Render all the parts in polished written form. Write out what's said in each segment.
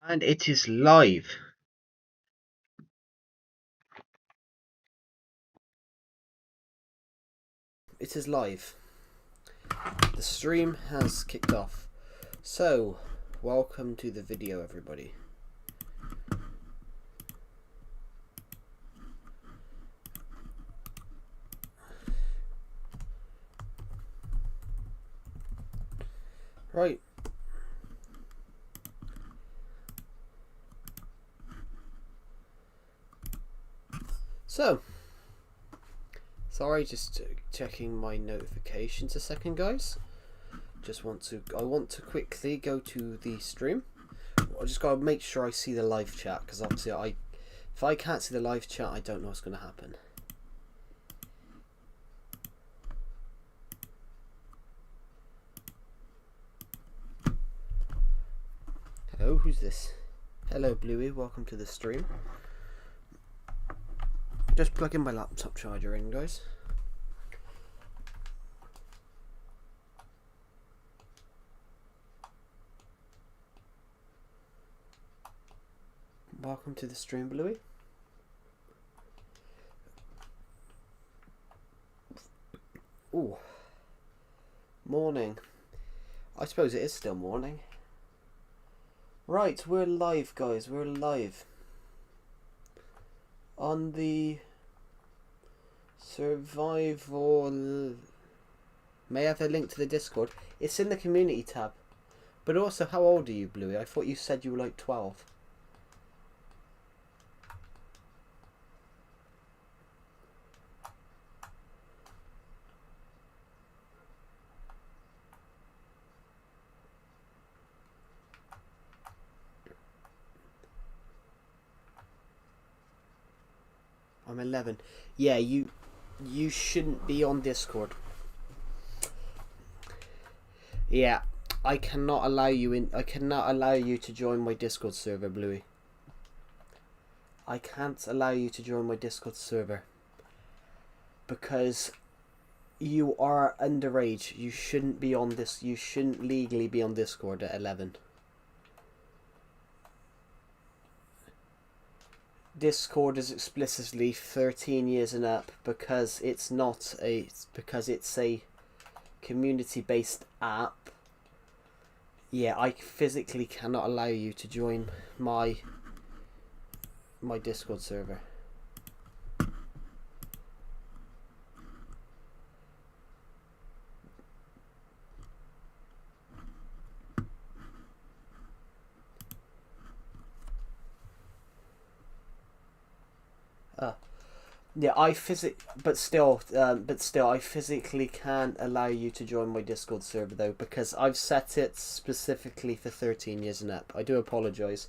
And it is live. It is live. The stream has kicked off. So, welcome to the video, everybody. Right. So, sorry, just checking my notifications a second, guys. I want to quickly go to the stream. I just gotta make sure I see the live chat, because obviously if I can't see the live chat, I don't know what's gonna happen. Hello, who's this? Hello, Bluey, welcome to the stream. Just plugging my laptop charger in, guys. Welcome to the stream, Bluey. Ooh. Morning. I suppose it is still morning. Right, we're live, guys. We're live. On the survival... May I have a link to the Discord? It's in the community tab. But also, how old are you, Bluey? I thought you said you were like 12. I'm 11. Yeah, you shouldn't be on Discord. Yeah, I cannot allow you in. I cannot allow you to join my Discord server, Bluey. I can't allow you to join my Discord server because you are underage. You shouldn't be on this. You shouldn't legally be on Discord at 11. Discord is explicitly 13 years and up because it's a community-based app. Yeah, I physically cannot allow you to join my Discord server. Yeah, I physically can't allow you to join my Discord server though, because I've set it specifically for 13 years and up. I do apologise.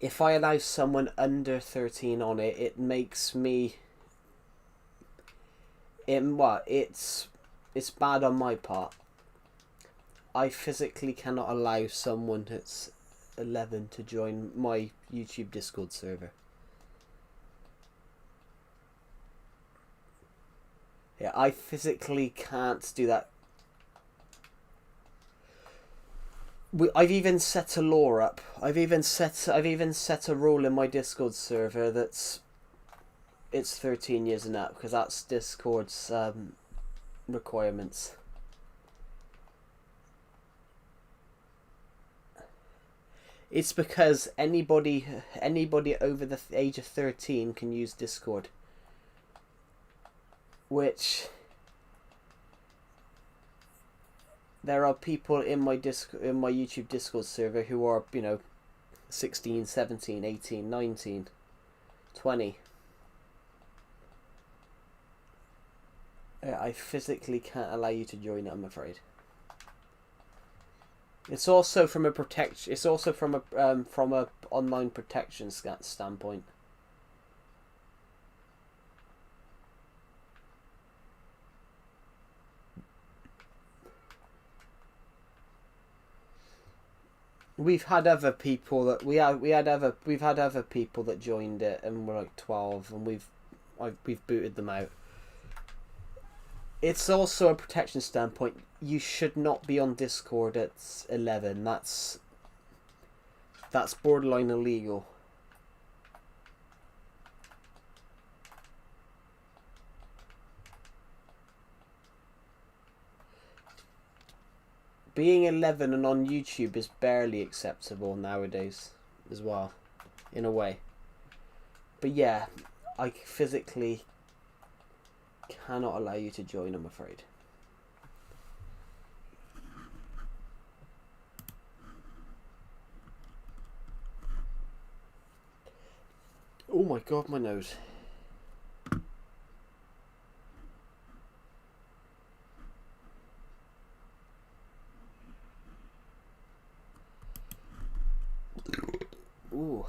If I allow someone under 13 on it, it makes me... It's bad on my part. I physically cannot allow someone that's 11 to join my YouTube Discord server. Yeah, I physically can't do that. I've even set a law up. I've even set a rule in my Discord server that's it's 13 years and up, because that's Discord's requirements. It's because anybody over the age of 13 can use Discord. Which there are people in my YouTube Discord server who are, 16, 17, 18, 19, 20. I physically can't allow you to join it, I'm afraid. It's also from a online protection standpoint. We've had other people that we've had other people that joined it and were like 12, and we've booted them out. It's also a protection standpoint. You should not be on Discord at 11. That's That's borderline illegal. Being 11 and on YouTube is barely acceptable nowadays as well, in a way. But yeah, I physically cannot allow you to join, I'm afraid. Oh my god, my nose. Ooh.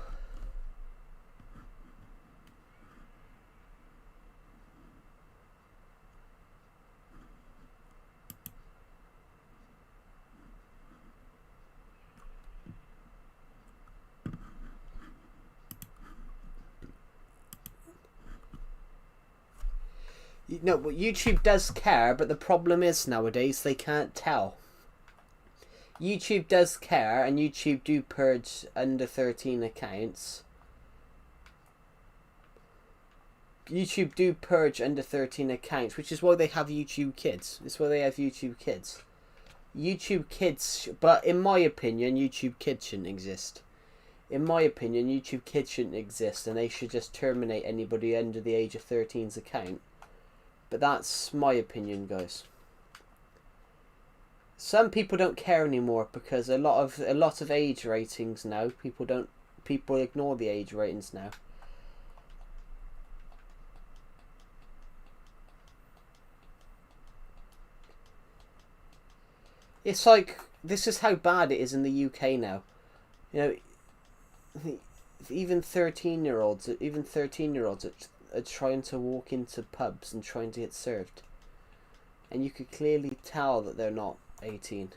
No, but YouTube does care, but the problem is nowadays they can't tell. YouTube does care, and YouTube do purge under 13 accounts. YouTube do purge under 13 accounts, which is why they have YouTube Kids. It's why they have YouTube Kids. YouTube Kids, but in my opinion, YouTube Kids shouldn't exist. In my opinion, YouTube Kids shouldn't exist, and they should just terminate anybody under the age of 13's account. But that's my opinion, guys. Some people don't care anymore because a lot of age ratings now. People ignore the age ratings now. It's like, this is how bad it is in the UK now. You know, even 13-year-olds are trying to walk into pubs and trying to get served. And you could clearly tell that they're not 18.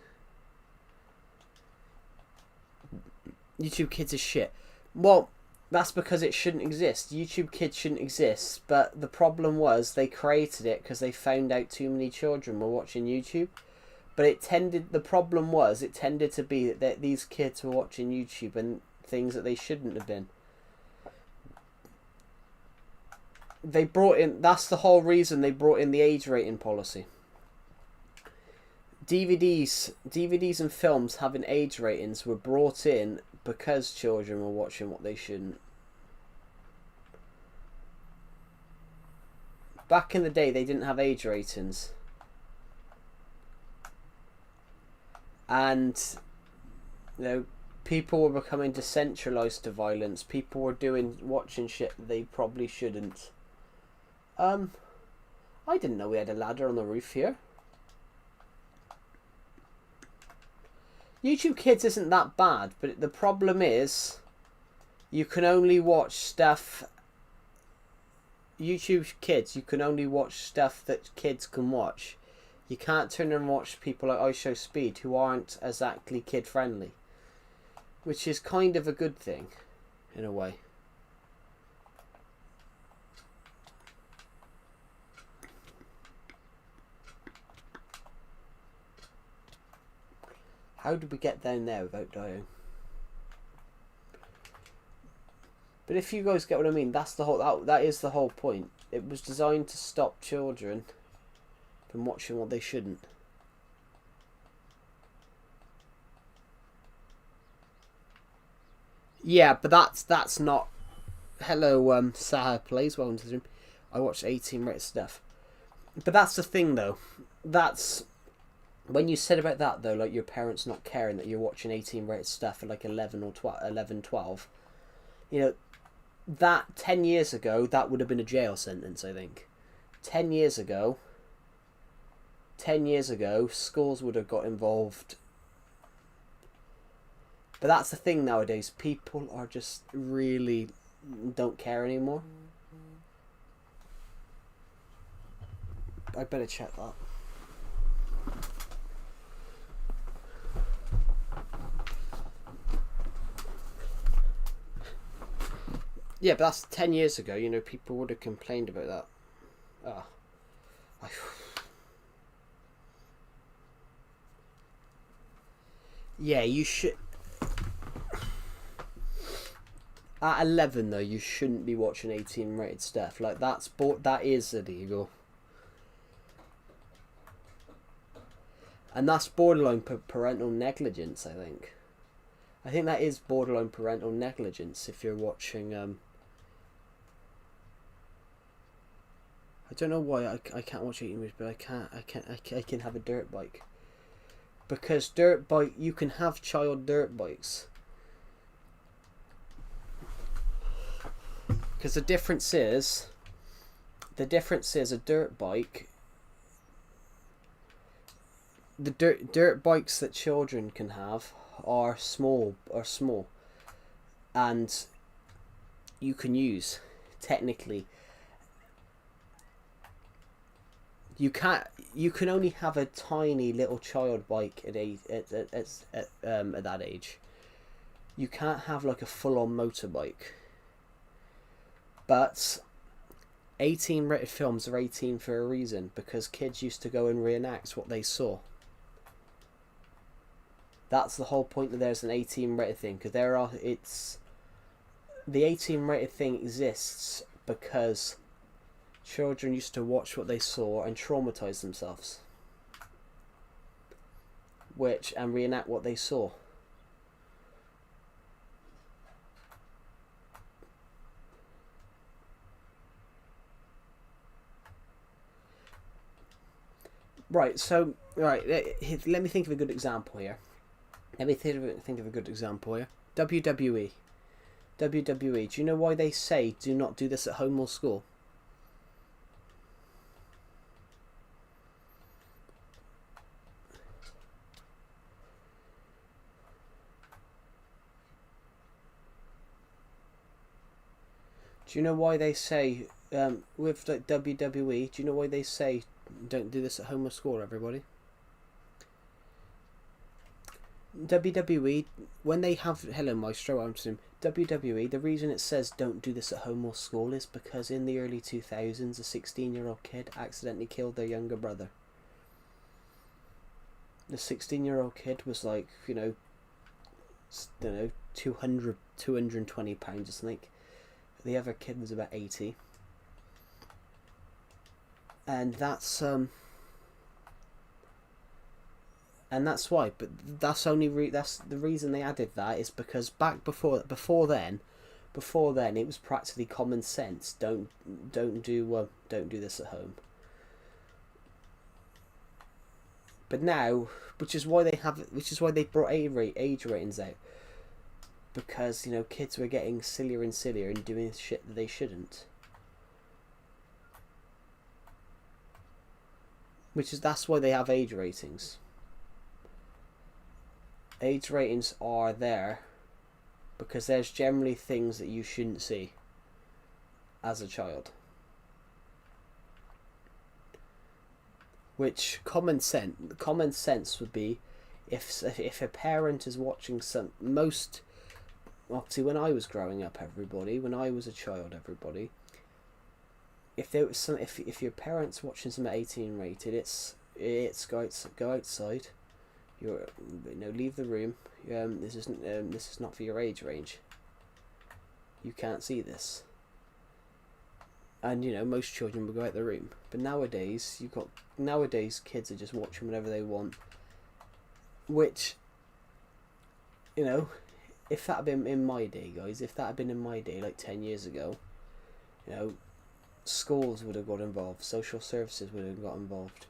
YouTube Kids is shit. Well, that's because it shouldn't exist. YouTube Kids shouldn't exist, but the problem was they created it because they found out too many children were watching YouTube. But it tended to be that these kids were watching YouTube and things that they shouldn't have been. They brought in, that's the whole reason they brought in the age rating policy. DVDs and films having age ratings were brought in because children were watching what they shouldn't. Back in the day, they didn't have age ratings. And, you know, people were becoming decentralized to violence. People were watching shit they probably shouldn't. I didn't know we had a ladder on the roof here. YouTube Kids isn't that bad, but the problem is you can only watch stuff. YouTube Kids, you can only watch stuff that kids can watch. You can't turn and watch people like iShowSpeed who aren't exactly kid friendly, which is kind of a good thing in a way. How did we get down there without dying? But if you guys get what I mean, that's the whole. That is the whole point. It was designed to stop children from watching what they shouldn't. Yeah, but that's not. Hello, Saha Plays. Welcome to the room. I watched 18 rated stuff. But that's the thing, though. That's. When you said about that, though, like your parents not caring that you're watching 18 rated stuff at like 11 or 12, you know, that 10 years ago, that would have been a jail sentence, I think. 10 years ago, schools would have got involved. But that's the thing nowadays. People are just really don't care anymore. I better check that. Yeah, but that's 10 years ago. You know, people would have complained about that. Yeah, you should. At 11 though, you shouldn't be watching 18 rated stuff. Like that is illegal. And that's borderline parental negligence, I think. I think that is borderline parental negligence if you're watching. I don't know why I can't watch 18 movies, but I can have a dirt bike. Because you can have child dirt bikes. Because the difference is a dirt bike. The dirt bikes that children can have are small, and you can use technically. You can only have a tiny little child bike at that age. You can't have like a full-on motorbike. But 18 rated films are 18 for a reason, because kids used to go and reenact what they saw. That's the whole point that there's an 18 rated thing, because the 18 rated thing exists because children used to watch what they saw and traumatize themselves, and reenact what they saw. Right, let me think of a good example here. WWE. WWE. Do you know why they say do not do this at home or school? Do you know why they say with like WWE? Do you know why they say don't do this at home or school, everybody? WWE, when they have Hello Maestro, I'm assuming WWE, the reason it says don't do this at home or school is because in the early 2000s a 16-year-old kid accidentally killed their younger brother. The 16-year-old kid was like, 220 pounds or something. The other kid was about 80. And that's why. But that's the reason they added that is because back before then, it was practically common sense. Don't do this at home. But now, which is why they brought age ratings out, because kids were getting sillier and sillier and doing shit that they shouldn't. That's why they have age ratings. Age ratings are there because there's generally things that you shouldn't see as a child. Which common sense would be if a parent is watching obviously when I was growing up, when I was a child, if there was if your parents watching some 18 rated, it's go outside. Leave the room. This is not for your age range. You can't see this. And most children will go out the room. But nowadays kids are just watching whatever they want. Which, if that had been in my day, guys, like 10 years ago, schools would have got involved, social services would have got involved.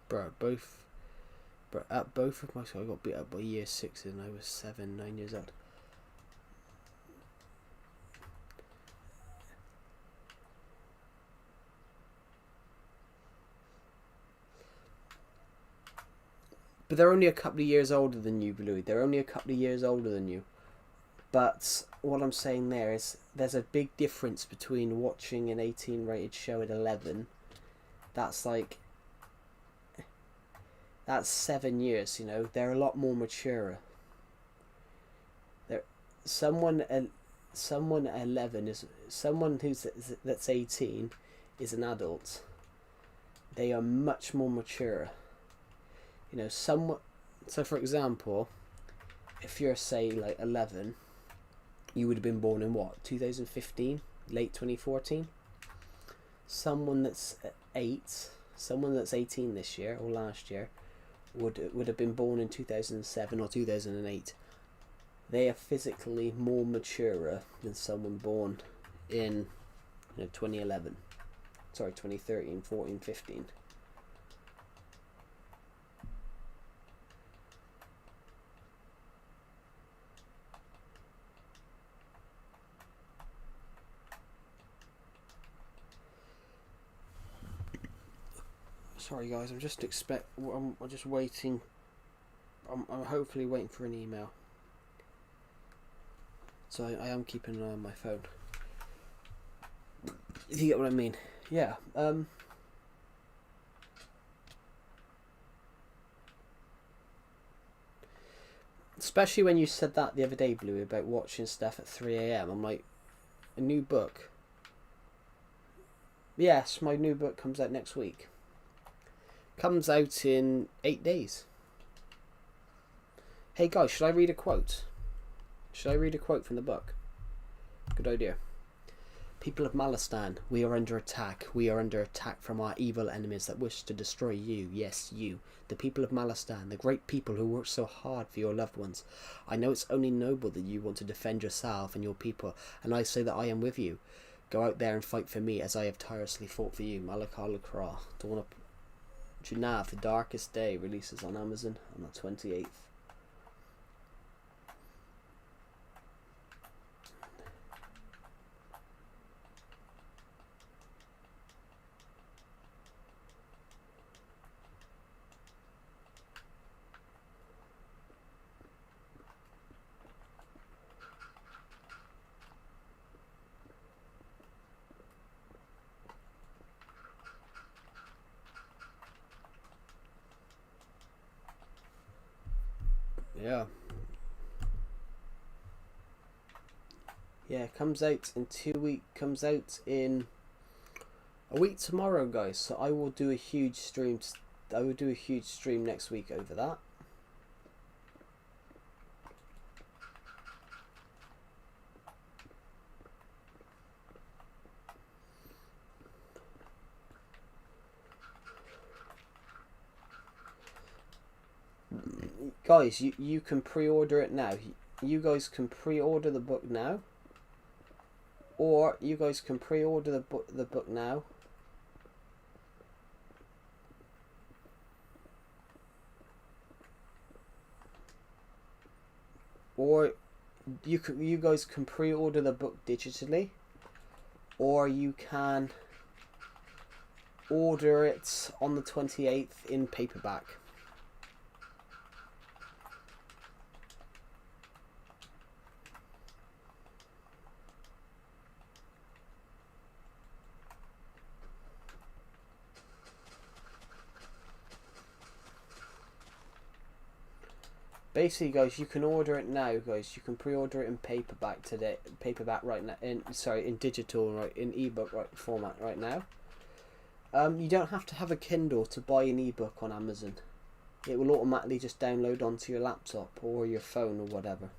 At both of my schools, I got beat up by year 6 and I was 7-9 years old. But they're only a couple of years older than you, Louis. They're only a couple of years older than you. But what I'm saying there is there's a big difference between watching an 18 rated show at 11. That's 7 years, They're a lot more mature. Someone at 11 is someone that's 18 is an adult. They are much more mature. So for example, if you're say like 11, you would have been born in what, 2015, late 2014. Someone that's 8, someone that's 18 this year or last year would have been born in 2007 or 2008. They are physically more mature than someone born in 2011. Sorry, 2013, 14, 15. Sorry guys, I'm just I'm just waiting. I'm hopefully waiting for an email. So I am keeping an eye on my phone. If you get what I mean. Yeah. Especially when you said that the other day, Blue, about watching stuff at 3 a.m. I'm like, a new book. Yes, my new book comes out next week. Comes out in 8 days. Hey guys, should I read a quote? Should I read a quote from the book? Good idea. People of Malistan, we are under attack. We are under attack from our evil enemies that wish to destroy you. Yes, you. The people of Malistan, the great people who work so hard for your loved ones. I know it's only noble that you want to defend yourself and your people, and I say that I am with you. Go out there and fight for me as I have tirelessly fought for you. Malakal Lakra. Dawn of Junav, The Darkest Day, releases on Amazon on the 28th. Yeah. Yeah, comes out in 2 weeks. Comes out in a week tomorrow, guys. So I will do a huge stream. I will do a huge stream next week over that. Guys, you can pre-order it now. You guys can pre-order the book now. Or you guys can pre-order the book now. Or you guys can pre-order the book digitally, or you can order it on the 28th in paperback. Basically, guys, you can order it now, guys. You can pre-order it in paperback today. Paperback right now. In digital, right, in ebook right format right now. You don't have to have a Kindle to buy an ebook on Amazon. It will automatically just download onto your laptop or your phone or whatever.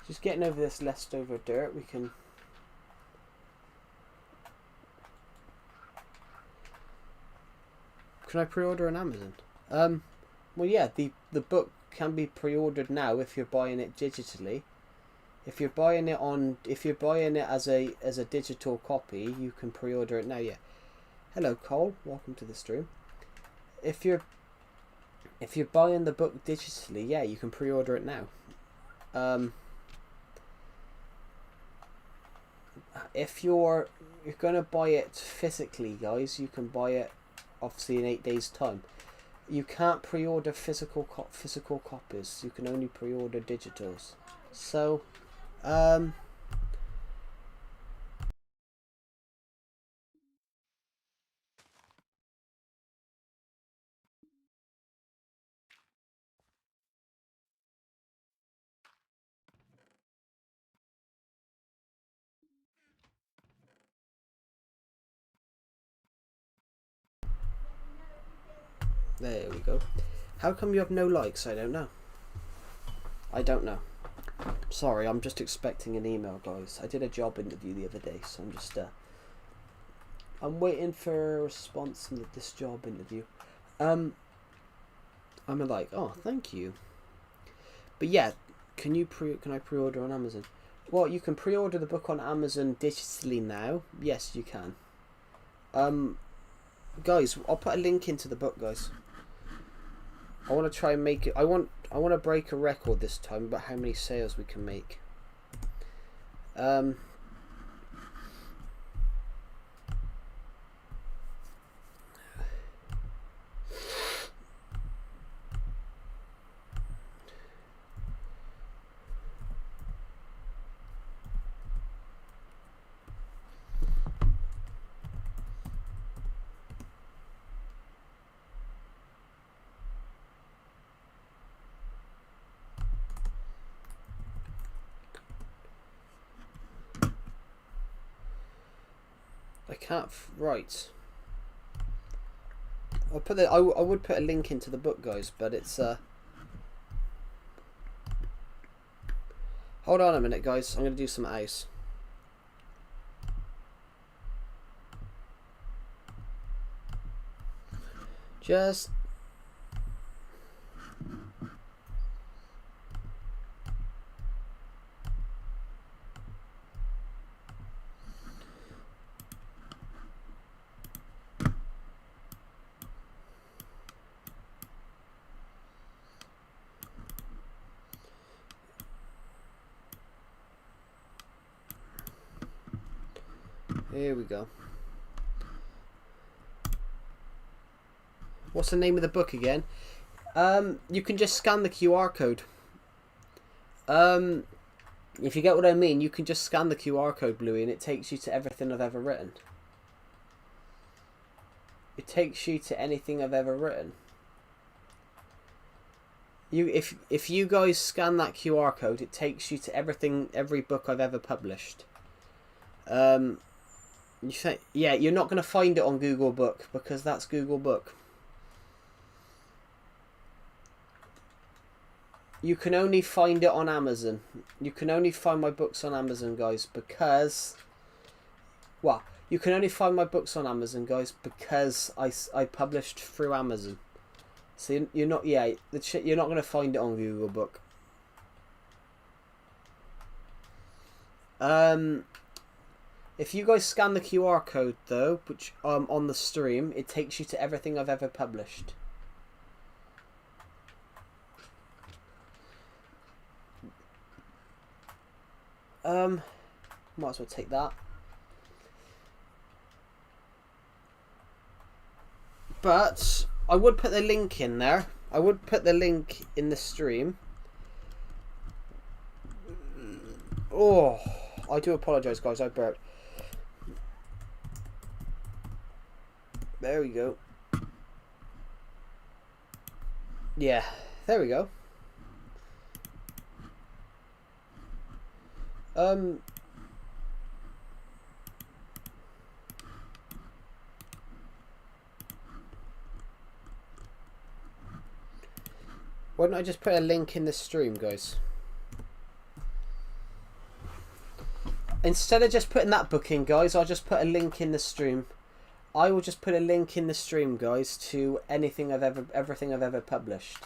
Just getting over this leftover dirt, we can... Can I pre-order on Amazon? Well, yeah, the book can be pre-ordered now if you're buying it digitally. If you're buying it as a digital copy, you can pre-order it now. Yeah. Hello, Cole. Welcome to the stream. If you're buying the book digitally, yeah, you can pre-order it now. If you're gonna buy it physically, guys, you can buy it obviously in 8 days' time. You can't pre-order physical copies. You can only pre-order digitals. So, There we go. How come you have no likes? I don't know. I don't know. Sorry, I'm just expecting an email, guys. I did a job interview the other day, so I'm just I'm waiting for a response in this job interview. I'm like, oh, thank you. But yeah, can I pre-order on Amazon? Well, you can pre-order the book on Amazon digitally now. Yes, you can. Guys, I'll put a link into the book, guys. I want to try and make it. I want to break a record this time about how many sales we can make. I can't right. I'll put the. I would put a link into the book, guys, but it's Hold on a minute, guys. I'm gonna do some ice. Just. Here we go. What's the name of the book again? You can just scan the QR code. If you get what I mean, you can just scan the QR code, Bluey, and it takes you to everything I've ever written. It takes you to anything I've ever written. If you guys scan that QR code, it takes you to every book I've ever published. You think, yeah, you're not going to find it on Google Book because that's Google Book. You can only find it on Amazon. You can only find my books on Amazon, guys, because... Well, you can only find my books on Amazon, guys, because I published through Amazon. So you're not... Yeah, you're not going to find it on Google Book. If you guys scan the QR code, though, which on the stream, it takes you to everything I've ever published. Might as well take that. But I would put the link in there. I would put the link in the stream. Oh, I do apologise, guys. I burped. There we go. Yeah, there we go. Why don't I just put a link in the stream, guys? Instead of just putting that book in, guys, I'll just put a link in the stream. I will just put a link in the stream, guys, to everything I've ever published.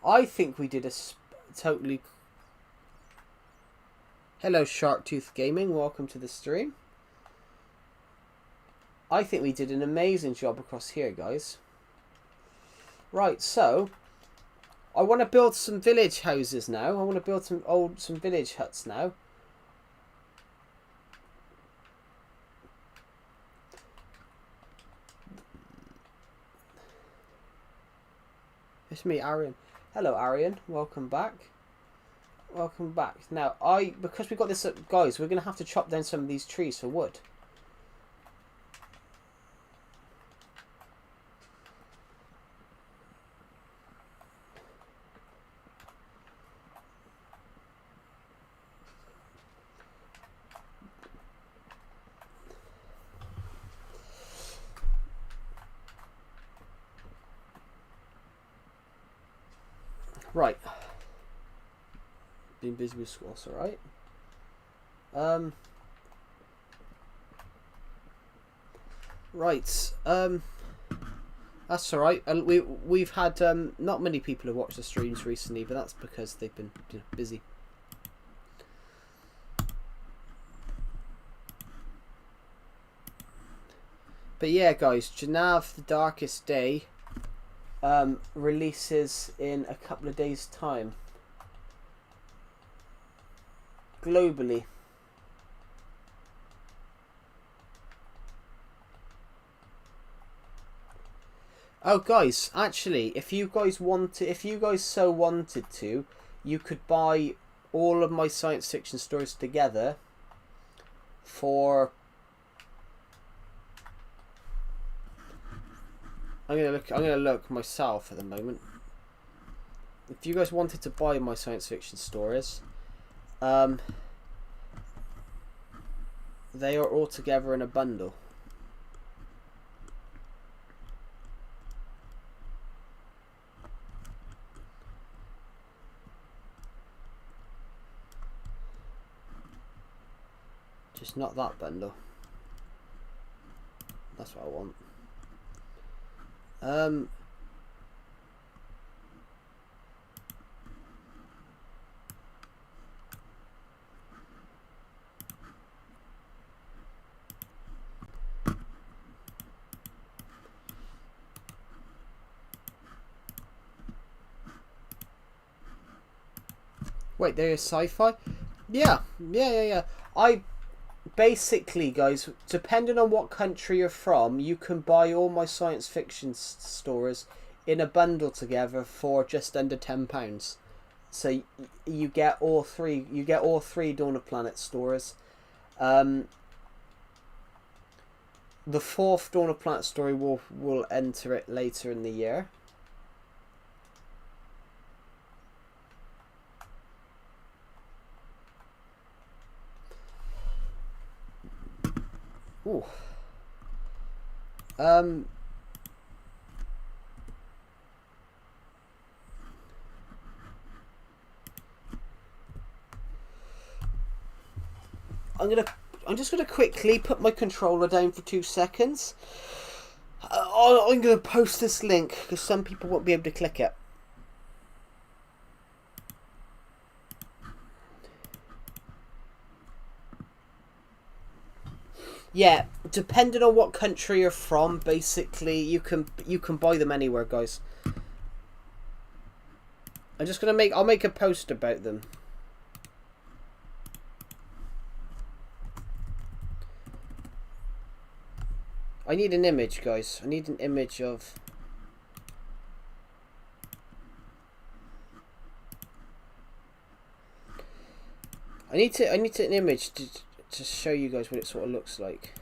I think we did a totally... Hello, Sharktooth Gaming. Welcome to the stream. I think we did an amazing job across here, guys. Right, so... I want to build some village houses now. I want to build some village huts now. It's me, Arian. Hello, Arian. Welcome back. Welcome back. Now, because we got this, guys, we're gonna have to chop down some of these trees for wood. Right. Being busy with school, that's alright. Right. That's alright. We've had not many people who watched the streams recently, but that's because they've been busy. But yeah, guys, Janav, the Darkest Day, releases in a couple of days' time. Globally. Oh, guys, actually, if you guys so wanted to, you could buy all of my science fiction stories together for... I'm gonna look myself at the moment. If you guys wanted to buy my science fiction stories, they are all together in a bundle. Just not that bundle. That's what I want. Wait, there is sci-fi? Yeah. I basically, guys, depending on what country you're from, you can buy all my science fiction stories in a bundle together for just under £10. So you get all three. You get all three Dawn of Planet stories. The fourth Dawn of Planet story will enter it later in the year. Ooh. I'm just gonna quickly put my controller down for 2 seconds. I'm gonna post this link because some people won't be able to click it. Yeah, depending on what country you're from, basically you can buy them anywhere, guys. I'm just gonna I'll make a post about them. I need an image, guys. I need an image of... I need an image to show you guys what it sort of looks like.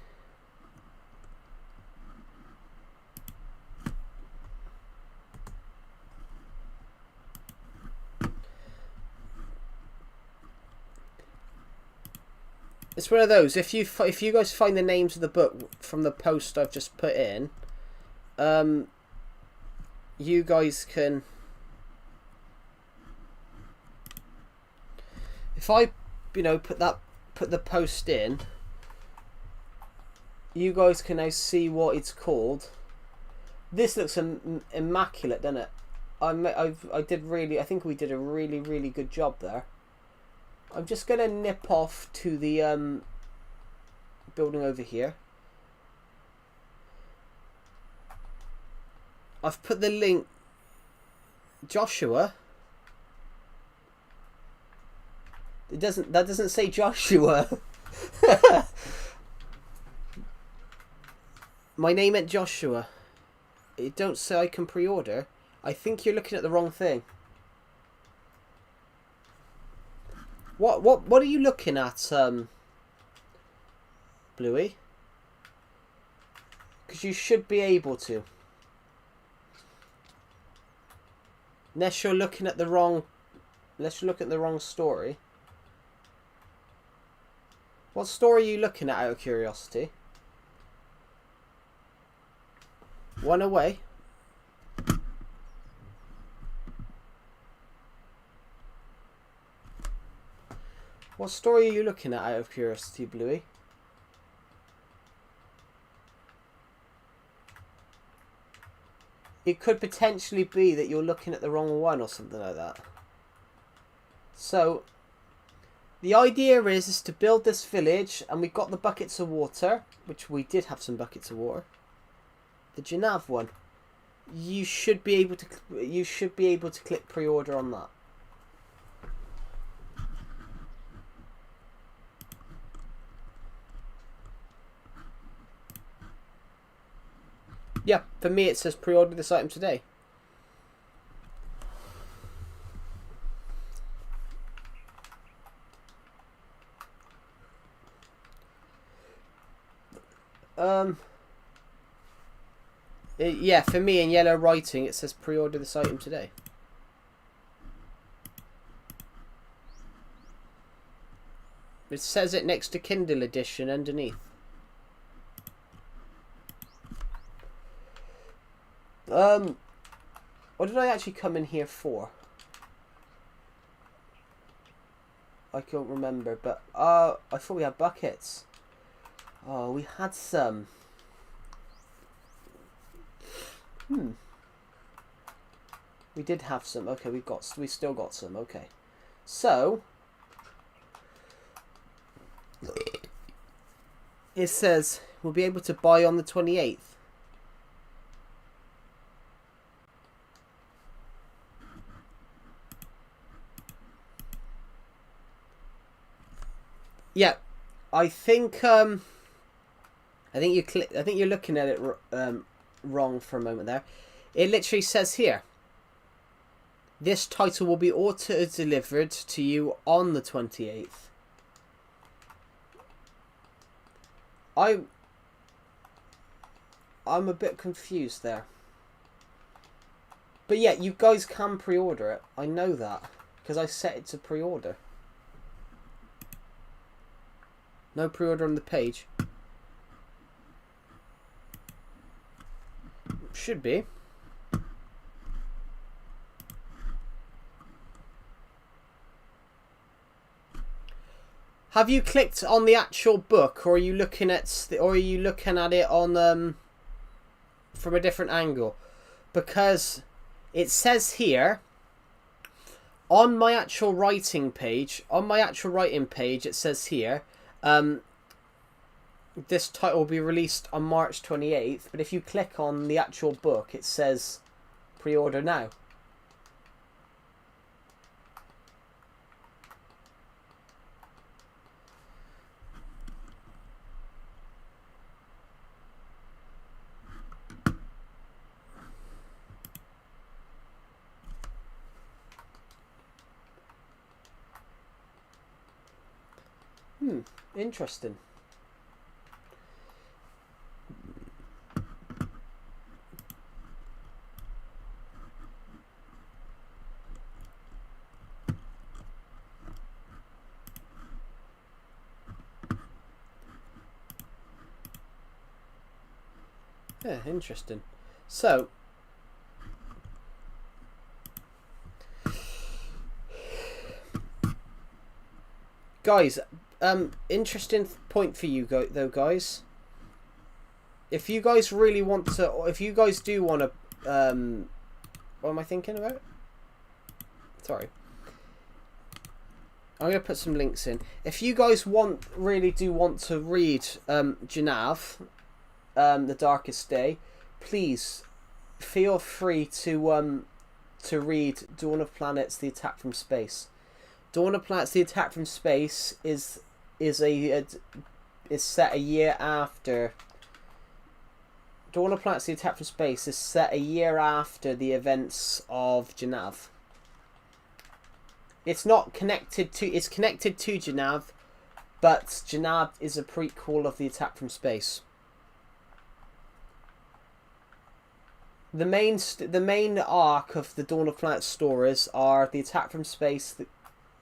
It's one of those. If you guys find the names of the book from the post I've just put in, you guys can. If I, put the post in, you guys can now see what it's called. This looks immaculate, doesn't it? I think we did a really good job there. I'm just gonna nip off to the building over here. I've put the link. Joshua. That doesn't say Joshua. My name ain't Joshua. It don't say I can pre-order. I think you're looking at the wrong thing. What are you looking at, Bluey? Because you should be able to. Unless you're looking at the wrong story. What story are you looking at, out of curiosity? One away. What story are you looking at, out of curiosity, Bluey? It could potentially be that you're looking at the wrong one or something like that. So, the idea is to build this village, and we've got the buckets of water, which we did have some buckets of water. The Janav one. You should be able to click pre-order on that. Yeah, for me it says pre-order this item today. Yeah, for me in yellow writing it says pre-order this item today. It says it next to Kindle edition underneath. What did I actually come in here for? I can't remember, but I thought we had buckets. Oh, we had some. We did have some. Okay, we still got some. Okay, so it says we'll be able to buy on the 28th. Yeah, I think you're looking at it wrong for a moment there. It literally says here, this title will be auto-delivered to you on the 28th. I'm a bit confused there. But yeah, you guys can pre-order it. I know that, because I set it to pre-order. No pre-order on the page. Should be. Have you clicked on the actual book, or are you looking at it on from a different angle? Because it says here on my actual writing page, it says here, this title will be released on March 28th, but if you click on the actual book, it says pre-order now. Interesting. Yeah, interesting. So, guys, interesting point for you though, guys. If you guys really want to, or if you guys do want to, what am I thinking about? Sorry. I'm going to put some links in. If you guys really do want to read Janav, The Darkest Day, please feel free to read Dawn of Planets: The Attack from Space. Dawn of Planets: The Attack from Space is set a year after Dawn of Planets: The Attack from Space is set a year after the events of Genav. It's not connected to... It's connected to Genav, but Genav is a prequel of The Attack from Space. The main arc of the Dawn of Planets stories are The Attack from Space, the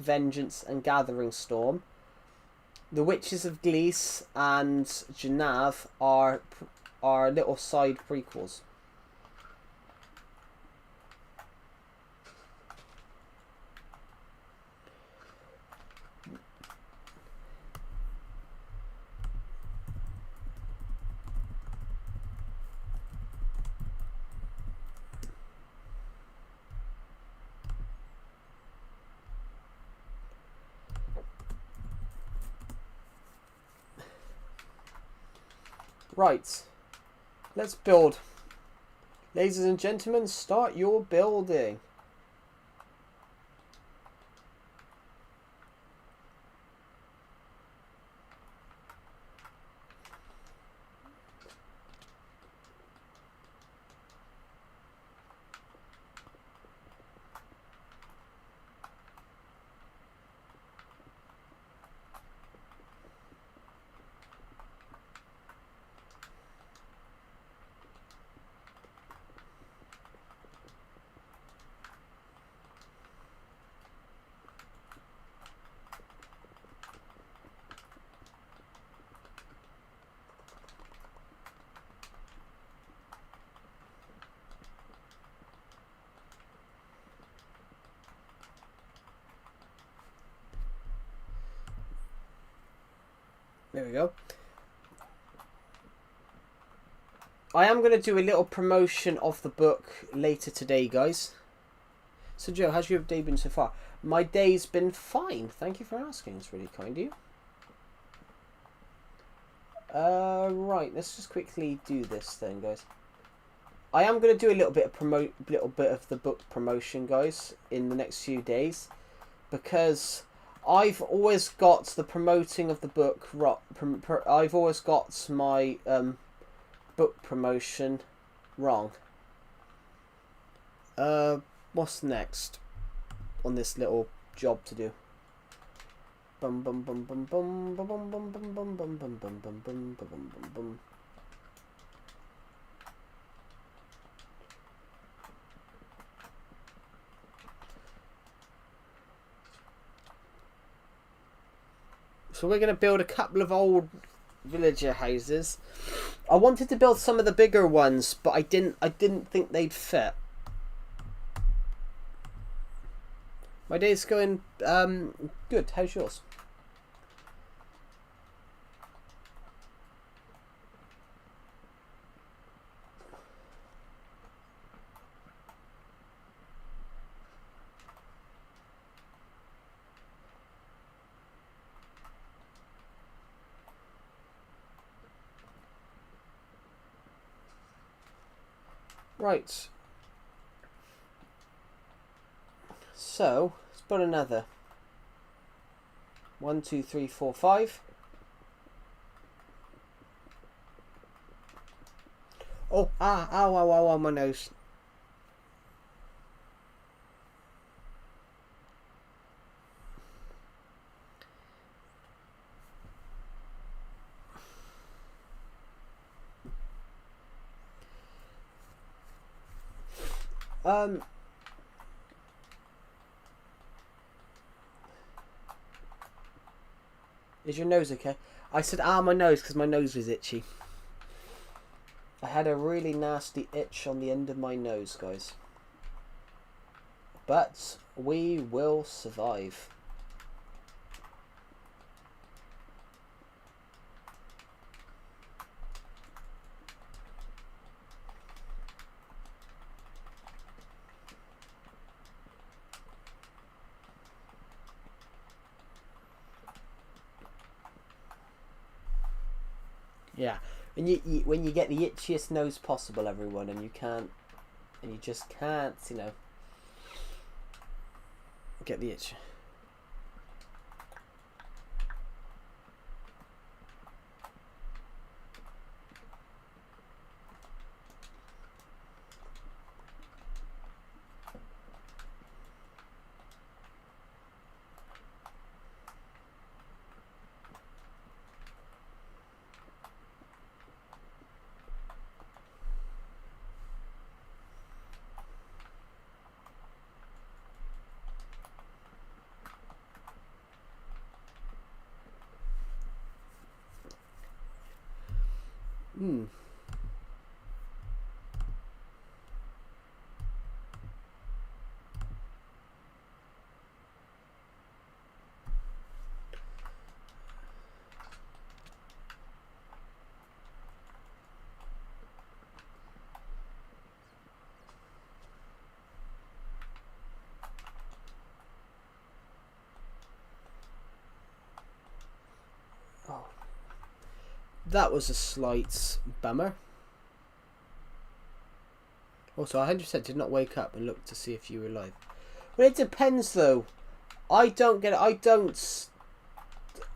Vengeance, and Gathering Storm. The Witches of Gliese and Genav are little side prequels. Right, let's build. Ladies and gentlemen, start your building. There we go. I am going to do a little promotion of the book later today, guys. So, Joe, how's your day been so far? My day's been fine. Thank you for asking. It's really kind of you. Right. Let's just quickly do this then, guys. I am going to do a little bit of the book promotion, guys, in the next few days, because I've always got the promoting of the book. I've always got my book promotion wrong. What's next on this little job to do? Bum bum bum bum bum bum bum bum bum bum bum bum bum bum bum bum bum. So we're going to build a couple of old villager houses. I wanted to build some of the bigger ones, but I didn't think they'd fit. My day's going good. How's yours? Right. So, let's put another. 1, 2, 3, 4, 5. Oh, ow, my nose. Is your nose okay? I said, my nose, because my nose was itchy. I had a really nasty itch on the end of my nose, guys. But we will survive. Yeah, and when you get the itchiest nose possible, everyone, and you just can't, get the itch. Hmm. Oh. That was a slight bummer. Also, I 100% did not wake up and look to see if you were alive. Well, it depends though. I don't get it. I don't.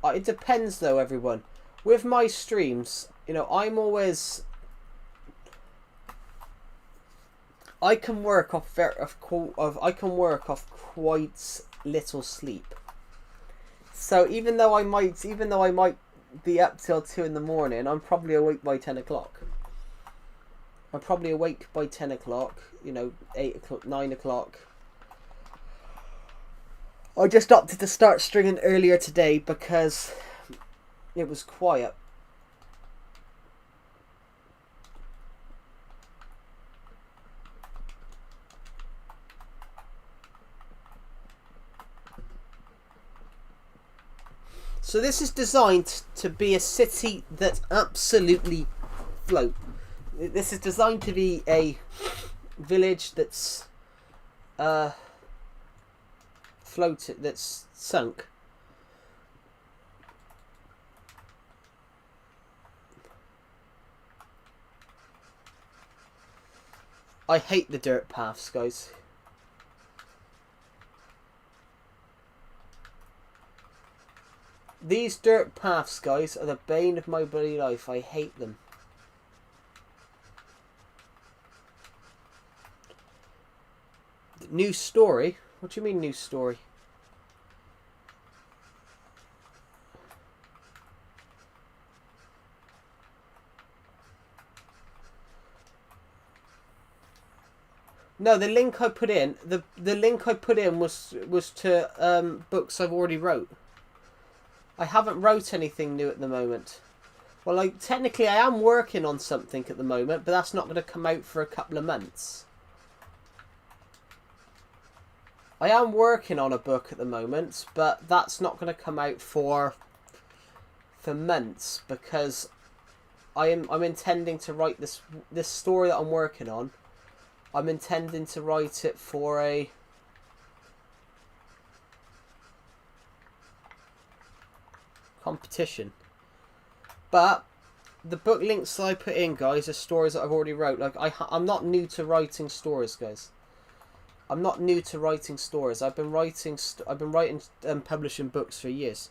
It depends though, everyone. With my streams, you know, I'm always. I can work off I can work off quite little sleep. So even though I might be up till 2 in the morning, I'm probably awake by 10 o'clock. I'm probably awake by 10 o'clock. You know, 8 o'clock, 9 o'clock. I just opted to start streaming earlier today because it was quiet. So this is designed to be a city that absolutely float. This is designed to be a village that's floated, that's sunk. I hate the dirt paths, guys. These dirt paths, guys, are the bane of my bloody life. I hate them. New story? What do you mean new story? No, the link I put in, the link I put in was to books I've already wrote. I haven't wrote anything new at the moment. Well, like technically I am working on something at the moment, but that's not going to come out for a couple of months. I am working on a book at the moment, but that's not going to come out for months because I'm intending to write this story that I'm working on. I'm intending to write it for a competition. But the book links I put in, guys, are stories that I've already wrote. Like I'm not new to writing stories, guys. I'm not new to writing stories. I've been writing publishing books for years.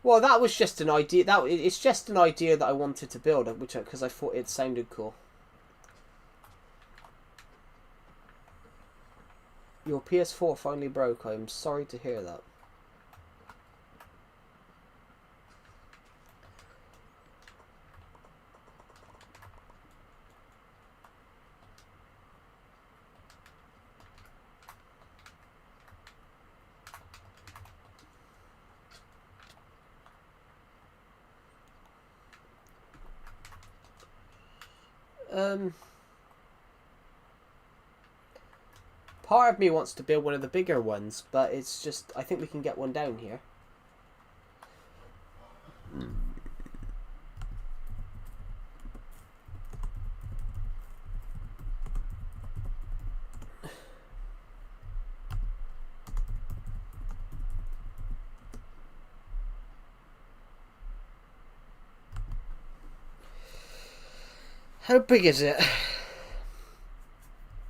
Well, that was just an idea. It's just an idea that I wanted to build, because I thought it sounded cool. Your PS4 finally broke. I'm sorry to hear that. Part of me wants to build one of the bigger ones, but it's just, I think we can get one down here. How big is it?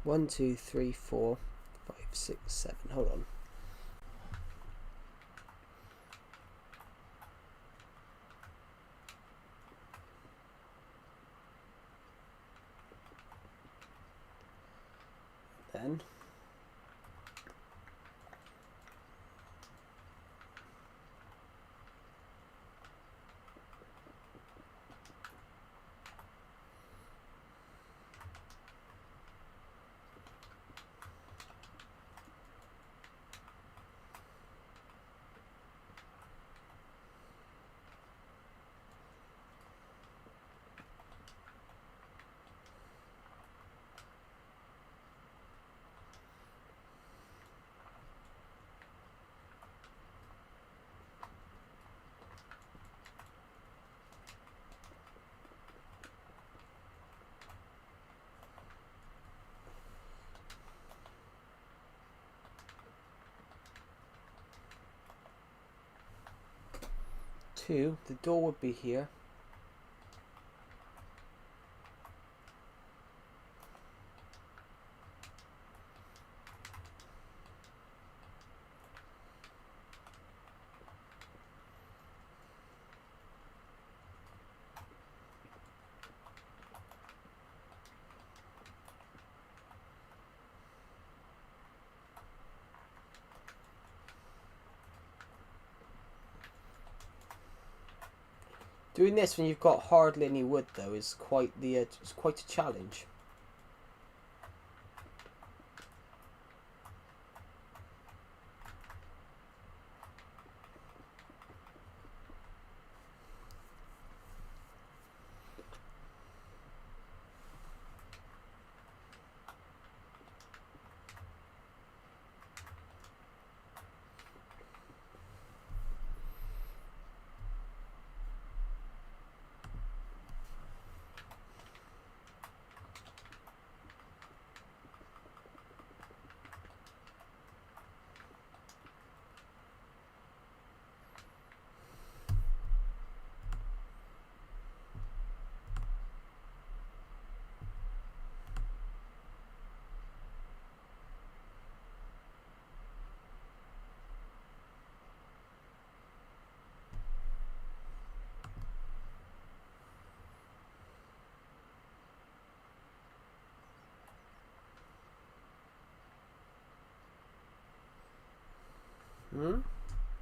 1, 2, 3, 4, 5, 6, 7. Hold on. Then 2, the door would be here. Doing this when you've got hardly any wood, though, is quite it's quite a challenge.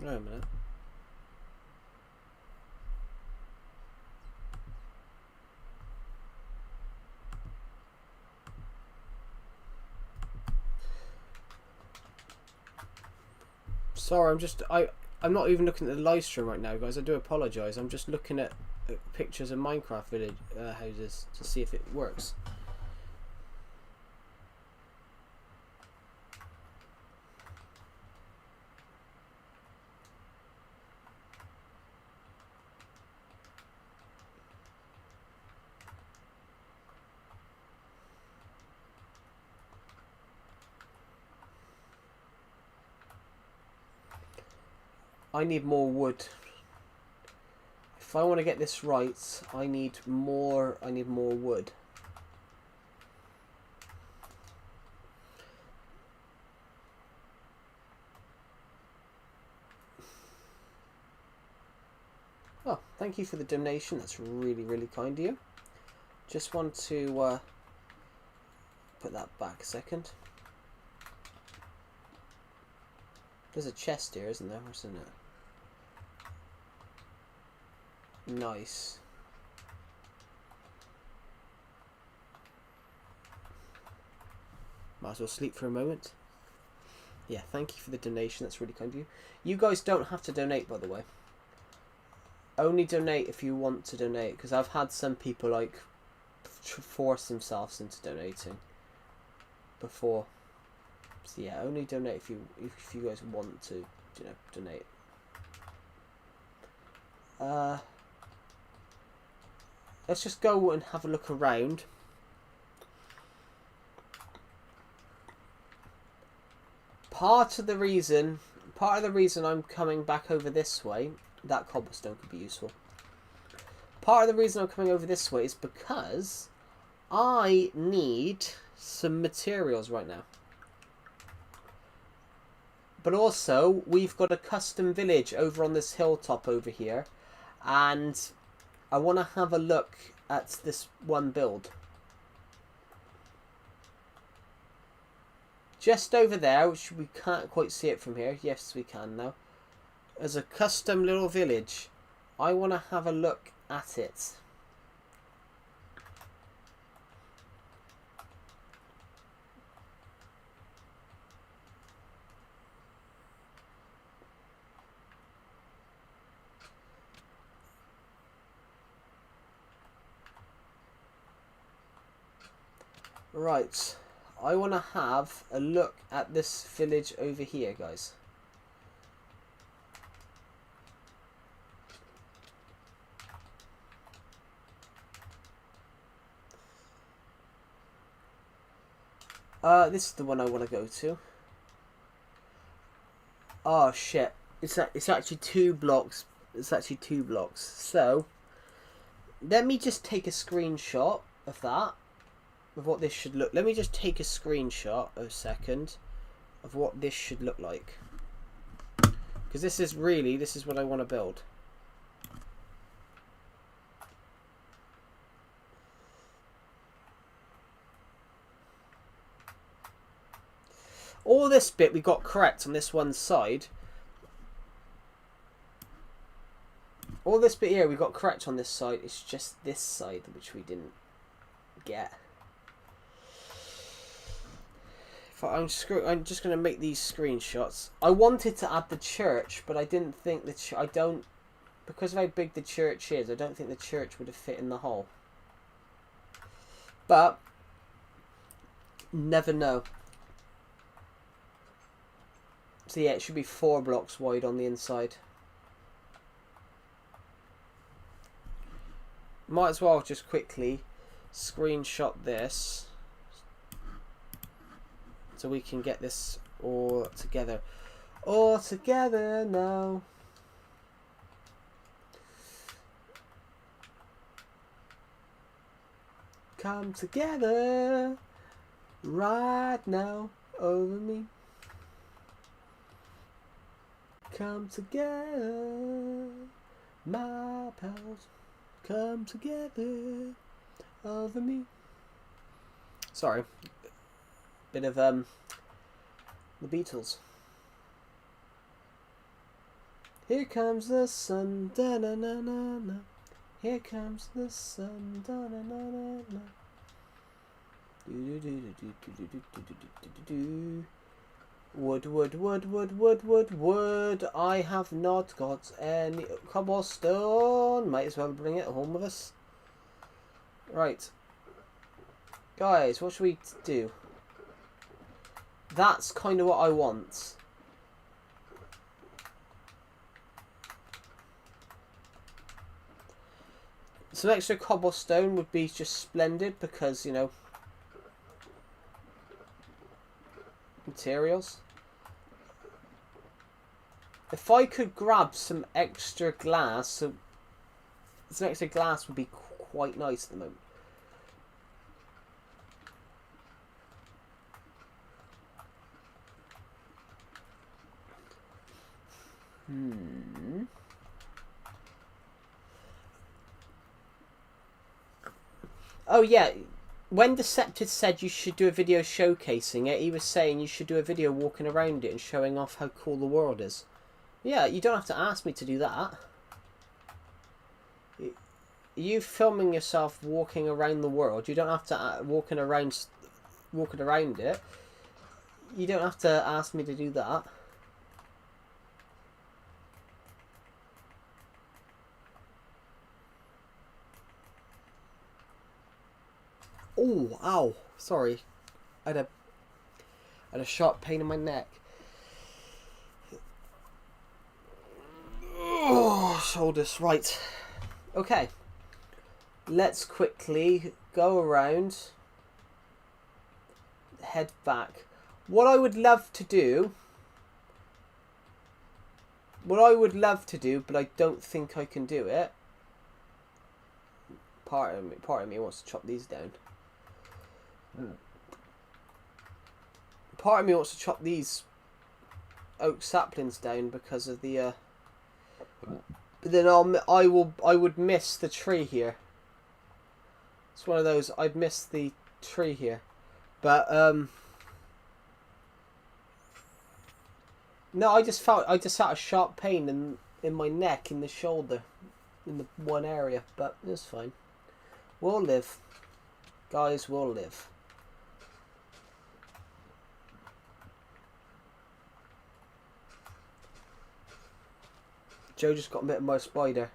Wait a minute. Sorry, I'm not even looking at the live stream right now, guys. I do apologise. I'm just looking at pictures of Minecraft village houses to see if it works. I need more wood. If I want to get this right, I need more wood. Oh, thank you for the donation. That's really, really kind of you. Just want to put that back a second. There's a chest here, isn't there? What's in it? Nice. Might as well sleep for a moment. Yeah, thank you for the donation. That's really kind of you. You guys don't have to donate, by the way. Only donate if you want to donate, because I've had some people like force themselves into donating before. So yeah, only donate if you guys want to, you know, donate. Let's just go and have a look around. Part of the reason I'm coming back over this way, that cobblestone could be useful. Part of the reason I'm coming over this way is because I need some materials right now. But also, we've got a custom village over on this hilltop over here, and I want to have a look at this one build. Just over there, which we can't quite see it from here. Yes, we can now. As a custom little village, I want to have a look at it. Right, I want to have a look at this village over here, guys. This is the one I want to go to. Oh shit! It's actually 2 blocks It's actually 2 blocks. So let me just take a screenshot of that, of what this should look. Let me just take a screenshot a second of what this should look like, because this is what I want to build. All this bit we got correct on this one side. All this bit here we got correct on this side. It's just this side which we didn't get. I'm just going to make these screenshots. I wanted to add the church, but I didn't think because of how big the church is, I don't think the church would have fit in the hole. But never know. So yeah, it should be 4 blocks wide on the inside. Might as well just quickly screenshot this so we can get this all together. All together now. Come together right now over me. Come together, my pals. Come together over me. Sorry, bit of the Beatles. Here comes the sun, da na na na na. Here comes the sun, da na na na na. Do do do do do do do do do do. Wood, wood, wood, wood, wood, wood, wood. I have not got any cobblestone. Might as well bring it home with us. Right. Guys, what should we do? That's kind of what I want. Some extra cobblestone would be just splendid because, you know, materials. If I could grab some extra glass, some extra glass would be quite nice at the moment. Oh yeah, when Decepted said you should do a video showcasing it, he was saying you should do a video walking around it and showing off how cool the world is. Yeah, you don't have to ask me to do that. You filming yourself walking around the world, you don't have to walking around it. You don't have to ask me to do that. Oh, ow! Sorry, I had a sharp pain in my neck. Oh, shoulders. Right. Okay. Let's quickly go around. Head back. What I would love to do, but I don't think I can do it. Part of me wants to chop these down. Part of me wants to chop these oak saplings down because of the but then I would miss the tree here. It's one of those, I'd miss the tree here. But no, I just felt a sharp pain in my neck, in the shoulder, in the one area, but it's fine. We'll live. Guys, we'll live. Joe just got bitten by a spider.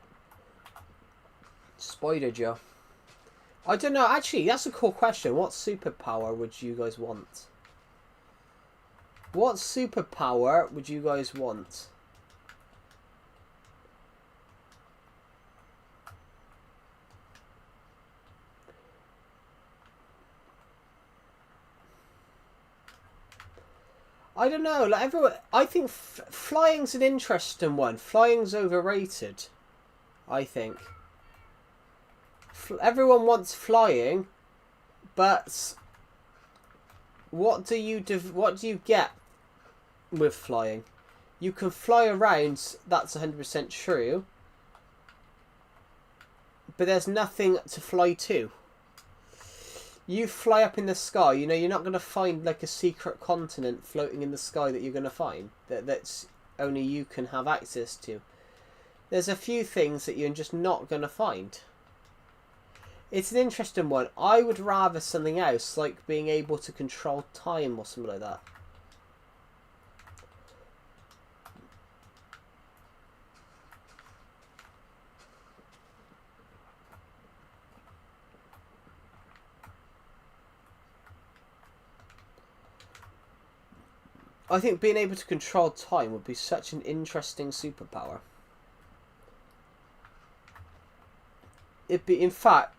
Spider Joe. I don't know. Actually, that's a cool question. What superpower would you guys want? What superpower would you guys want? I don't know. Like everyone, I think flying's an interesting one. Flying's overrated. I think everyone wants flying, but what do you get with flying? You can fly around. That's 100% true. But there's nothing to fly to. You fly up in the sky, you know, you're not going to find like a secret continent floating in the sky that you're going to find. That's only you can have access to. There's a few things that you're just not going to find. It's an interesting one. I would rather something else, like being able to control time or something like that. I think being able to control time would be such an interesting superpower. It'd be, in fact,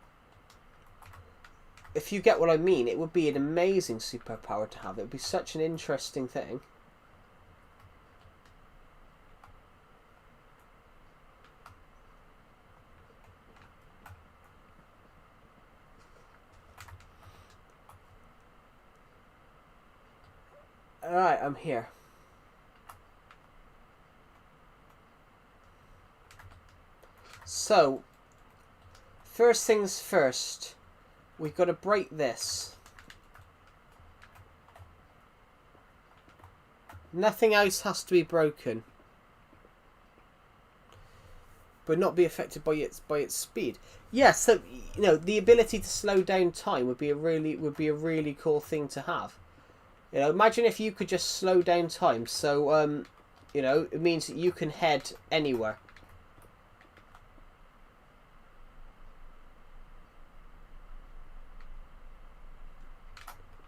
if you get what I mean, it would be an amazing superpower to have. It would be such an interesting thing. Alright, I'm here. So, first things first, we've got to break this. Nothing else has to be broken, but not be affected by its speed. Yeah, so you know the ability to slow down time would be a really cool thing to have. You know, imagine if you could just slow down time. So you know, it means that you can head anywhere.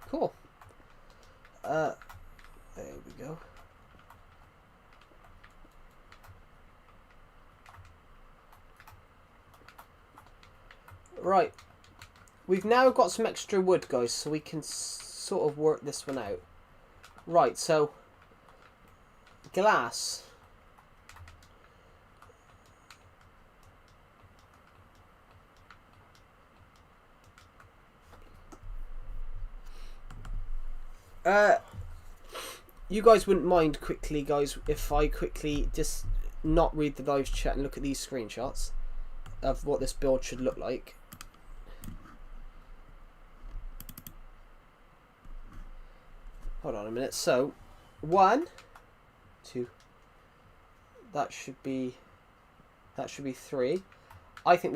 Cool. There we go. Right. We've now got some extra wood, guys, so we can sort of work this one out. Right, so glass. You guys wouldn't mind quickly, guys, if I quickly just not read the live chat and look at these screenshots of what this build should look like. Hold on a minute. So, 1, 2. That should be 3. I think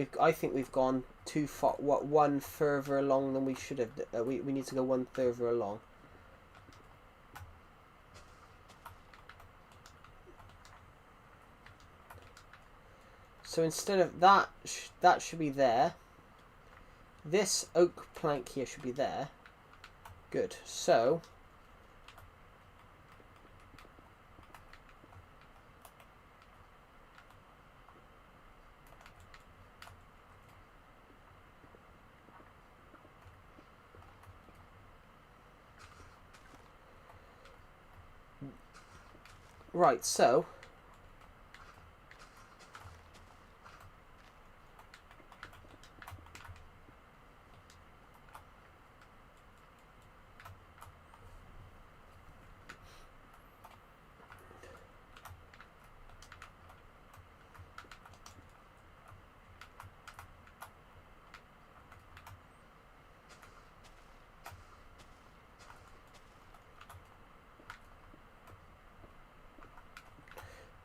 we've gone too far. One further along than we should have. We need to go one further along. So instead of that, that should be there. This oak plank here should be there. Good. So right, so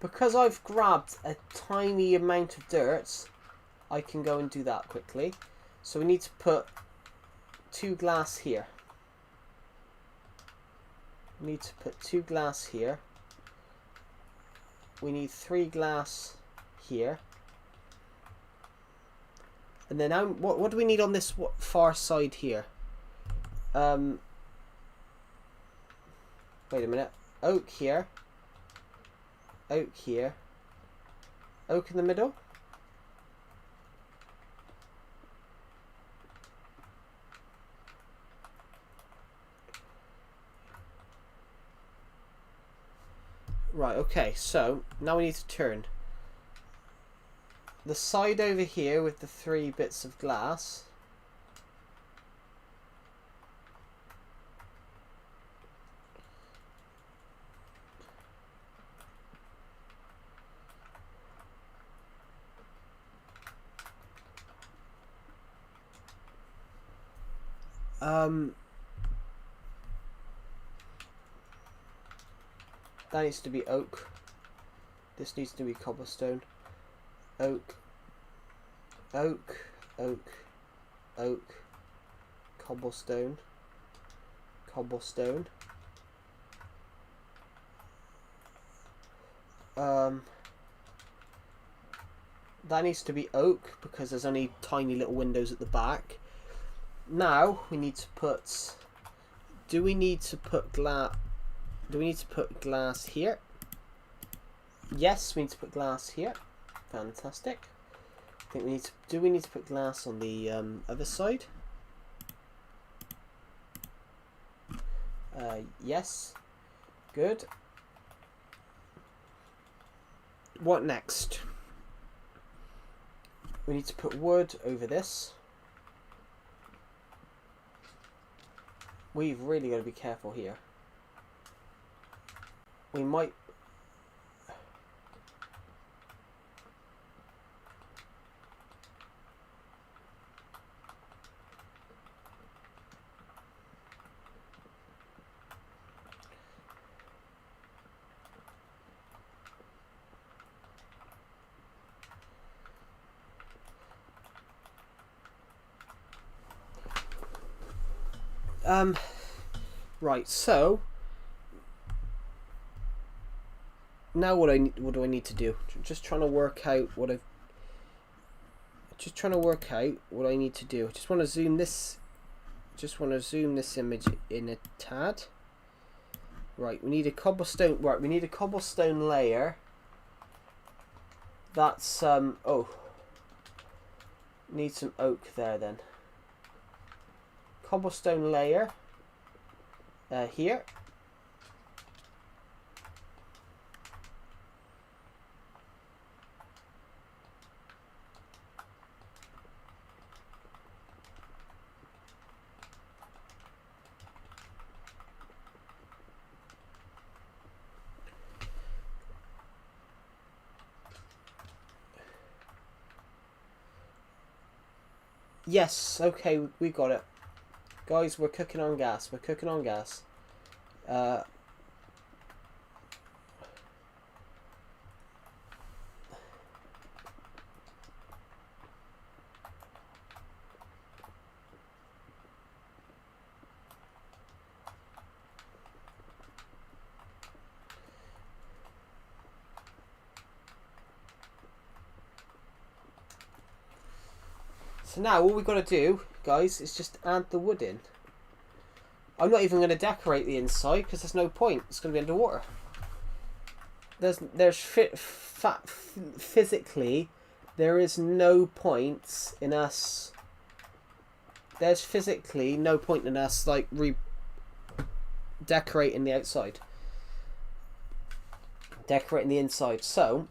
because I've grabbed a tiny amount of dirt, I can go and do that quickly. So we need to put 2 glass here. We need to put 2 glass here. We need 3 glass here. And then what do we need on this far side here? Wait a minute. Oak here. Oak here. Oak in the middle. Right, okay, so now we need to turn the side over here with the 3 bits of glass. That needs to be oak. This needs to be cobblestone. Oak. Oak. Oak. Oak. Cobblestone. Cobblestone. That needs to be oak because there's only tiny little windows at the back. Now we need to put. Do we need to put glass? Do we need to put glass here? Yes, we need to put glass here. Fantastic. I think we need to. Do we need to put glass on the other side? Yes. Good. What next? We need to put wood over this. We've really got to be careful here. We might... Right, so now what do I need to do? Just trying to work out what I need to do. Just want to zoom this image in a tad. Right, we need a cobblestone. Right, we need a cobblestone layer. That's need some oak there then. Cobblestone layer here. Yes, okay, we got it. Guys, we're cooking on gas. We're cooking on gas. So now all we've got to do, guys, is just add the wood in. I'm not even going to decorate the inside because there's no point. It's going to be underwater. Physically, there is no point in us. There's physically no point in us like decorating the outside, decorating the inside. So.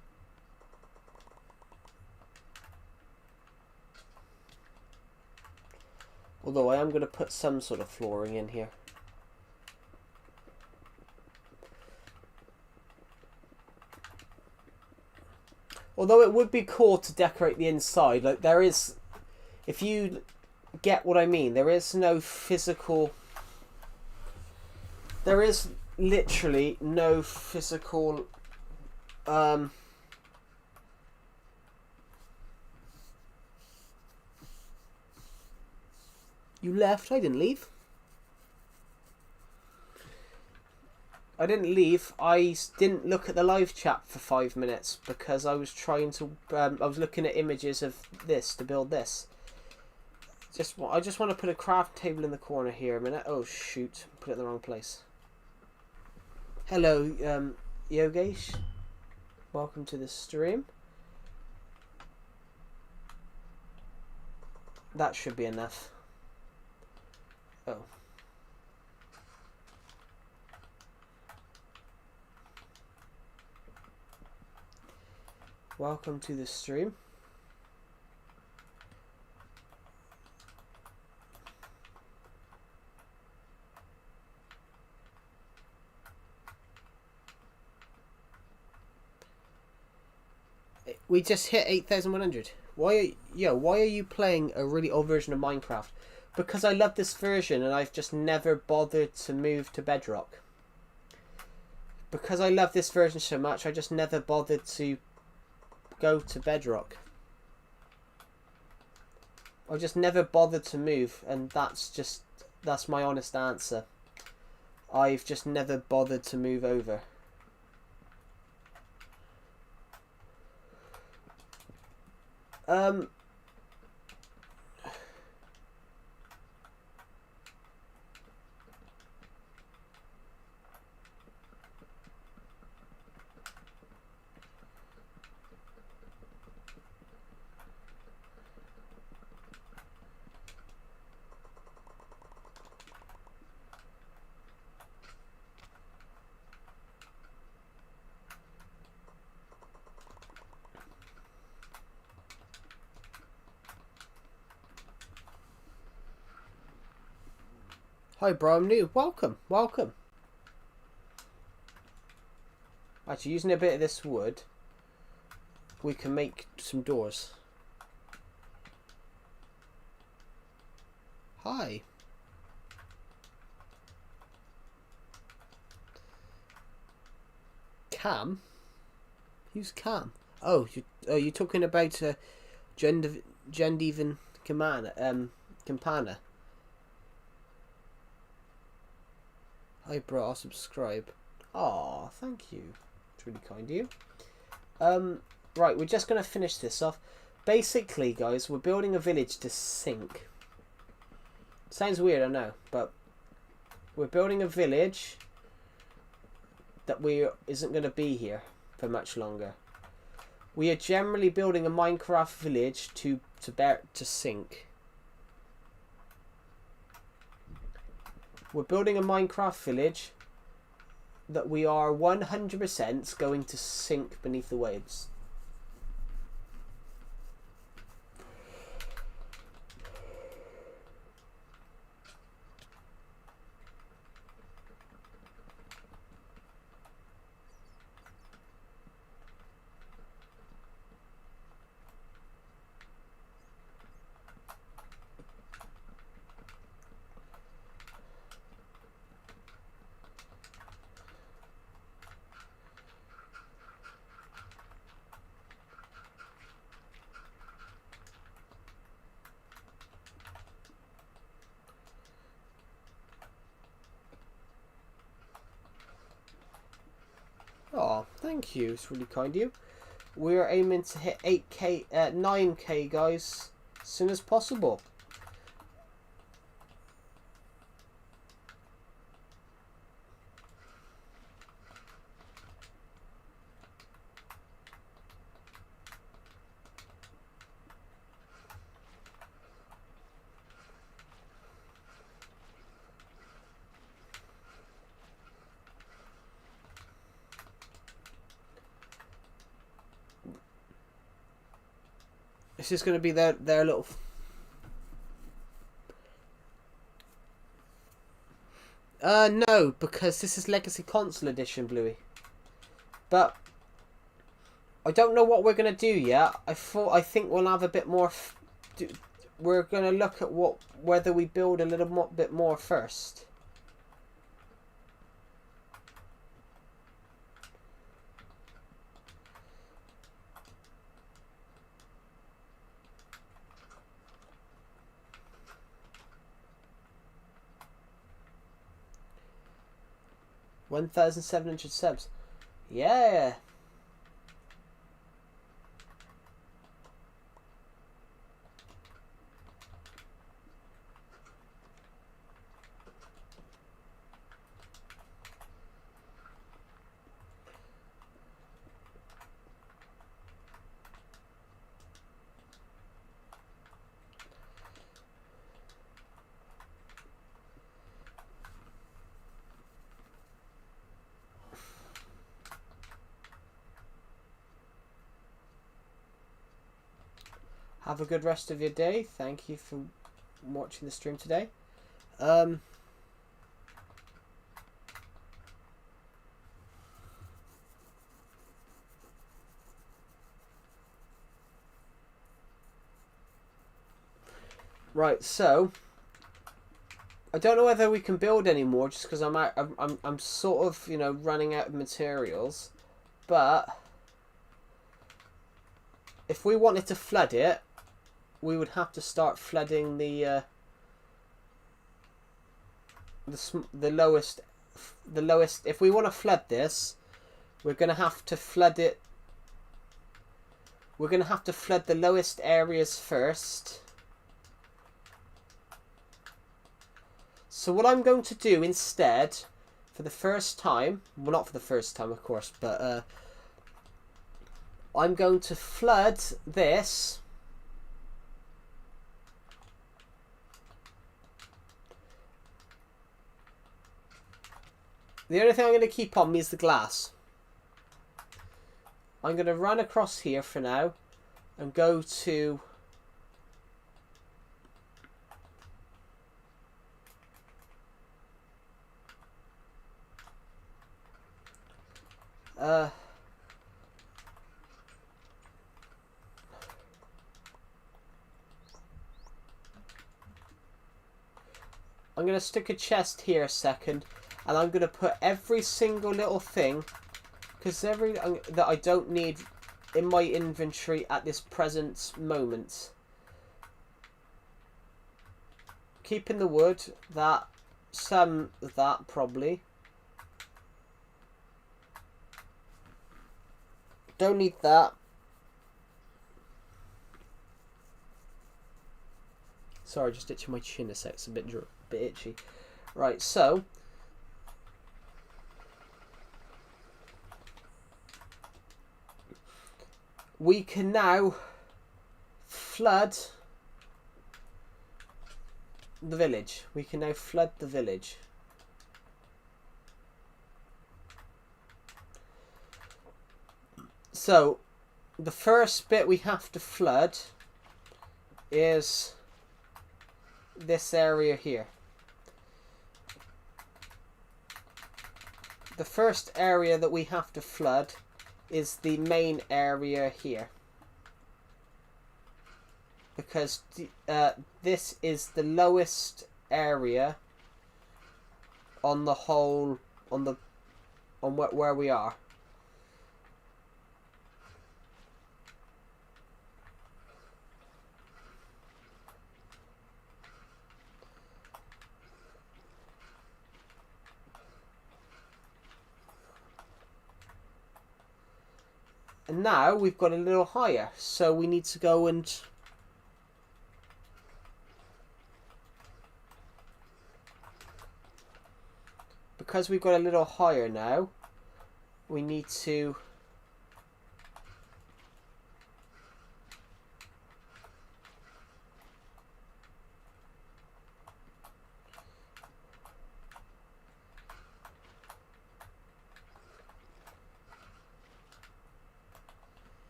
Although I am going to put some sort of flooring in here. Although it would be cool to decorate the inside. Like there is, if you get what I mean, there is no physical... There is literally no physical... You left? I didn't leave. I didn't leave. I didn't look at the live chat for 5 minutes because I was trying to. I was looking at images of this to build this. I just want to put a craft table in the corner here a minute. Oh shoot! Put it in the wrong place. Hello, Yogesh. Welcome to the stream. That should be enough. Oh. welcome to the stream. We just hit 8,100. Why are you playing a really old version of Minecraft? Because I love this version and I've just never bothered to move to Bedrock. Because I love this version so much, I just never bothered to go to Bedrock. I just never bothered to move, and that's my honest answer. I've just never bothered to move over. Hi bro, I'm new. Welcome. Actually, using a bit of this wood, we can make some doors. Hi. Cam? Who's Cam? Oh, you're talking about Gendivan Campana. Hi bro, I'll subscribe. Aw, thank you. It's really kind of you. Right, we're just going to finish this off. Basically, guys, we're building a village to sink. Sounds weird, I know, but we're building a village that isn't going to be here for much longer. We are generally building a Minecraft village to sink. We're building a Minecraft village that we are 100% going to sink beneath the waves. Oh, thank you. It's really kind of you. We're aiming to hit 8k, 9k, guys, as soon as possible. This is going to be their little... No, because this is Legacy Console Edition, Bluey. But I don't know what we're going to do yet. I think we'll have a bit more... We're going to look at whether we build a little bit more first. $1,700 subs. Yeah. have a good rest of your day. Thank you for watching the stream today. Right, so I don't know whether we can build anymore, just because I'm sort of, you know, running out of materials. But if we wanted to flood it, we would have to start flooding the lowest. If we want to flood this, we're going to have to flood it. We're going to have to flood the lowest areas first. So what I'm going to do instead, for the first time, well, not for the first time, of course, but I'm going to flood this. The only thing I'm going to keep on me is the glass. I'm going to run across here for now and go to I'm going to stick a chest here a second, and I'm going to put every single little thing, because that I don't need in my inventory at this present moment. Keeping the wood, some of that probably. Don't need that. Sorry, just itching my chin a sec. It's a bit itchy. Right, so we can now flood the village. We can now flood the village. So the first bit we have to flood is this area here. The first area that we have to flood is the main area here, because this is the lowest area on the whole, on where we are. And now we've got a little higher, so we need to go and because we've got a little higher now, we need to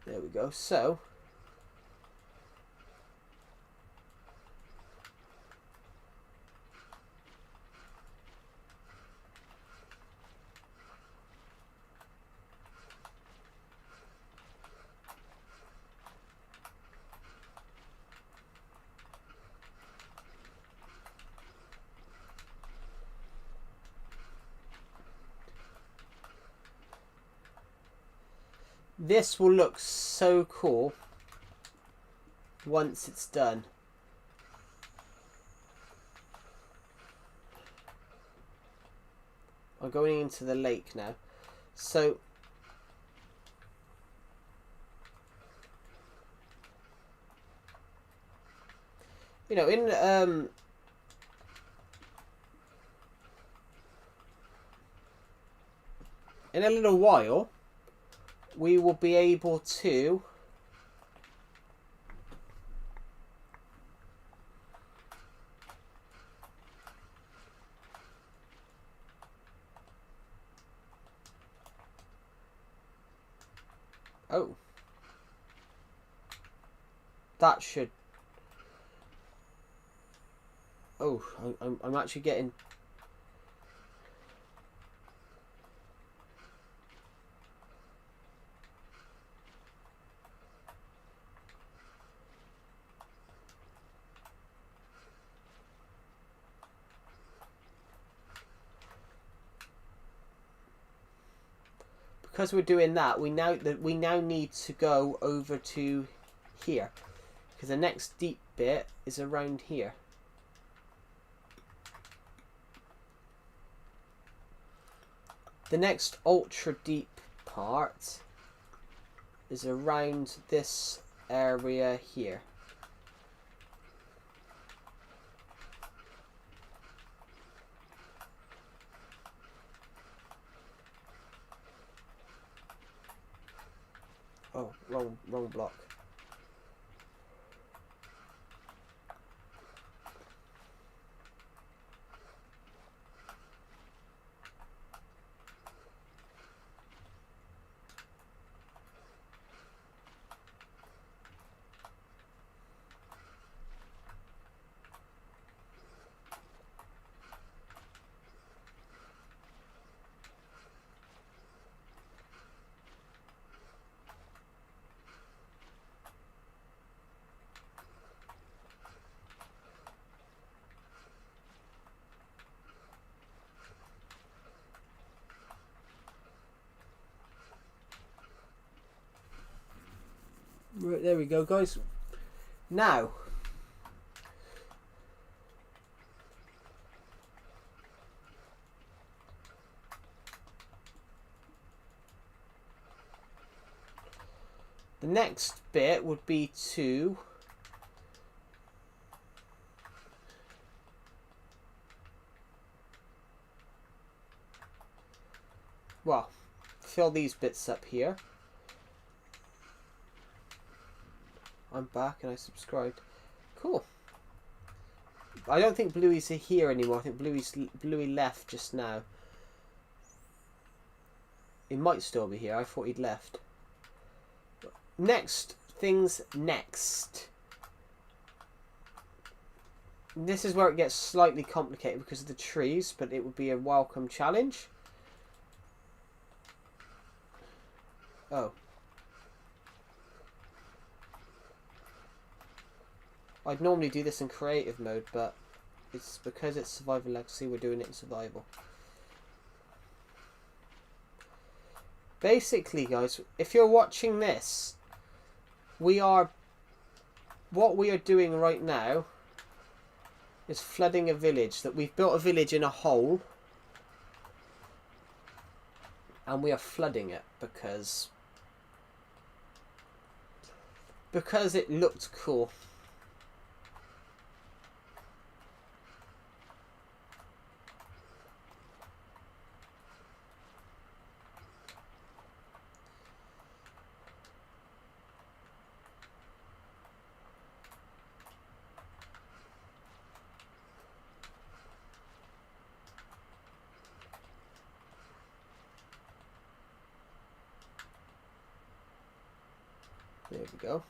there we go. So this will look so cool once it's done. I'm going into the lake now. So you know, in a little while we will be able to That should... Oh, I'm actually getting... Because we're doing that, we now need to go over to here, because the next deep bit is around here. The next ultra deep part is around this area here. Oh, wrong block. Right, there we go, guys. Now, the next bit would be to fill these bits up here. I'm back and I subscribed. Cool. I don't think Bluey's here anymore. I think Bluey left just now. He might still be here. I thought he'd left. Next. This is where it gets slightly complicated because of the trees, but it would be a welcome challenge. Oh. I'd normally do this in creative mode, but it's because it's Survival Legacy, we're doing it in survival. Basically, guys, if you're watching this, what we are doing right now is flooding a village. That we've built a village in a hole, and we are flooding it because it looked cool. There we go.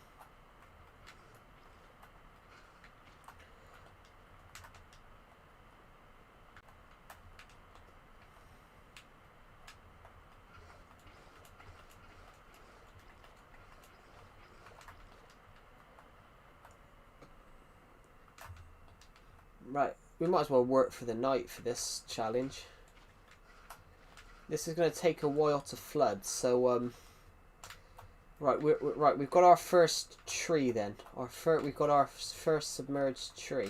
Right, we might as well work for the night for this challenge. This is going to take a while to flood, so right, we've got our first tree then. We've got our first submerged tree.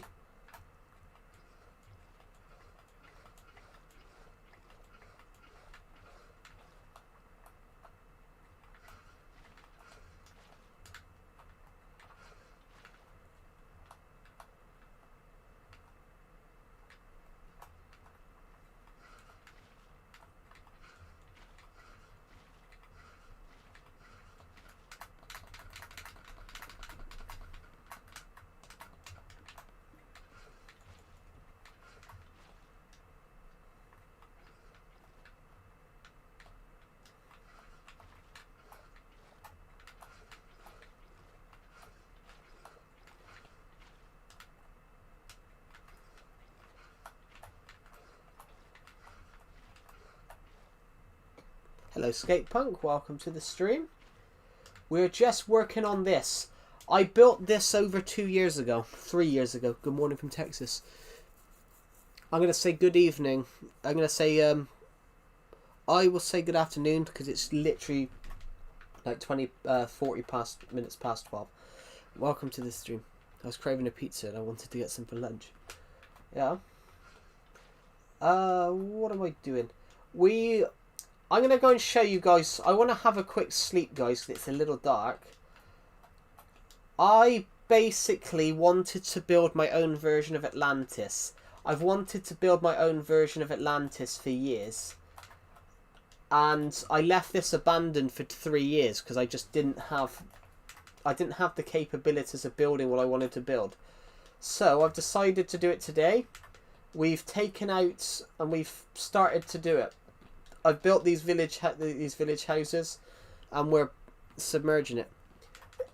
Hello Skate Punk, welcome to the stream. We're just working on this. I built this over 2 years ago, 3 years ago. Good morning from Texas. I'm going to say good evening. I'm going to say, I will say good afternoon because it's literally like 40 minutes past 12. Welcome to the stream. I was craving a pizza and I wanted to get some for lunch. Yeah. What am I doing? I'm going to go and show you guys. I want to have a quick sleep, guys, because it's a little dark. I basically wanted to build my own version of Atlantis. I've wanted to build my own version of Atlantis for years. And I left this abandoned for 3 years because I just didn't have the capabilities of building what I wanted to build. So I've decided to do it today. We've taken out and we've started to do it. I've built these village houses, and we're submerging it.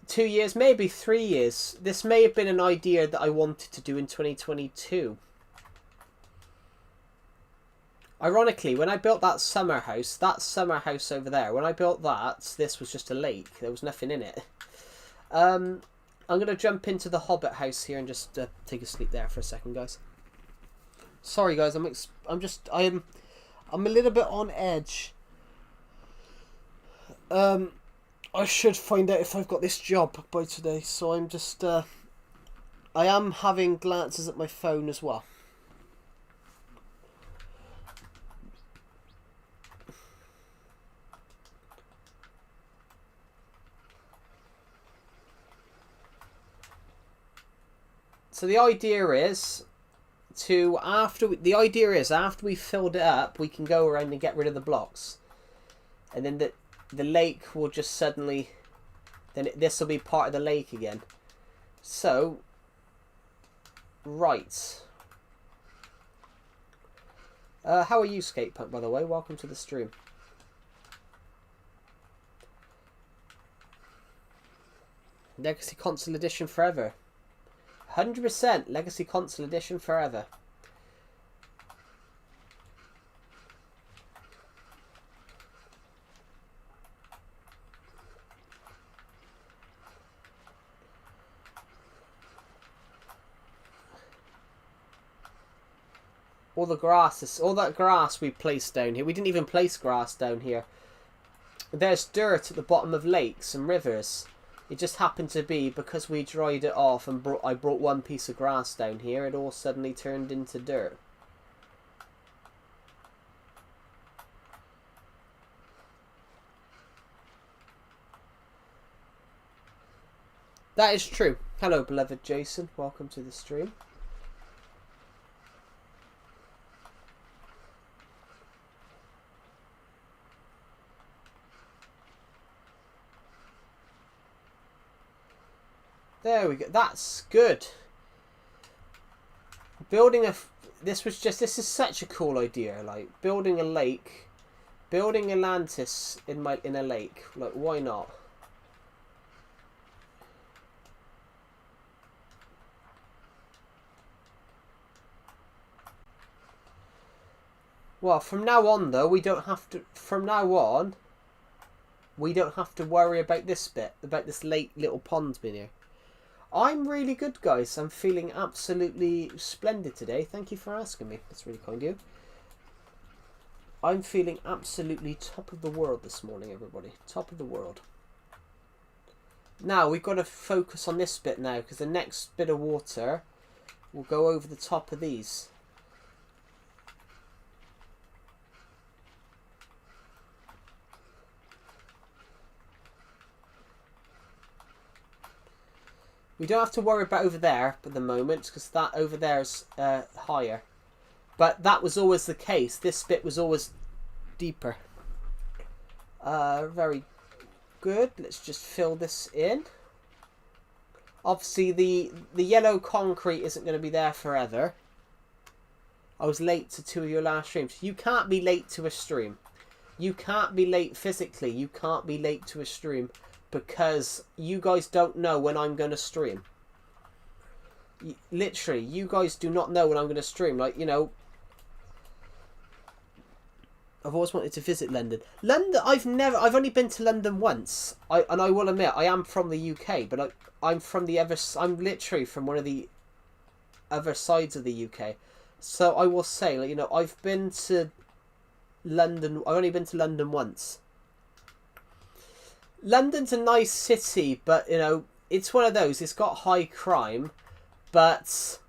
2 years, maybe 3 years. This may have been an idea that I wanted to do in 2022. Ironically, when I built that summer house over there, when I built that, this was just a lake. There was nothing in it. I'm going to jump into the Hobbit house here and just take a sleep there for a second, guys. Sorry, guys. I'm a little bit on edge. I should find out if I've got this job by today, so I'm just I am having glances at my phone as well. So the idea is after we filled it up, we can go around and get rid of the blocks, and then the lake will just suddenly, this will be part of the lake again. So, right. How are you, Skate Punk, by the way? Welcome to the stream. Legacy Console Edition forever. 100% Legacy Console Edition forever. All that grass we placed down here. We didn't even place grass down here. There's dirt at the bottom of lakes and rivers. It just happened to be because we dried it off and I brought one piece of grass down here, it all suddenly turned into dirt. That is true. Hello, beloved Jason. Welcome to the stream. There we go. That's good. This is such a cool idea. Like building a lake, building Atlantis in a lake. Like, why not? Well, from now on though, we don't have to. From now on, we don't have to worry about this bit, about this little pond bin here. I'm really good, guys. I'm feeling absolutely splendid today. Thank you for asking me. That's really kind of you. I'm feeling absolutely top of the world this morning, everybody. Top of the world. Now, we've got to focus on this bit now, because the next bit of water will go over the top of these. We don't have to worry about over there at the moment, because that over there is higher. But that was always the case. This bit was always deeper. Very good. Let's just fill this in. Obviously, the yellow concrete isn't going to be there forever. I was late to 2 of your last streams. You can't be late to a stream. You can't be late physically. You can't be late to a stream. Because you guys don't know when I'm going to stream. Literally, you guys do not know when I'm going to stream. Like, you know, I've always wanted to visit London. London, I've only been to London once. And I will admit, I am from the UK, but I'm literally from one of the other sides of the UK. So I will say, like, you know, I've been to London. I've only been to London once. London's a nice city, but, you know, it's one of those. It's got high crime, but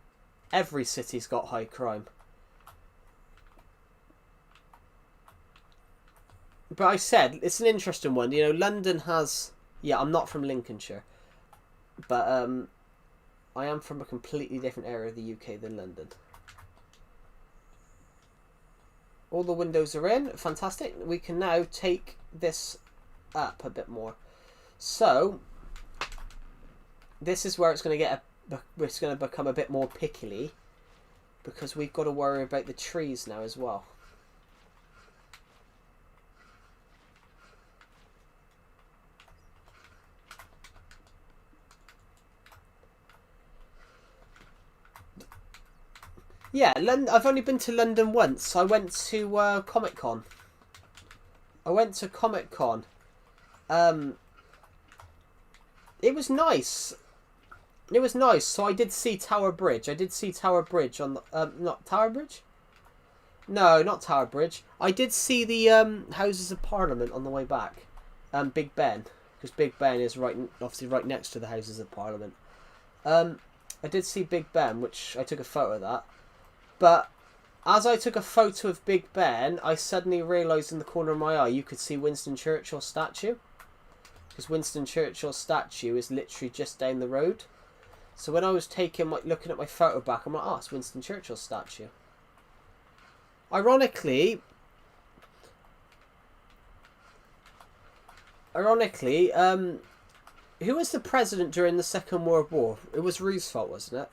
every city's got high crime. But I said, it's an interesting one. You know, London has... Yeah, I'm not from Lincolnshire. But I am from a completely different area of the UK than London. All the windows are in. Fantastic. We can now take this up a bit more. So, this is where it's going to it's going to become a bit more pickly. Because we've got to worry about the trees now as well. Yeah, I've only been to London once. I went to Comic Con. I went to Comic Con. It was nice. It was nice. So I did see Tower Bridge. I did see Tower Bridge on the... not Tower Bridge? No, not Tower Bridge. I did see the Houses of Parliament on the way back. Big Ben. Because Big Ben is obviously right next to the Houses of Parliament. I did see Big Ben, which I took a photo of that. But as I took a photo of Big Ben, I suddenly realised in the corner of my eye you could see Winston Churchill's statue. Because Winston Churchill's statue is literally just down the road. So when I was looking at my photo back, I'm like, oh, it's Winston Churchill's statue. Ironically, who was the president during the Second World War? It was Roosevelt, wasn't it?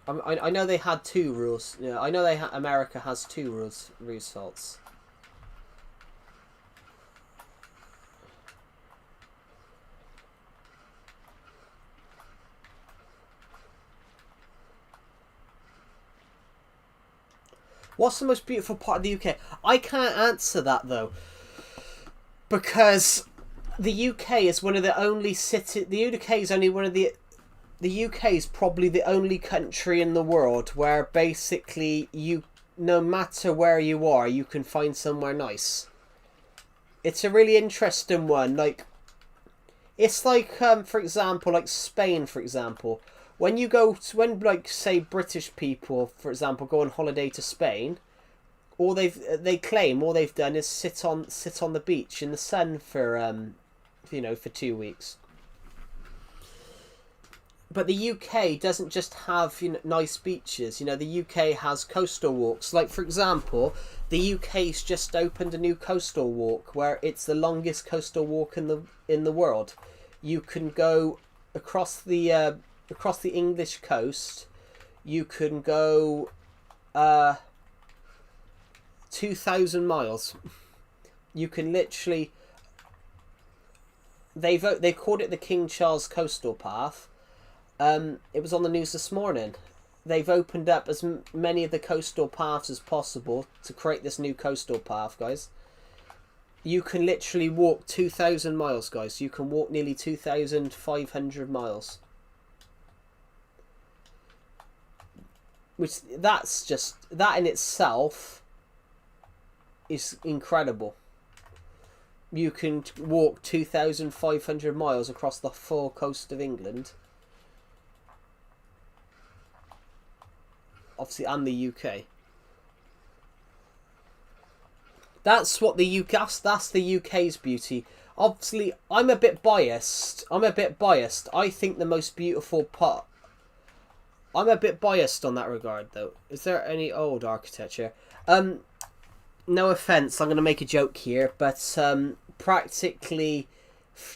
I know they had two rules. Yeah, I know America has two rules. Roosevelts. What's the most beautiful part of the UK? I can't answer that though, because the UK is one of the only cities. The UK is only one of the. The UK is probably the only country in the world where basically no matter where you are, you can find somewhere nice. It's a really interesting one. Like, it's like, for example, like Spain, for example. When like, say, British people, for example, go on holiday to Spain, they claim all they've done is sit on the beach in the sun for, for 2 weeks. But the UK doesn't just have nice beaches. The UK has coastal walks. Like, for example, the UK's just opened a new coastal walk where it's the longest coastal walk in the world. You can go across the English coast. You can go 2,000 miles. You can literally. They called it the King Charles Coastal Path. It was on the news this morning. They've opened up as many of the coastal paths as possible to create this new coastal path, guys. You can literally walk 2,000 miles, guys. You can walk nearly 2,500 miles. That in itself is incredible. You can walk 2,500 miles across the full coast of England. Obviously, and the UK. That's what the UK. That's the UK's beauty. Obviously, I'm a bit biased. I think the most beautiful part. I'm a bit biased on that regard, though. Is there any old architecture? No offense. I'm going to make a joke here, but practically,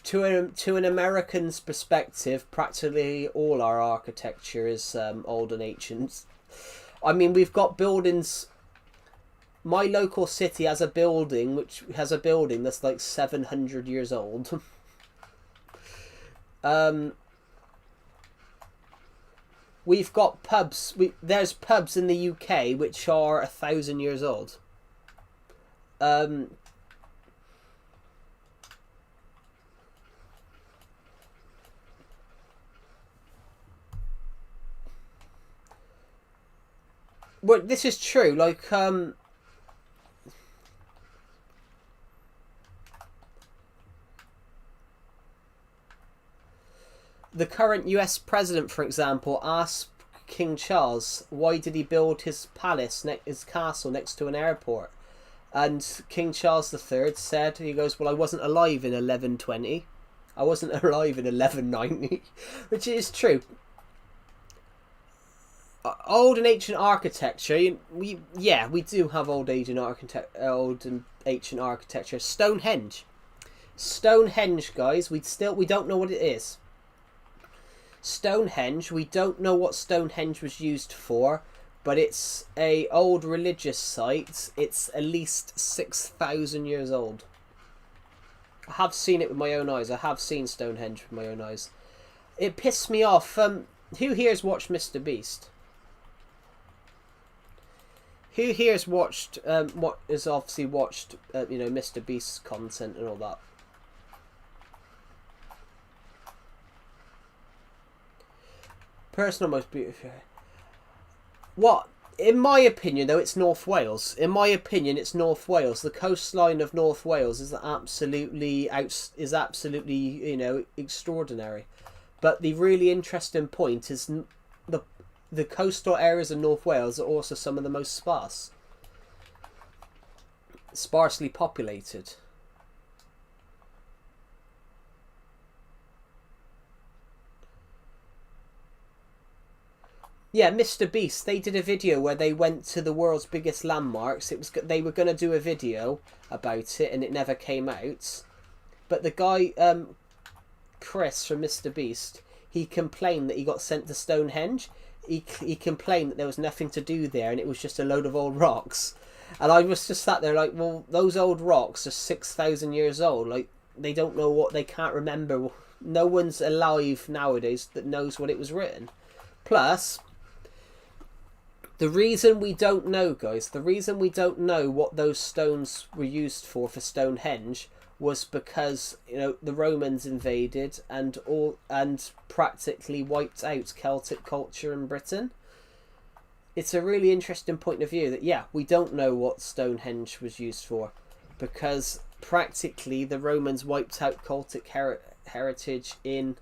to an American's perspective, practically all our architecture is old and ancient. I mean, we've got buildings. My local city has a building that's like 700 years old. We've got pubs. There's pubs in the UK which are 1,000 years old. well, this is true. Like, the current U.S. president, for example, asked King Charles why did he build his palace, his castle, next to an airport, and King Charles III said, he goes, "Well, I wasn't alive in 1120. I wasn't alive in 1190," which is true. Old and ancient architecture. We do have old and ancient architecture. Stonehenge, guys. We don't know what it is. Stonehenge. We don't know what Stonehenge was used for, but it's a old religious site. It's at least 6,000 years old. I have seen it with my own eyes. I have seen Stonehenge with my own eyes. It pissed me off. Who here's watched Mr. Beast? Who here's watched what has obviously watched Mr. Beast's content and all that? Personal most beautiful. What? In my opinion, though, it's North Wales. In my opinion, it's North Wales. The coastline of North Wales is absolutely extraordinary. But the really interesting point is the coastal areas of North Wales are also some of the most sparsely populated. Yeah, Mr. Beast, they did a video where they went to the world's biggest landmarks. They were going to do a video about it, and it never came out. But the guy, Chris from Mr. Beast, he complained that he got sent to Stonehenge. He complained that there was nothing to do there, and it was just a load of old rocks. And I was just sat there like, well, those old rocks are 6,000 years old. Like, they don't know what, they can't remember. No one's alive nowadays that knows what it was written. Plus, the reason we don't know, guys, the reason we don't know what those stones were used for Stonehenge was because the Romans invaded and practically wiped out Celtic culture in Britain. It's a really interesting point of view that we don't know what Stonehenge was used for because practically the Romans wiped out Celtic heritage in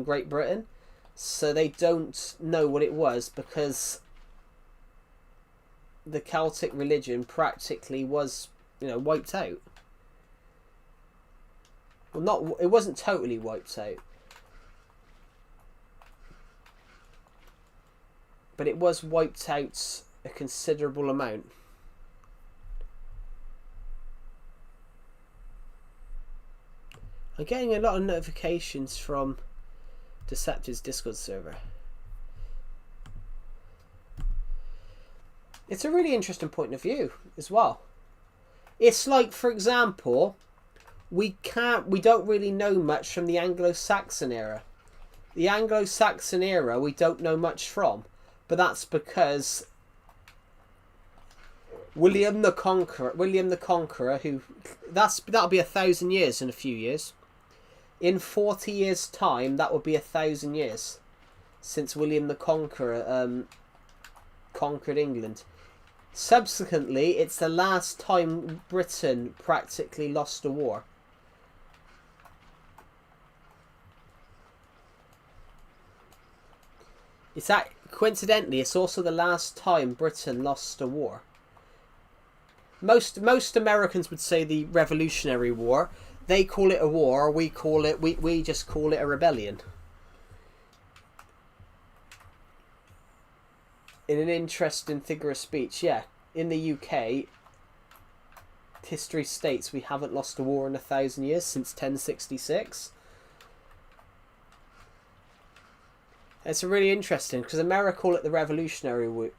Great Britain, so they don't know what it was because the Celtic religion practically was wiped out. Well, it wasn't totally wiped out, but it was wiped out a considerable amount. I'm getting a lot of notifications from Deceptive's Discord server. It's a really interesting point of view as well. It's like, for example, we don't really know much from the Anglo-Saxon era. The Anglo-Saxon era we don't know much from, but that's because William the Conqueror, that'll be 1,000 years in a few years. In 40 years' time, that would be 1,000 years since William the Conqueror conquered England. Subsequently, it's the last time Britain practically lost a war. Coincidentally, it's also the last time Britain lost a war. Most Americans would say the Revolutionary War. They call it a war. We just call it a rebellion. In an interesting figure of speech, in the UK, history states we haven't lost a war in 1,000 years since 1066. It's really interesting because America call it the Revolutionary War,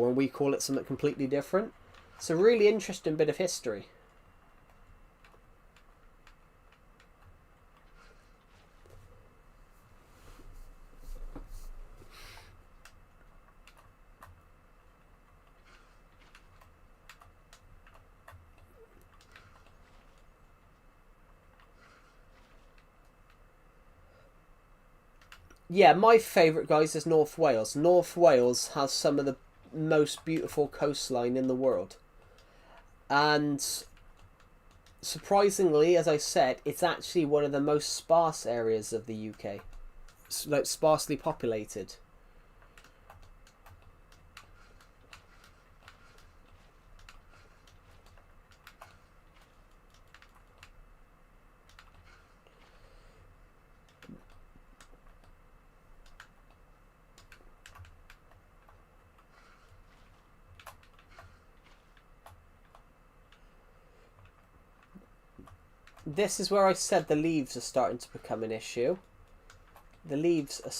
and we call it something completely different. It's a really interesting bit of history. Yeah, my favourite, guys, is North Wales. North Wales has some of the most beautiful coastline in the world. And surprisingly, as I said, it's actually one of the most sparse areas of the UK. It's like sparsely populated. This is where I said the leaves are starting to become an issue. The leaves are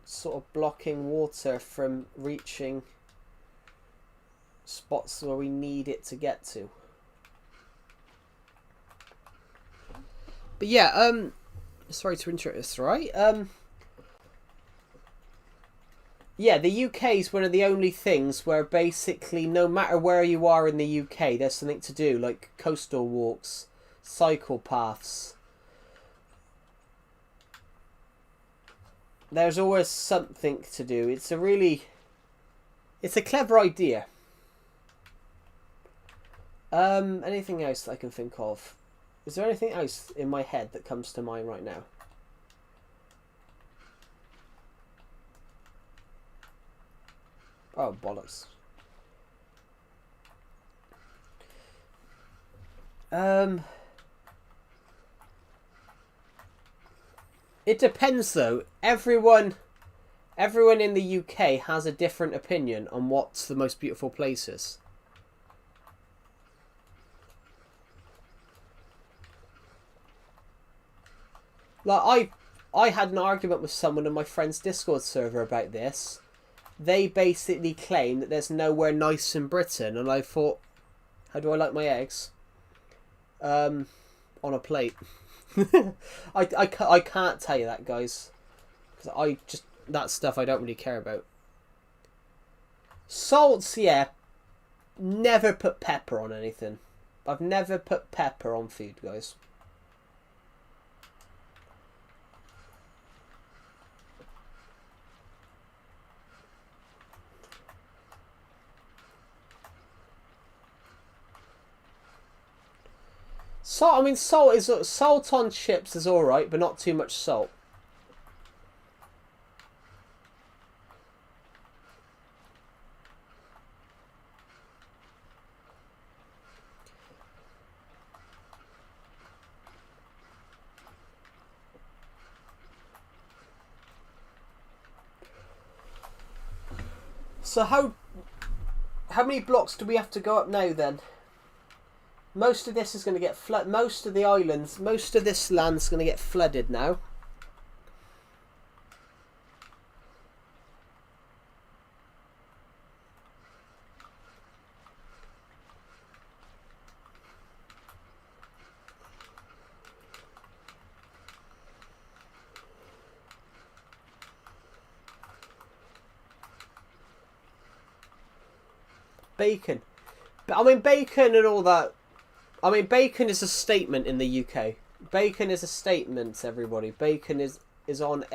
sort of blocking water from reaching spots where we need it to get to. But yeah, sorry to interrupt this, right? Yeah, the UK is one of the only things where basically no matter where you are in the UK, there's something to do, like coastal walks, cycle paths. There's always something to do. It's a clever idea. Anything else that I can think of? Is there anything else in my head that comes to mind right now? Oh, bollocks. It depends though. Everyone in the UK has a different opinion on what's the most beautiful places. Like I had an argument with someone on my friend's Discord server about this. They basically claim that there's nowhere nice in Britain, and I thought, how do I like my eggs? On a plate. I can't tell you that, guys. Because that stuff I don't really care about. Salts, yeah. Never put pepper on anything. I've never put pepper on food, guys. Salt, I mean, salt on chips is alright, but not too much salt. So how many blocks do we have to go up now then? Most of this is going to get flooded. Most of the islands, most of this land's going to get flooded now. Bacon. But I mean, bacon and all that. I mean, bacon is a statement in the UK. Bacon is a statement, everybody. Bacon is on.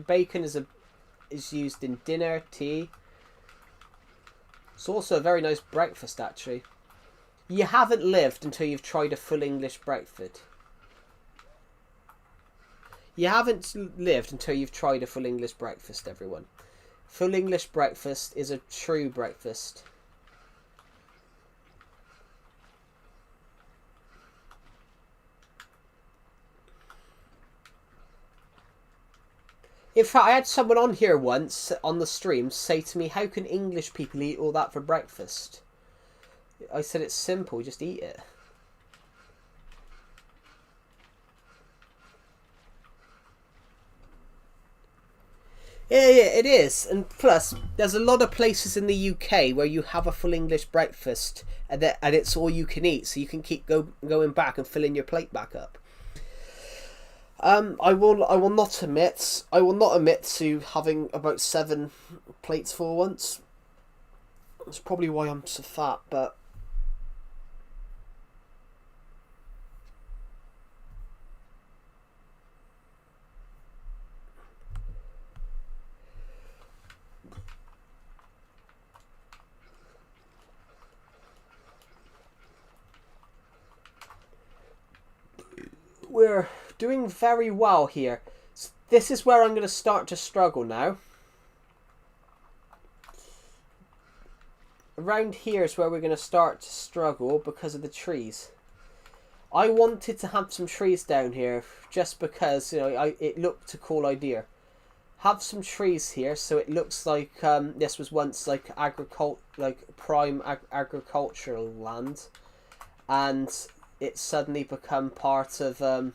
Bacon is used in dinner, tea. It's also a very nice breakfast, actually. You haven't lived until you've tried a full English breakfast. You haven't lived until you've tried a full English breakfast, everyone. Full English breakfast is a true breakfast. In fact, I had someone on here once on the stream say to me, how can English people eat all that for breakfast? I said, it's simple, just eat it. Yeah, it is. And plus, there's a lot of places in the UK where you have a full English breakfast and it's all you can eat, so you can keep going back and filling your plate back up. I will not admit to having about 7 plates full once. That's probably why I'm so fat, but we're doing very well here. This is where I'm going to start to struggle now. Around here is where we're going to start to struggle because of the trees. I wanted to have some trees down here just because, you know, it looked a cool idea. Have some trees here so it looks like this was once like prime agricultural land, and it's suddenly become part of you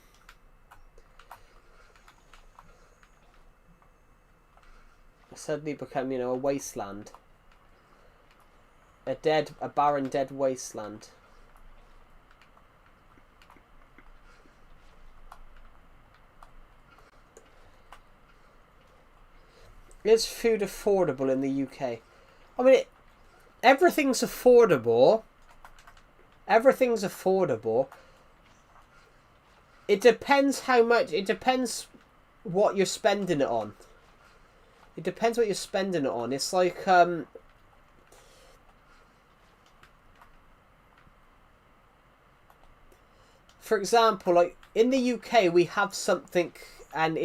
know, a wasteland. A barren dead wasteland. Is food affordable in the UK? I mean, everything's affordable. Everything's affordable. It depends how much. It depends what you're spending it on. It depends what you're spending it on. It's like for example, like in the UK, we have something, and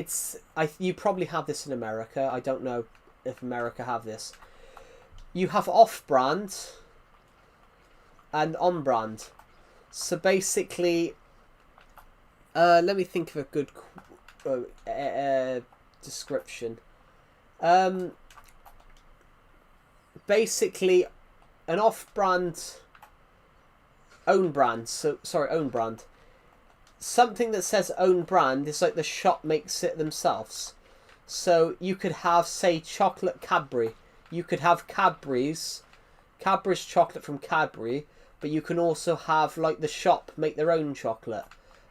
you probably have this in America. I don't know if America have this. You have off-brand and on-brand. So basically, let me think of a good description. Basically, an off-brand, own brand. Own brand. Something that says own brand is like the shop makes it themselves. So you could have, say, chocolate Cadbury. You could have Cadbury's chocolate from Cadbury, but you can also have like the shop make their own chocolate.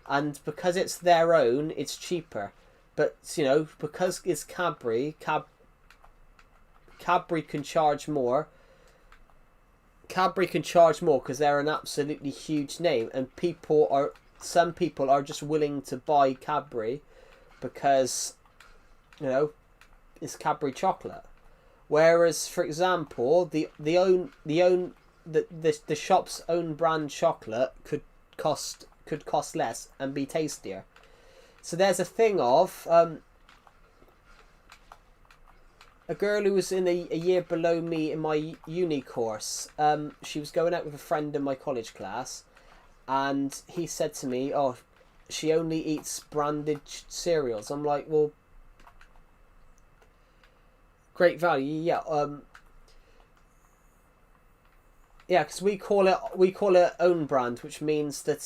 And because it's their own, it's cheaper. But, you know, because it's Cadbury, Cadbury can charge more. Cadbury can charge more because they're an absolutely huge name, and some people are just willing to buy Cadbury because, you know, it's Cadbury chocolate. Whereas, for example, the shop's own brand chocolate could cost less and be tastier. So there's a thing of a girl who was in a year below me in my uni course. She was going out with a friend in my college class, and he said to me, "Oh, she only eats branded cereals." I'm like, "Well, great value, yeah." Yeah, because we call it own brand, which means that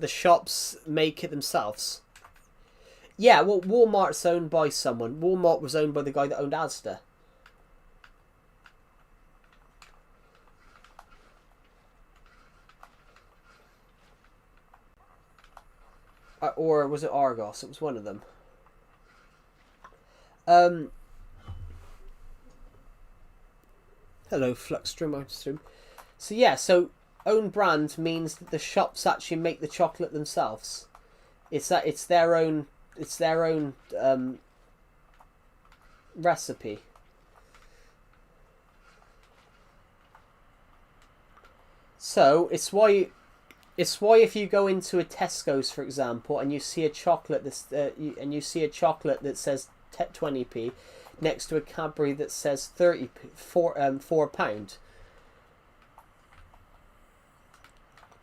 the shops make it themselves. Yeah, well, Walmart's owned by someone. Walmart was owned by the guy that owned Asda. Or was it Argos? It was one of them. Hello, Fluxstream. So yeah, so own brand means that the shops actually make the chocolate themselves. It's their own recipe. So it's why if you go into a Tesco's, for example, and you see a chocolate that says 20p next to a Cadbury that says 4 pound,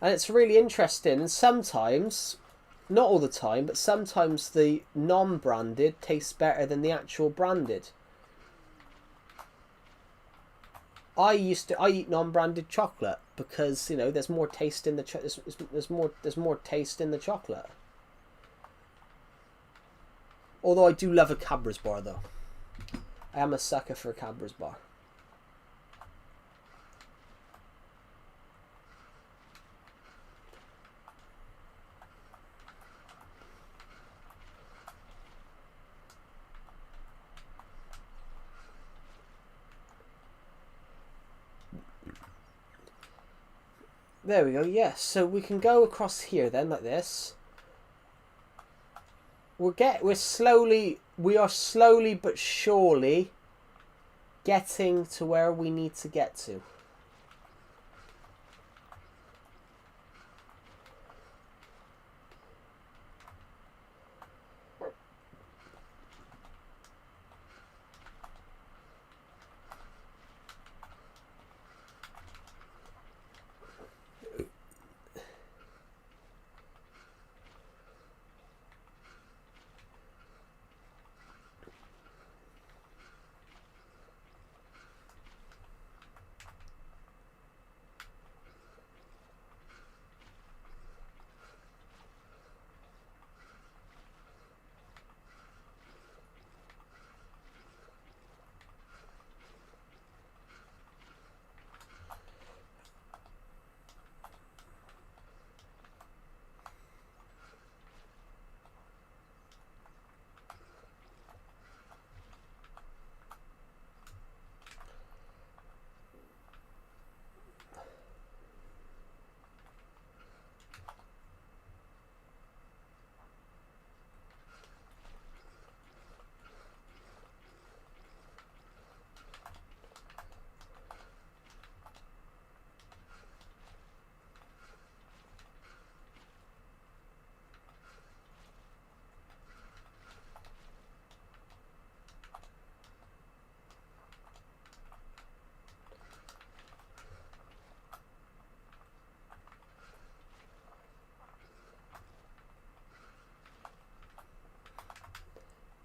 and it's really interesting. And sometimes, not all the time, but sometimes the non-branded tastes better than the actual branded. I eat non-branded chocolate because, you know, there's more taste in the there's more taste in the chocolate. Although I do love a Cadbury's bar, though. I am a sucker for a Cadbury's bar. There we go. Yes, so we can go across here then, like this. We are slowly but surely getting to where we need to get to.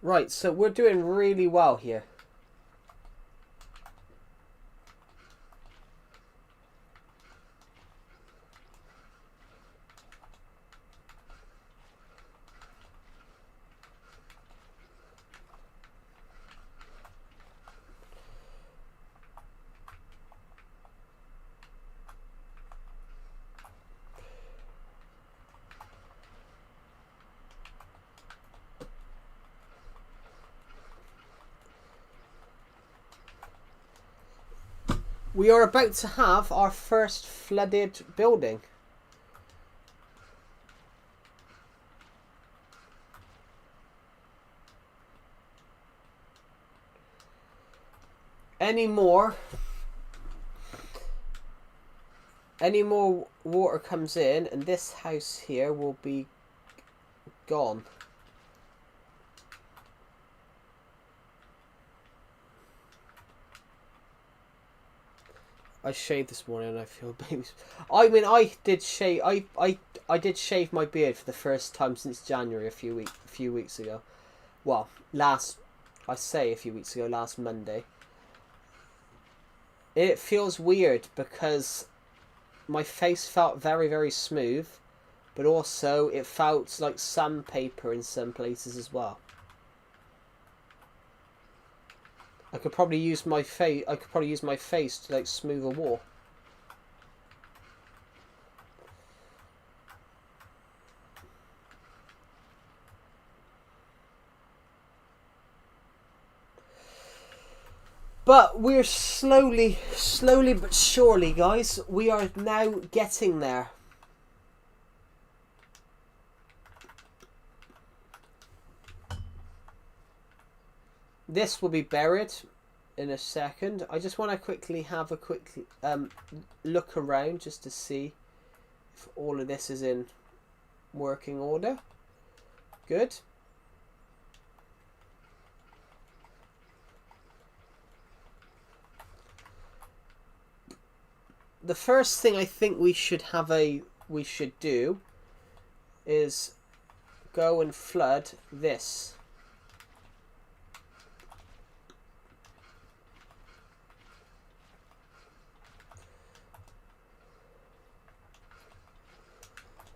Right, so we're doing really well here. We are about to have our first flooded building. Any more water comes in and this house here will be gone. I shaved this morning and I feel baby. I mean, I did shave. I did shave my beard for the first time since January a few weeks ago. Well, I say a few weeks ago, last Monday. It feels weird because my face felt very, very smooth, but also it felt like sandpaper in some places as well. I could probably use my face. I could probably use my face to like smooth a wall. But we're slowly but surely, guys, we are now getting there. This will be buried in a second. I just want to quickly have a quick look around just to see if all of this is in working order. Good. The first thing I think we should do is go and flood this.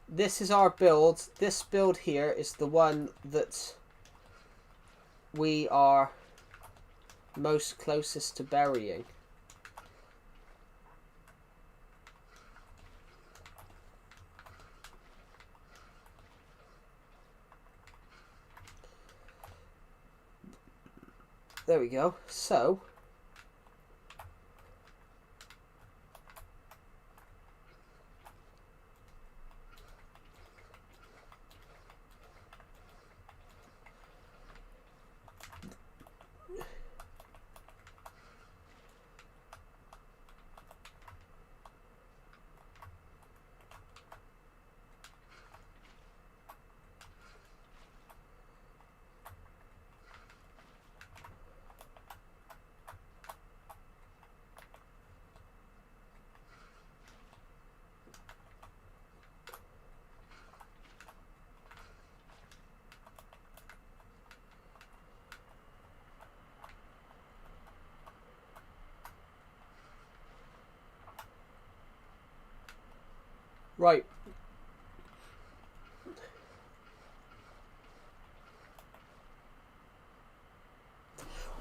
This is our build. This build here is the one that we are most closest to burying. There we go. So right.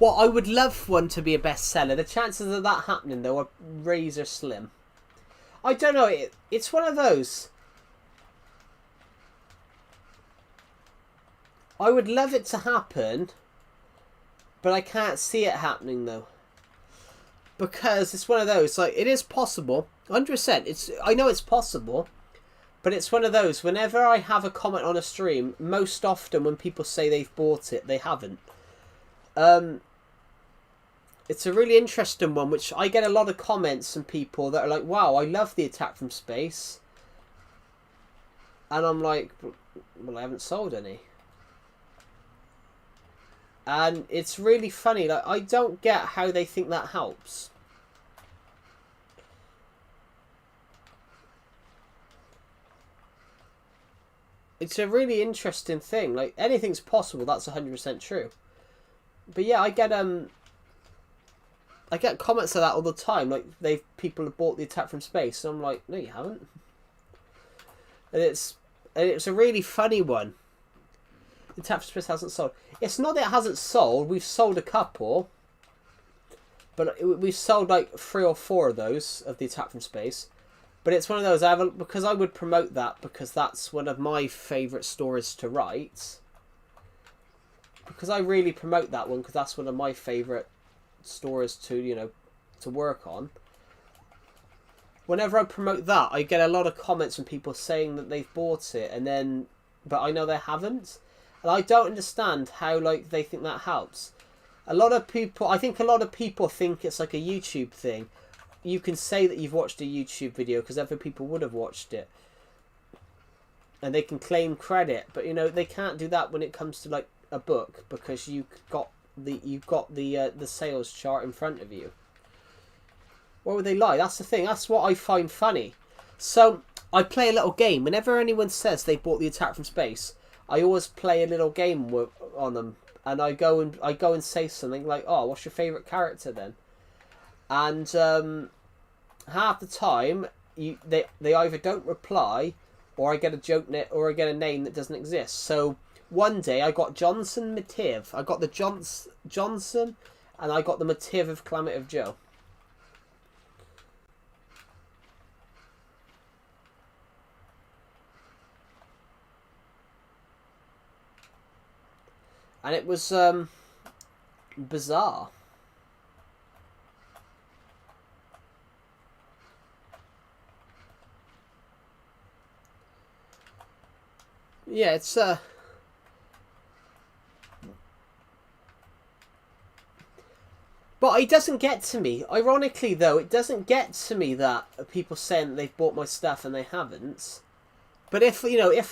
Well, I would love one to be a bestseller. The chances of that happening, though, are razor slim. I don't know. It's one of those. I would love it to happen, but I can't see it happening, though. Because it's one of those, like, it is possible. 100%. I know it's possible, but it's one of those. Whenever I have a comment on a stream, most often when people say they've bought it, they haven't. It's a really interesting one, which I get a lot of comments from people that are like, wow, I love the Attack from Space. And I'm like, well, I haven't sold any. And it's really funny. Like, I don't get how they think that helps. it's a really interesting thing. Like, anything's possible. That's 100% true. But yeah, I get comments like that all the time. Like, people have bought the Attack from Space, and I'm like, no, you haven't. And it's a really funny one. The Attack from Space hasn't sold. It's not that it hasn't sold. We've sold a couple, but we've sold like 3 or 4 of those of the Attack from Space. But it's one of those because I would promote that because that's one of my favourite stories to write. Because I really promote that one because that's one of my favourite stories to work on. Whenever I promote that, I get a lot of comments from people saying that they've bought it but I know they haven't, and I don't understand how they think that helps. I think a lot of people think it's like a YouTube thing. You can say that you've watched a YouTube video because other people would have watched it, and they can claim credit, but they can't do that when it comes to like a book because you've got the sales chart in front of you. Why would they lie? That's the thing. That's what I find funny. So I play a little game. Whenever anyone says they bought the Attack from Space, I always play a little game on them, and I go and say something like, "Oh, what's your favourite character then?" And half the time, they either don't reply, or I get a joke or I get a name that doesn't exist. So one day I got Johnson Mativ. I got the Johnson, and I got the Mativ of Calamity of Joe. And it was bizarre. Yeah, it's but it doesn't get to me. Ironically, though, it doesn't get to me that people saying that they've bought my stuff and they haven't. But if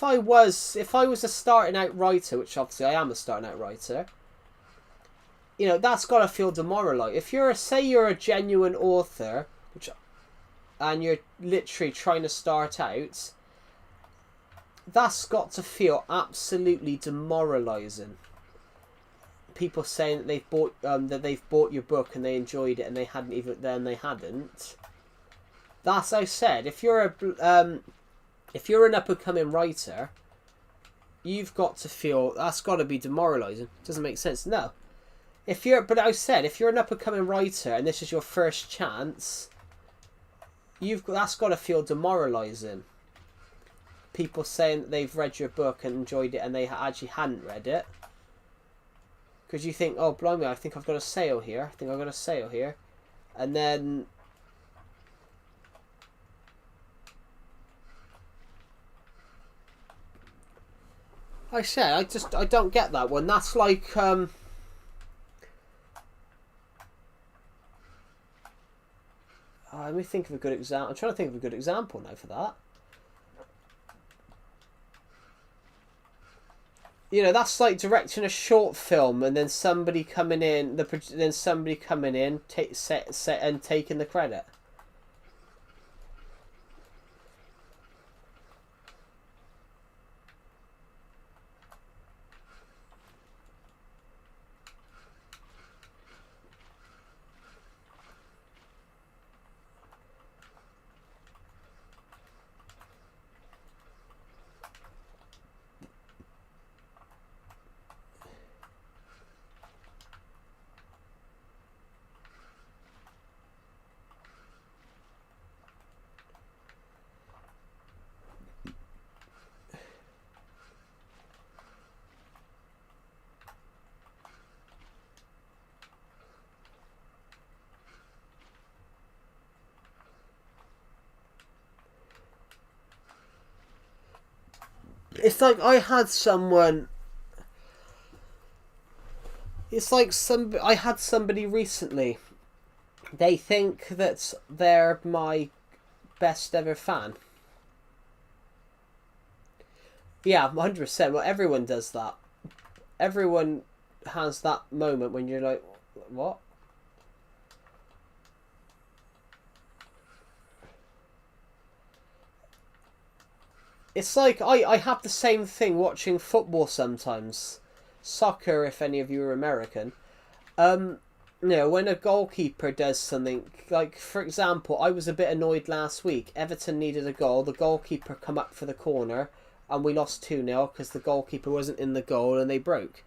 I was a starting out writer, which obviously I am a starting out writer, that's got to feel demoralising. If you're a genuine author, and you're literally trying to start out, that's got to feel absolutely demoralising. People saying that they've bought your book and they enjoyed it and they hadn't. That's I said. If you're an up and coming writer, you've got to feel that's got to be demoralising. Doesn't make sense. No. But I said if you're an up and coming writer and this is your first chance, that's got to feel demoralising. People saying that they've read your book and enjoyed it and they actually hadn't read it. Because you think, oh, blimey, I think I've got a sale here. And then I don't get that one. That's like let me think of a good example. I'm trying to think of a good example now for that. That's like directing a short film and then somebody coming in, and taking the credit. It's like I had someone. I had somebody recently. They think that they're my best ever fan. Yeah, 100%. Well, everyone does that. Everyone has that moment when you're like, what? It's like I have the same thing watching football sometimes. Soccer, if any of you are American. You know, when a goalkeeper does something, like, for example, I was a bit annoyed last week. Everton needed a goal. The goalkeeper come up for the corner, and we lost 2-0 because the goalkeeper wasn't in the goal and they broke.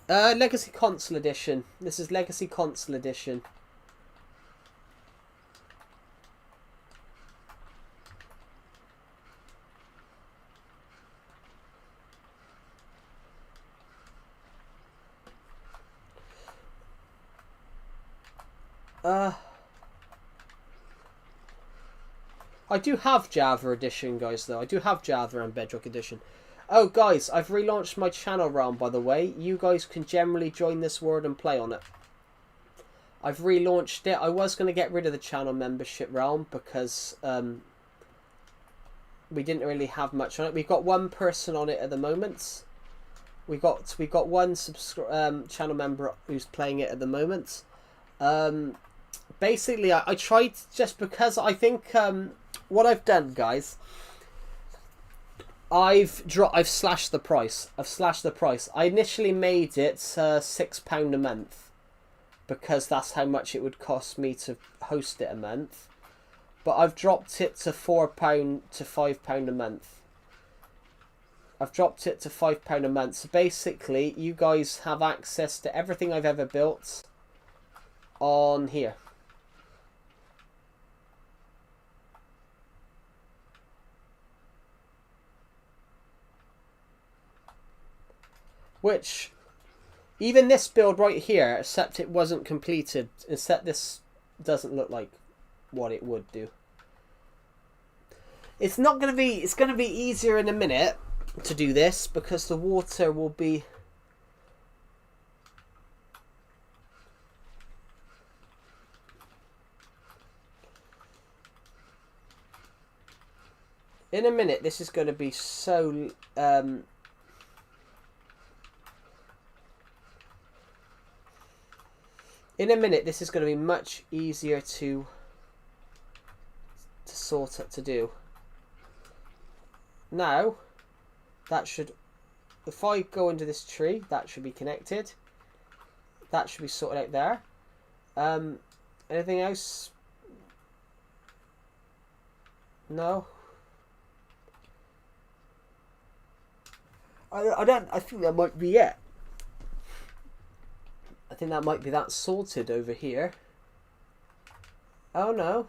Legacy Console Edition. This is Legacy Console Edition. I do have Java Edition, guys, though. I do have Java and Bedrock Edition. Oh, guys, I've relaunched my channel realm, by the way. You guys can generally join this world and play on it. I've relaunched it. I was going to get rid of the channel membership realm because we didn't really have much on it. We've got one person on it at the moment. We got one channel member who's playing it at the moment. Basically, I tried, just because I think what I've done, guys, I've slashed the price. I initially made it £6 a month because that's how much it would cost me to host it a month. But I've dropped it to £4 to £5 a month. I've dropped it to £5 a month. So basically, you guys have access to everything I've ever built on here. Which, even this build right here, except it wasn't completed, except this doesn't look like what it would do. It's not going to be, it's going to be easier in a minute to do this because the water will be... In a minute, this is going to be so... in a minute, this is going to be much easier to sort out to do. Now, that should... If I go into this tree, that should be connected. That should be sorted out there. Anything else? No. I think that might be it. I think that might be that sorted over here. Oh no.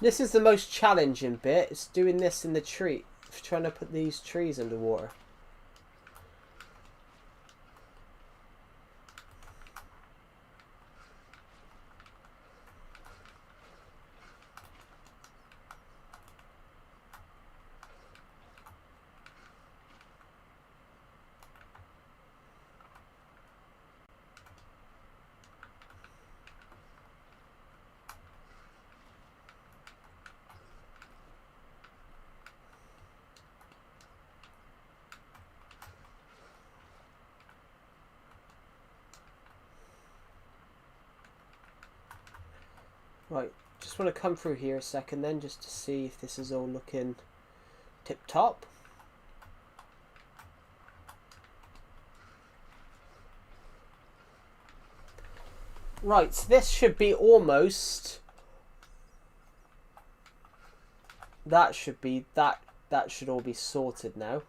This is the most challenging bit. It's doing this in the tree. Trying to put these trees underwater. Right, just want to come through here a second then, just to see if this is all looking tip-top. Right, so this should be almost... That should be... That should all be sorted now.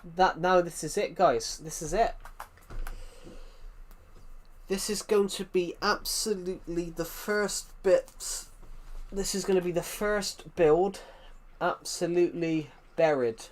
Now this is it, guys. This is it. This is going to be absolutely the first bit. This is going to be the first build absolutely buried.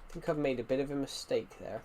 I think I've made a bit of a mistake there.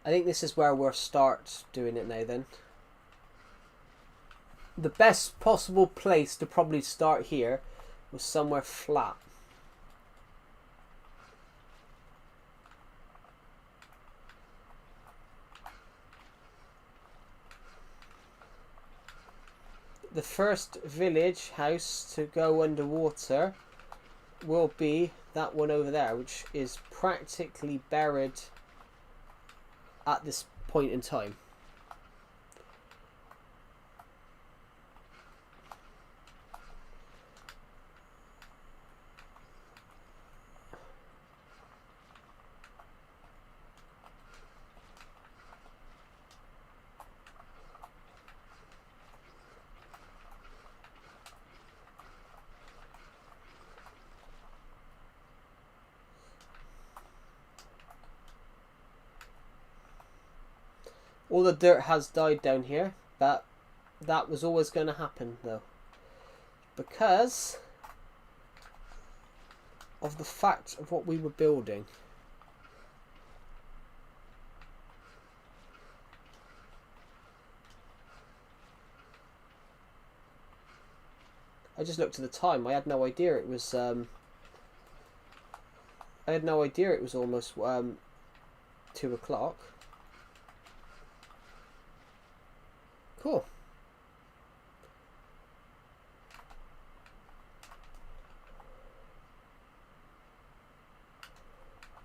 I think this is where we'll start doing it now then. The best possible place to probably start here was somewhere flat. The first village house to go underwater will be that one over there, which is practically buried at this point in time. All the dirt has died down here, but that was always going to happen though, because of the fact of what we were building. I just looked at the time. I had no idea it was almost 2 o'clock. Cool.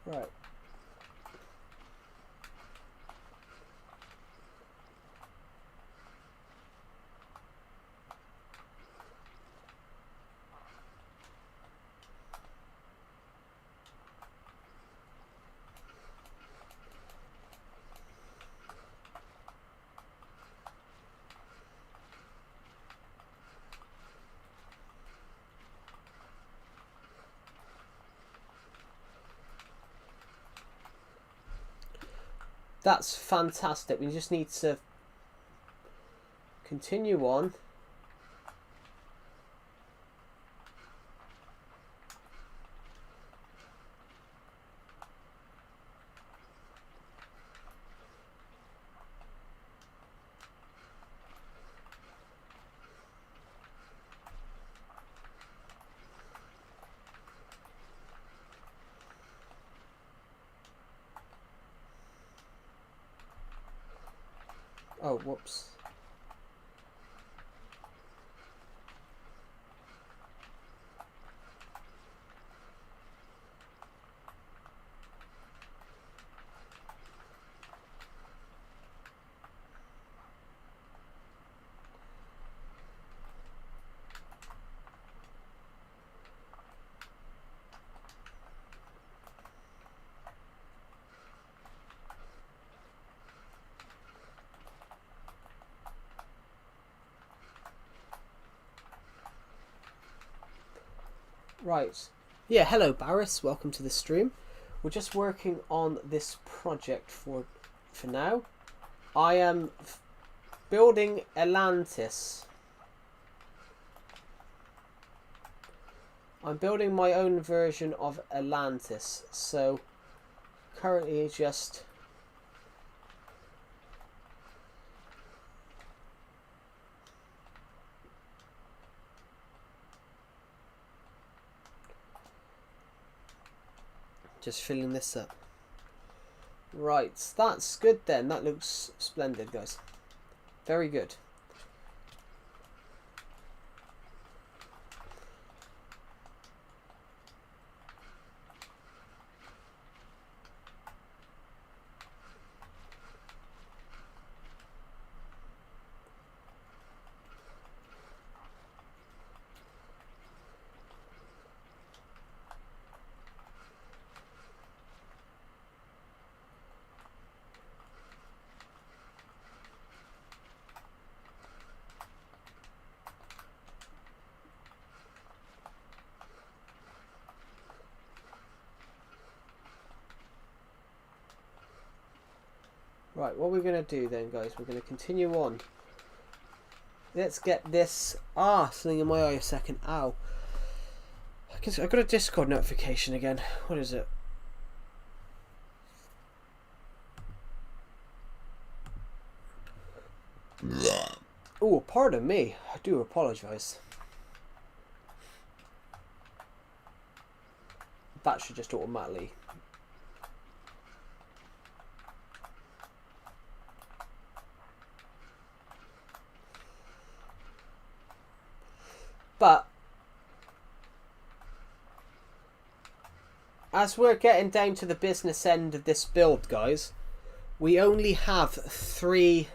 Right. That's fantastic. We just need to continue on. Oh, whoops. Right. Yeah, hello Barris, welcome to the stream. We're just working on this project for now. I am building Atlantis. I'm building my own version of Atlantis, so currently just filling this up. Right, that's good then. That looks splendid, guys. Very good. Right, what we're going to do then, guys, we're going to continue on. Let's get this... something in my eye a second. Ow. I got a Discord notification again. What is it? Oh, pardon me. I do apologise. That should just automatically... But as we're getting down to the business end of this build, guys, we only have three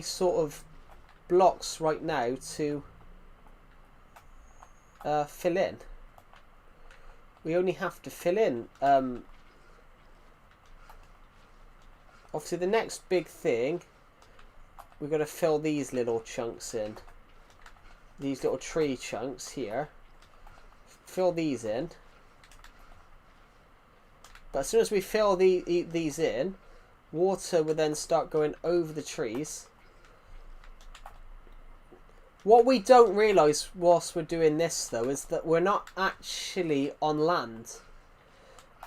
sort of blocks right now to fill in. We only have to fill in. Obviously, the next big thing, we've got to fill these little chunks in. These little tree chunks here. Fill these in. But as soon as we fill these in, water will then start going over the trees. What we don't realise whilst we're doing this, though, is that we're not actually on land.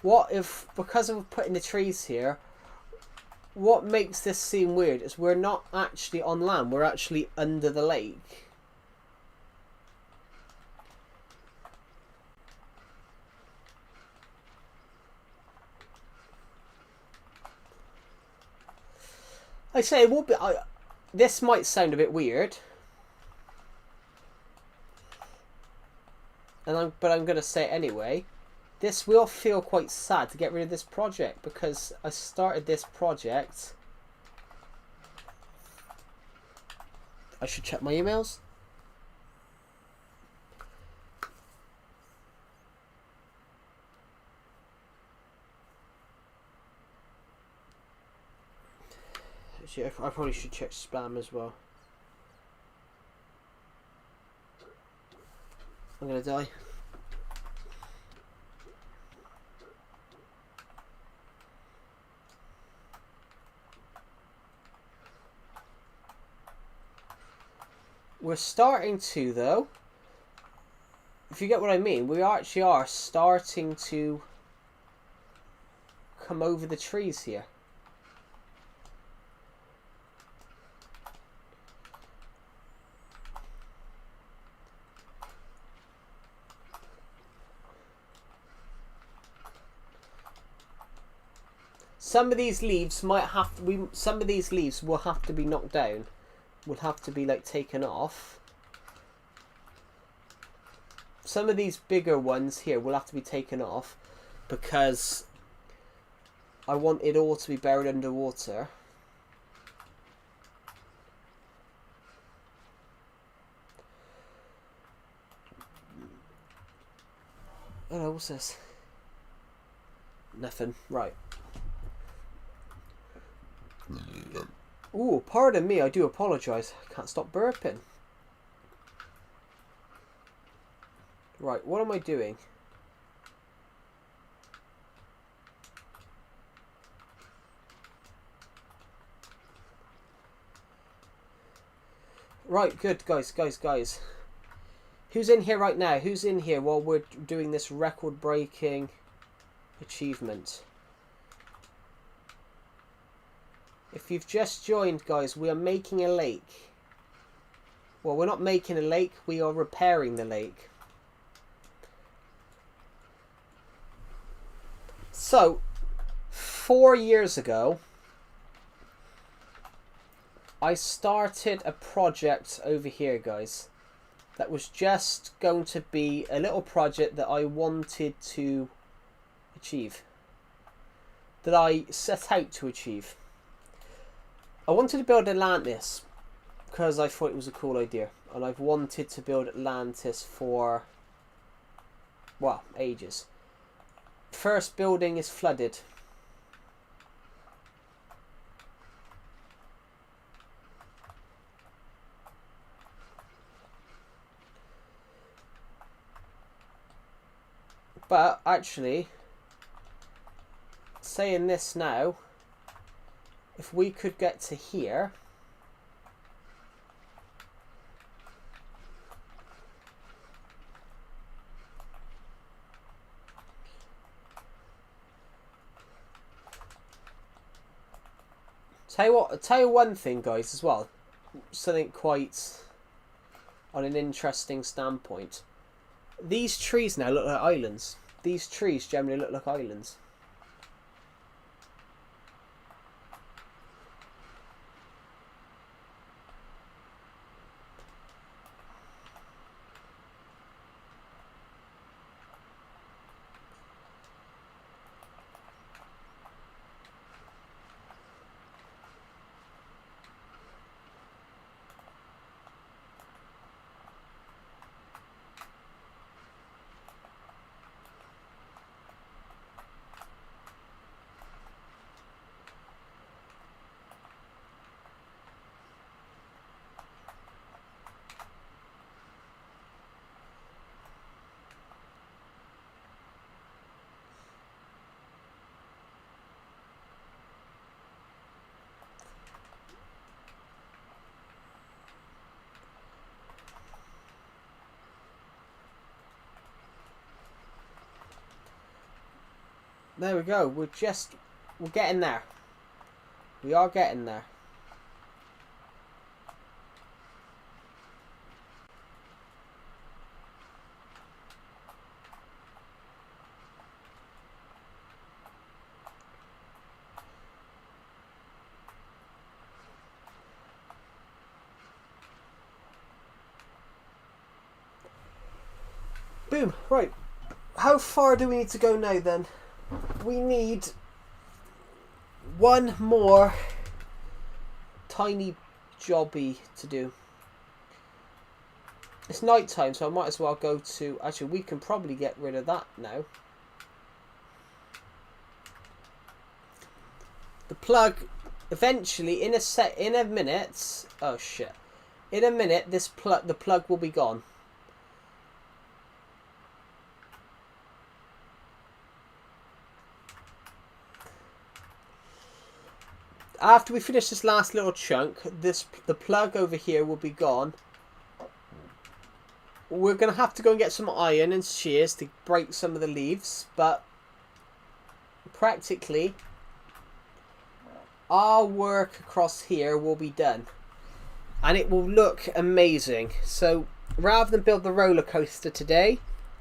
What if, because of putting the trees here, what makes this seem weird is we're not actually on land, we're actually under the lake. I say it will be. This might sound a bit weird, but I'm going to say it anyway. This will feel quite sad to get rid of this project, because I started this project. I should check my emails. Actually, I probably should check spam as well. I'm gonna die. We're starting to, though. If you get what I mean, we actually are starting to come over the trees here. Some of these leaves might have some of these leaves will have to be knocked down. Will have to be like taken off. Some of these bigger ones here will have to be taken off because I want it all to be buried underwater. Hello, what's this? Nothing. Right. Ooh, pardon me, I do apologise. I can't stop burping. Right, what am I doing? Right, good, guys. Who's in here right now? Who's in here while we're doing this record-breaking achievement? If you've just joined, guys, we are making a lake. Well, we're not making a lake, we are repairing the lake. So, 4 years ago, I started a project over here, guys, that was just going to be a little project that I wanted to achieve. That I set out to achieve. I wanted to build Atlantis because I thought it was a cool idea. And I've wanted to build Atlantis for, well, ages. First building is flooded. But actually, saying this now, if we could get to here, tell you one thing, guys, as well, something quite on an interesting standpoint. These trees now look like islands. These trees generally look like islands. There we go. We're getting there. We are getting there. Boom. Right. How far do we need to go now then? We need one more tiny jobby to do. It's night time, so I might as well go to... Actually, we can probably get rid of that now. The plug, eventually, in a minute... Oh, shit. In a minute, the plug will be gone. After we finish this last little chunk, the plug over here will be gone. We're going to have to go and get some iron and shears to break some of the leaves, but practically our work across here will be done. And it will look amazing. So rather than build the roller coaster today,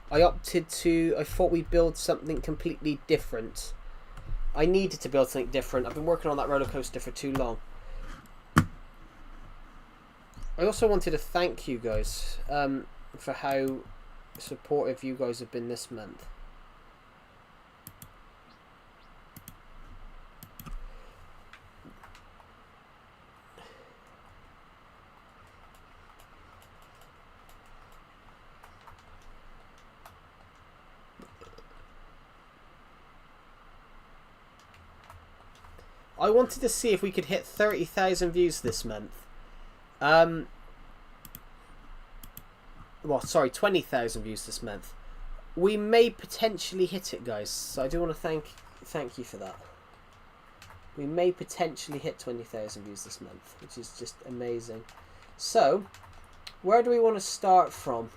I thought we'd build something completely different. I needed to build something different. I've been working on that roller coaster for too long. I also wanted to thank you guys for how supportive you guys have been this month. I wanted to see if we could hit 30,000 views this month. well, sorry, 20,000 views this month. We may potentially hit it, guys. So I do want to thank you for that. We may potentially hit 20,000 views this month, which is just amazing. So, where do we want to start from?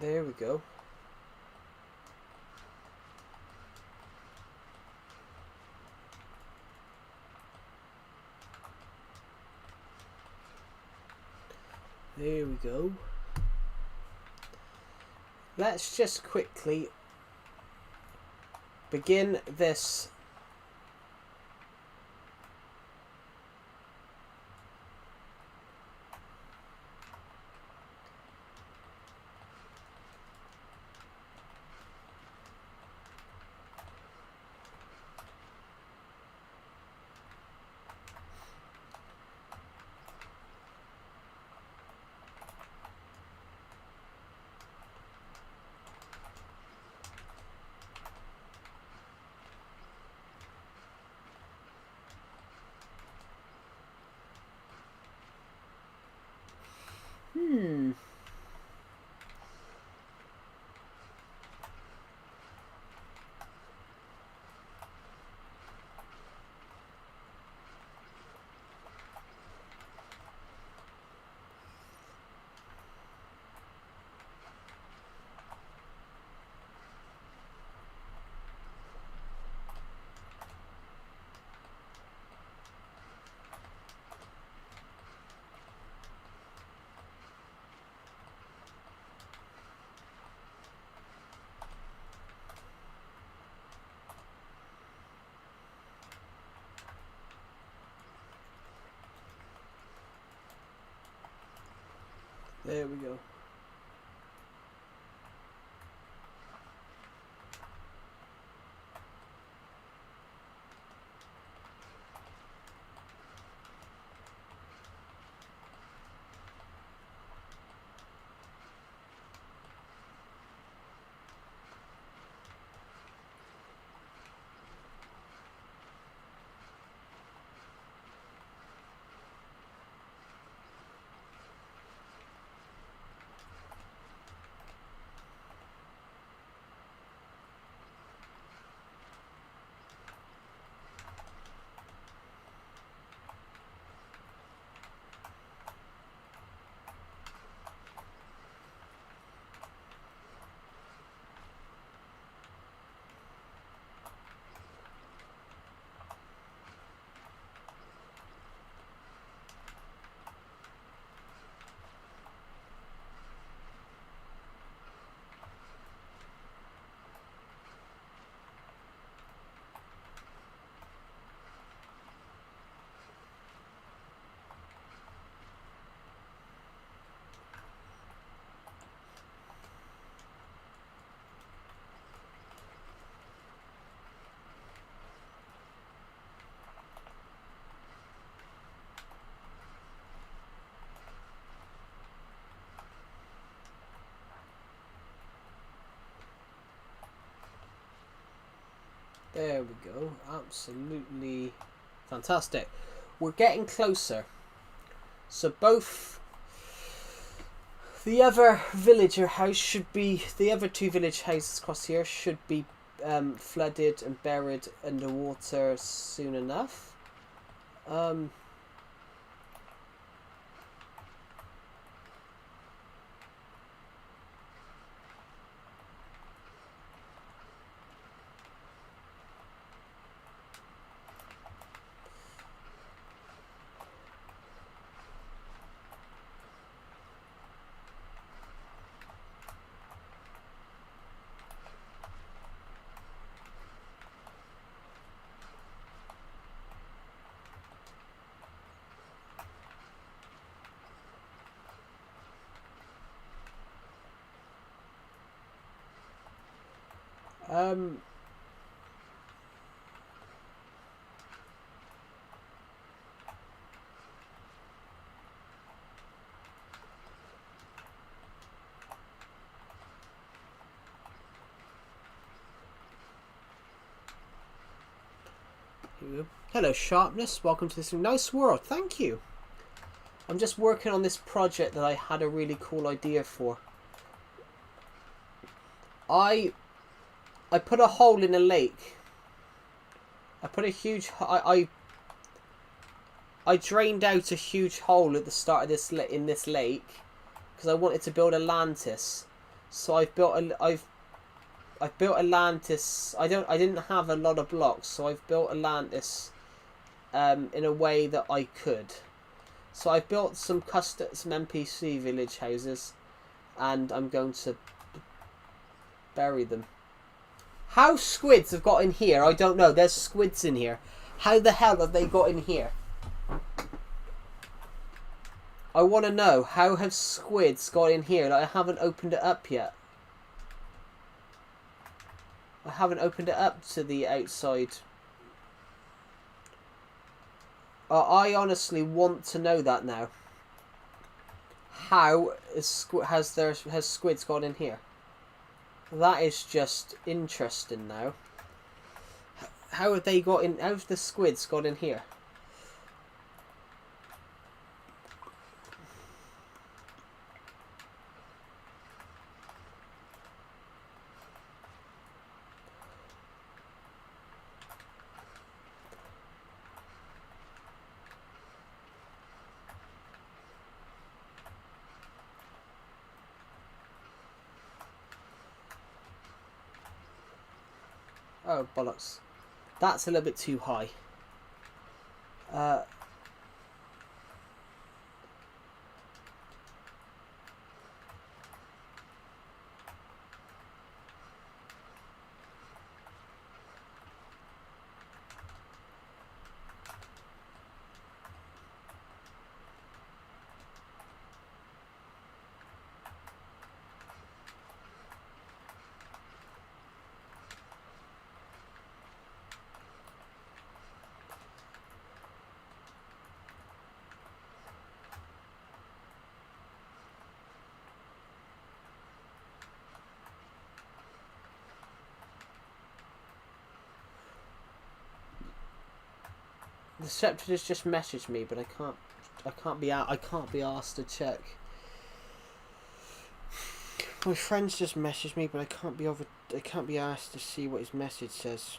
There we go. There we go. Let's just quickly begin this . There we go. There we go. Absolutely fantastic. We're getting closer. So both the other villager house should be, the other two village houses across here should be flooded and buried underwater soon enough. Um, here we go. Hello, Sharpness. Welcome to this nice world. Thank you. I'm just working on this project that I had a really cool idea for. I put a hole in a lake. I put a huge... I drained out a huge hole at the start of this in this lake because I wanted to build Atlantis. So I've built Atlantis. I didn't have a lot of blocks, so I've built Atlantis in a way that I could. So I've built some NPC village houses, and I'm going to bury them. How squids have got in here, I don't know. There's squids in here. How the hell have they got in here? I want to know, how have squids got in here? Like, I haven't opened it up yet. I haven't opened it up to the outside. I honestly want to know that now. How has squids got in here? That is just interesting now. How have they got in? How have the squids got in here? Oh, bollocks. That's a little bit too high. The Scepter has just messaged me, but I can't be asked to check. My friend's just messaged me, but I can't be asked to see what his message says.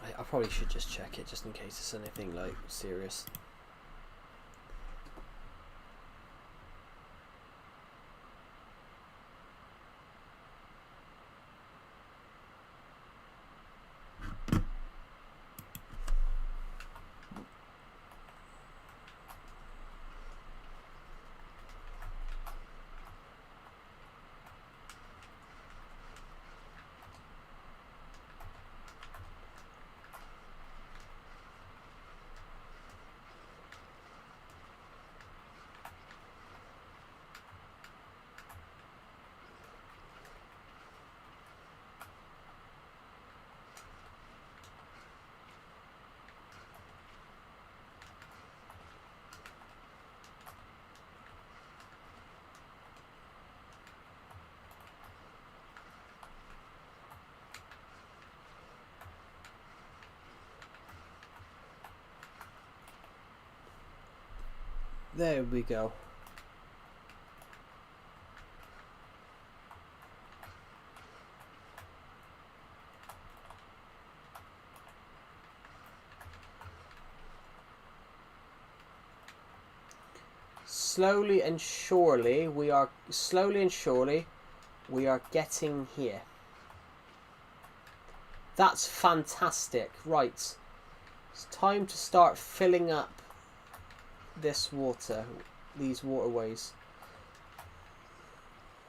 I probably should just check it, just in case it's anything like serious. There we go. Slowly and surely we are getting here. That's fantastic. Right. It's time to start filling up this water, these waterways,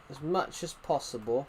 as much as possible.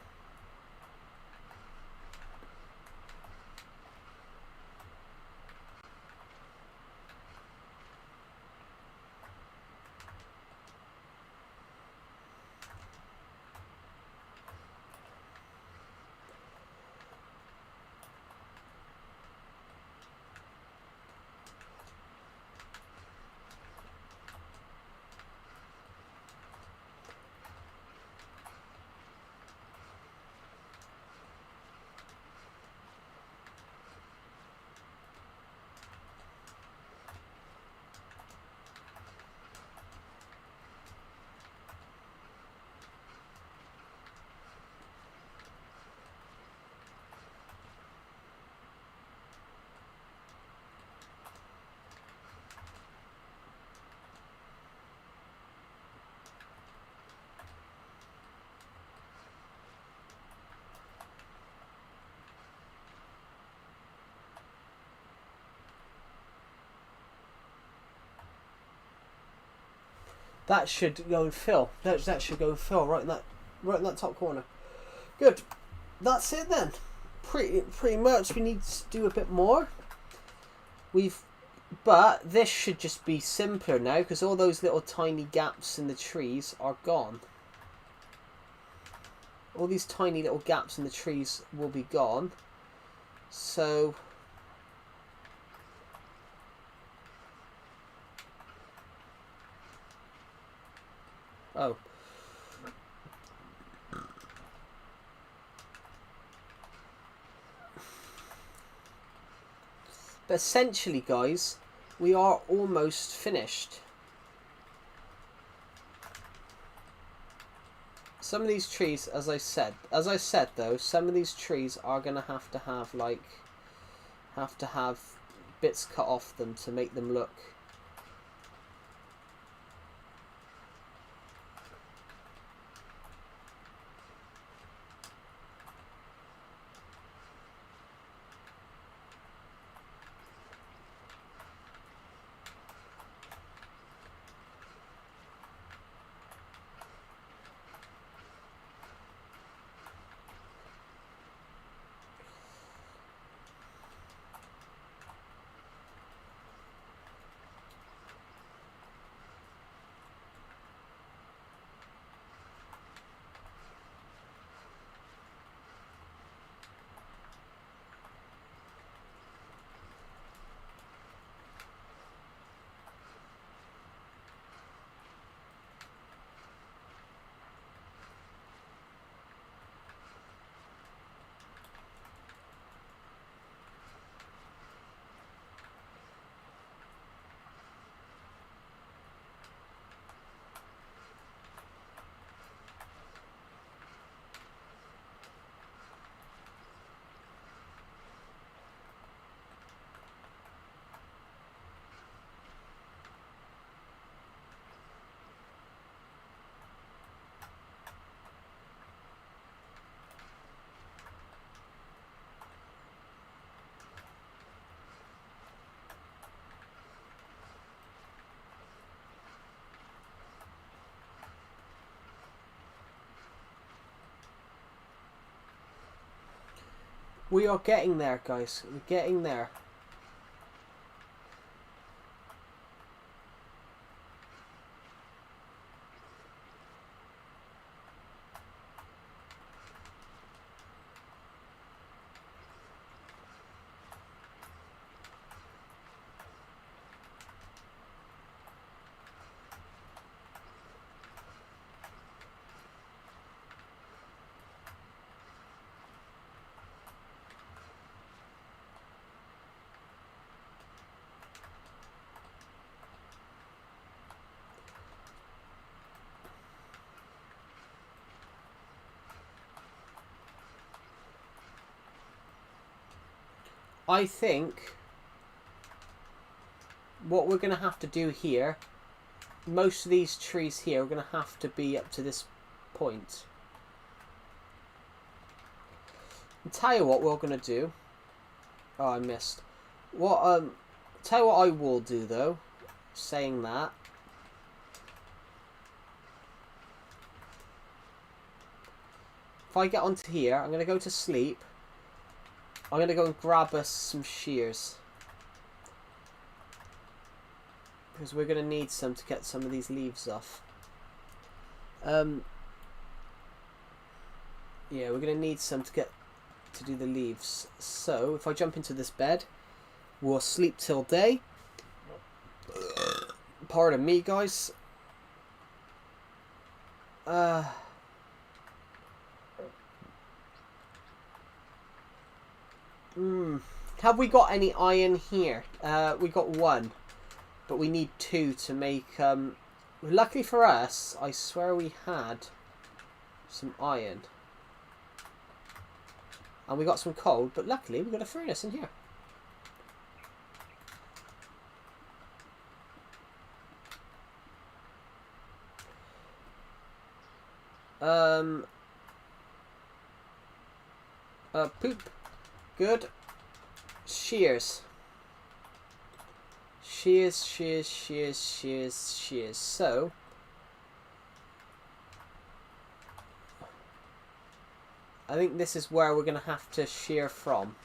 That should go and fill. That should go and fill right in that top corner. Good. That's it then. Pretty much. We need to do a bit more. But this should just be simpler now because all those little tiny gaps in the trees are gone. All these tiny little gaps in the trees will be gone. So oh. But essentially, guys, we are almost finished. Some of these trees, as I said though, some of these trees are gonna have to have bits cut off them to make them look. We are getting there, guys. We're getting there. I think what we're going to have to do here, most of these trees here are going to have to be up to this point. I'll tell you what we're going to do. Oh, I missed. Tell you what I will do though, saying that. If I get onto here, I'm going to go to sleep. I'm going to go and grab us some shears. Because we're going to need some to get some of these leaves off. Yeah, we're going to need some to do the leaves. So, if I jump into this bed, we'll sleep till day. Pardon me, guys. Have we got any iron here? We got one. But we need two to make... luckily for us, I swear we had some iron. And we got some coal, but luckily we got a furnace in here. Poop. Good. Shears. Shears. So, I think this is where we're going to have to shear from.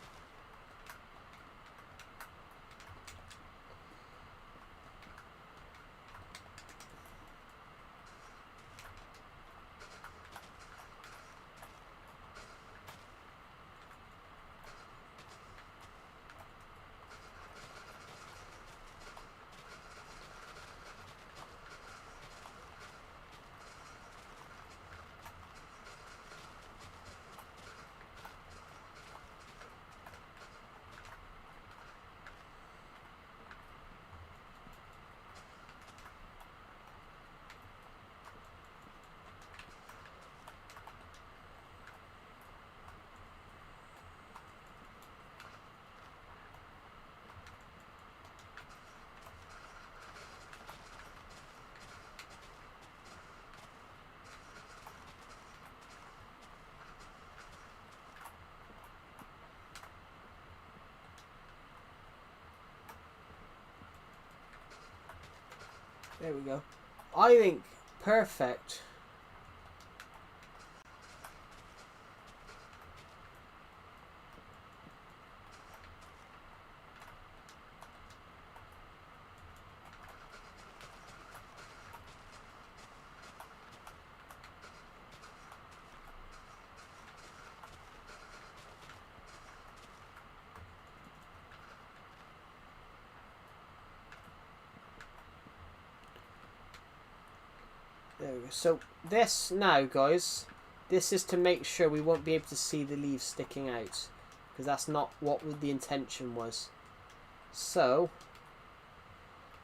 There we go. I think perfect. There we go. So this now, guys, this is to make sure we won't be able to see the leaves sticking out, because that's not what the intention was. So,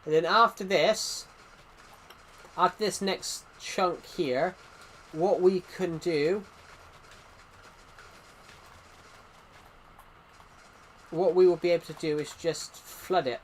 and then after this next chunk here, what we can do, what we will be able to do is just flood it.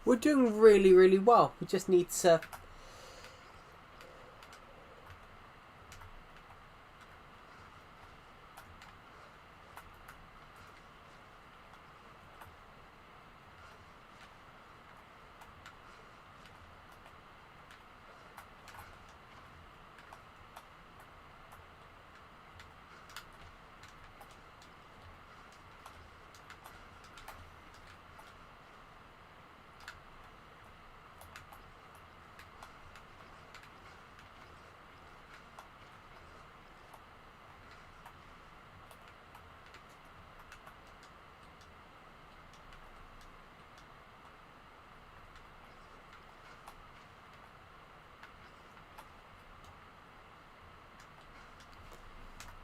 We're doing really, really well. We just need to...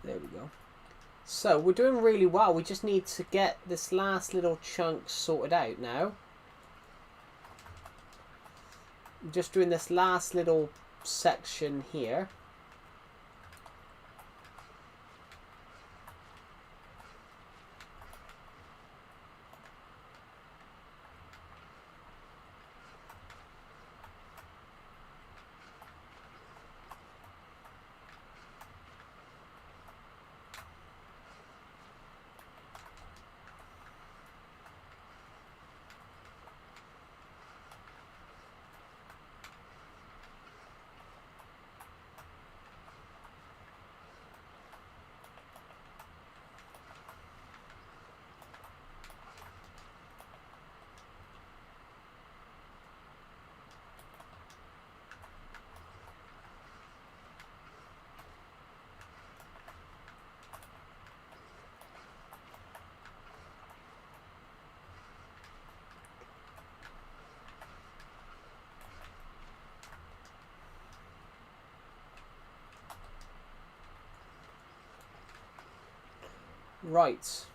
There we go. So we're doing really well. We just need to get this last little chunk sorted out now. I'm just doing this last little section here. Right.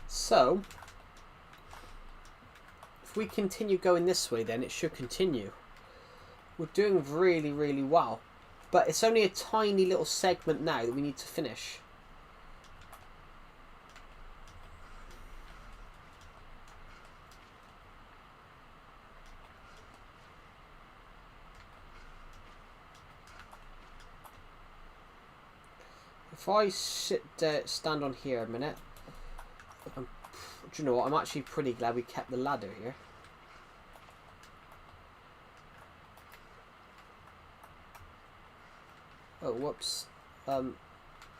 So, if we continue going this way, then it should continue. We're doing really, really well. But it's only a tiny little segment now that we need to finish. If I stand on here a minute, do you know what? I'm actually pretty glad we kept the ladder here. Oh, whoops. No,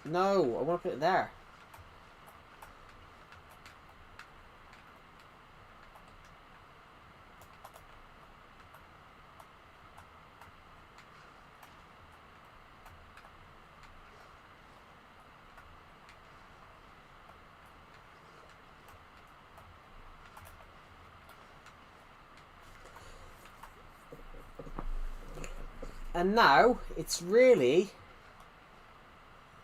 I want to put it there. And now it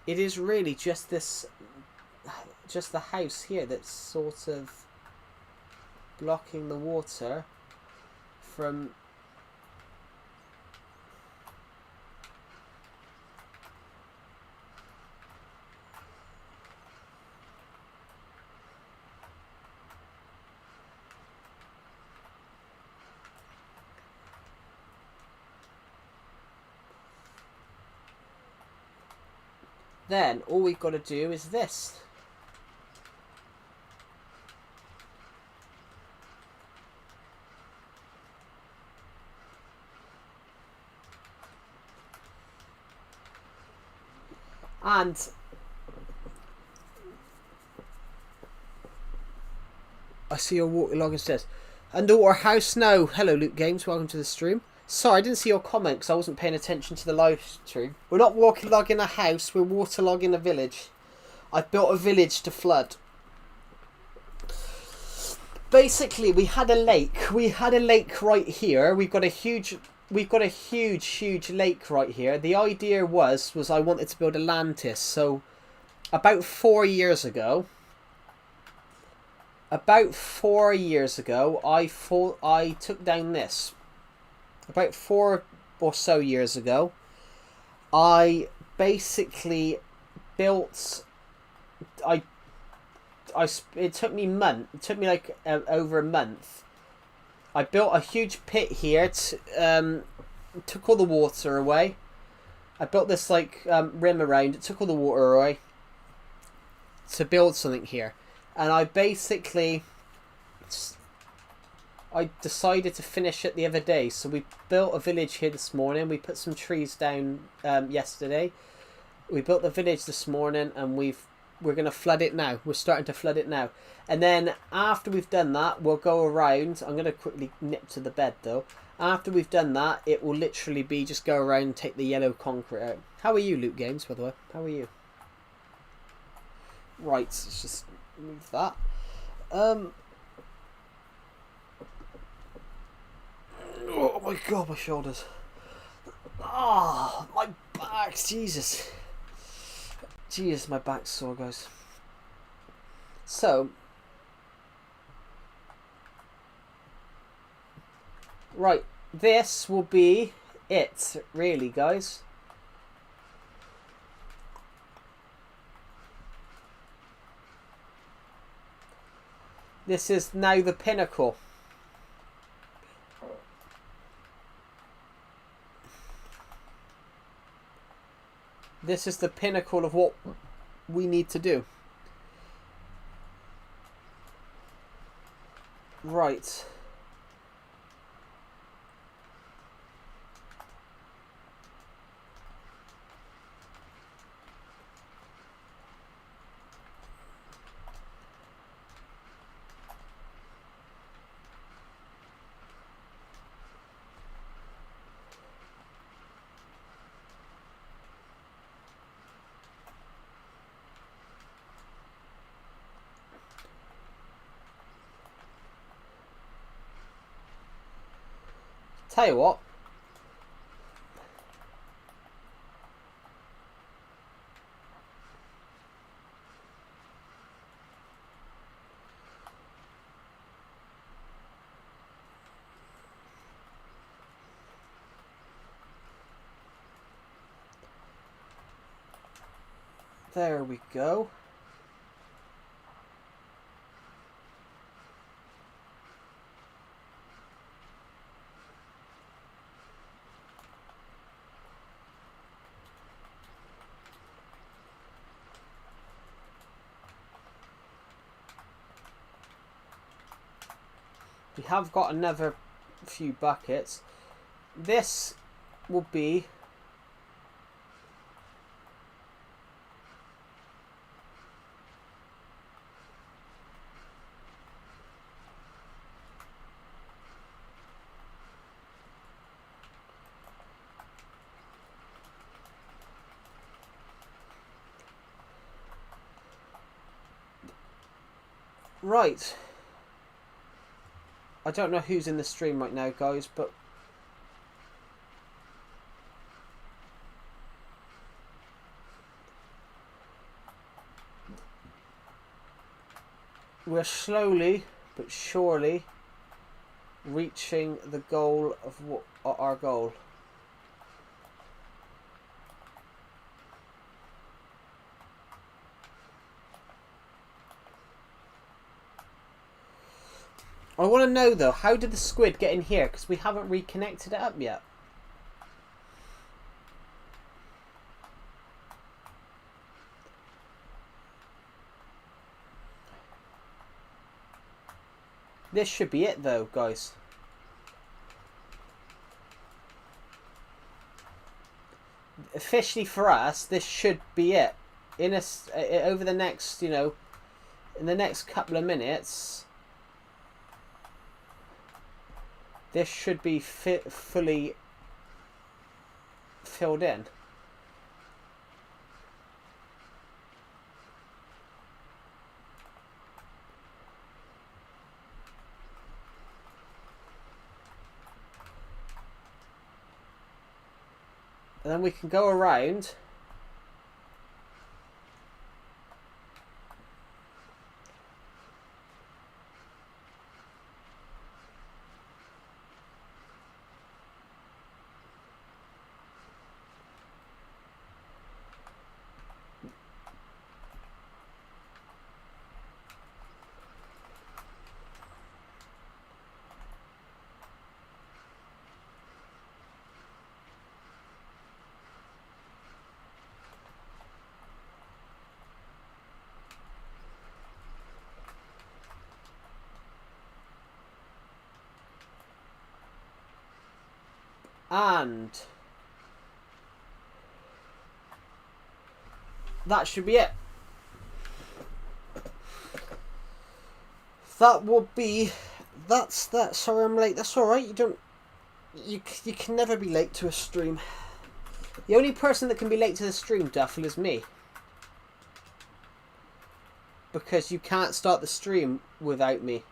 is really just this, just the house here that's sort of blocking the water from. Then all we've got to do is this. And I see your login says underwater house now. Hello Luke Games, welcome to the stream. Sorry, I didn't see your comment because I wasn't paying attention to the live stream. We're not waterlogging a house, we're waterlogging a village. I've built a village to flood. Basically, we had a lake. We had a lake right here. We've got a huge lake right here. The idea was I wanted to build a Atlantis. So, about 4 years ago, I took down this. About 4 or so years ago, I basically built. I. It took me It took me like over a month. I built a huge pit here. Took all the water away. I built this like rim around. It took all the water away to build something here, and I basically. I decided to finish it the other day, so we built a village here this morning. We put some trees down yesterday. We built the village this morning, and we're gonna flood it now. We're starting to flood it now, and then after we've done that, we'll go around. I'm gonna quickly nip to the bed though. After we've done that, it will literally be just go around and take the yellow concrete out. How are you, Loot Games, by the way? How are you? Right, let's just move that. Oh my god, my shoulders. Ah, oh, my back, Jesus. Jesus, my back's sore, guys. So, right, this will be it, really, guys. This is now the pinnacle. This is the pinnacle of what we need to do. Right. Tell you what. There we go. We have got another few buckets. This will be right. I don't know who's in the stream right now, guys, but we're slowly but surely reaching the goal of what our goal. I want to know though, how did the squid get in here? Because we haven't reconnected it up yet. This should be it though, guys. Officially for us, this should be it. Over the next, in the next couple of minutes, this should be fully filled in. And then we can go around. And that should be it. That will be... That's that. Sorry I'm late. That's alright. You can never be late to a stream. The only person that can be late to the stream, Duffel, is me. Because you can't start the stream without me.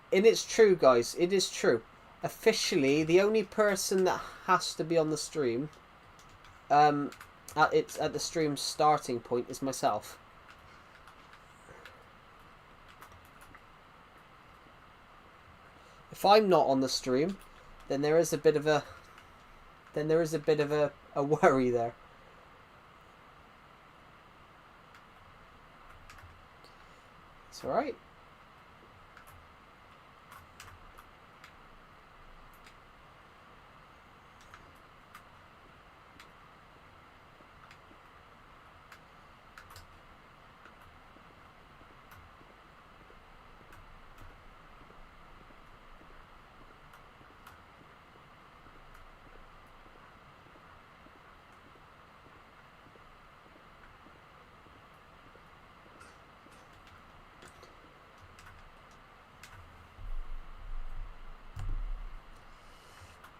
And it's true, guys. It is true. Officially, the only person that has to be on the stream, at the stream's starting point, is myself. If I'm not on the stream, then there is a bit of a worry there. It's alright.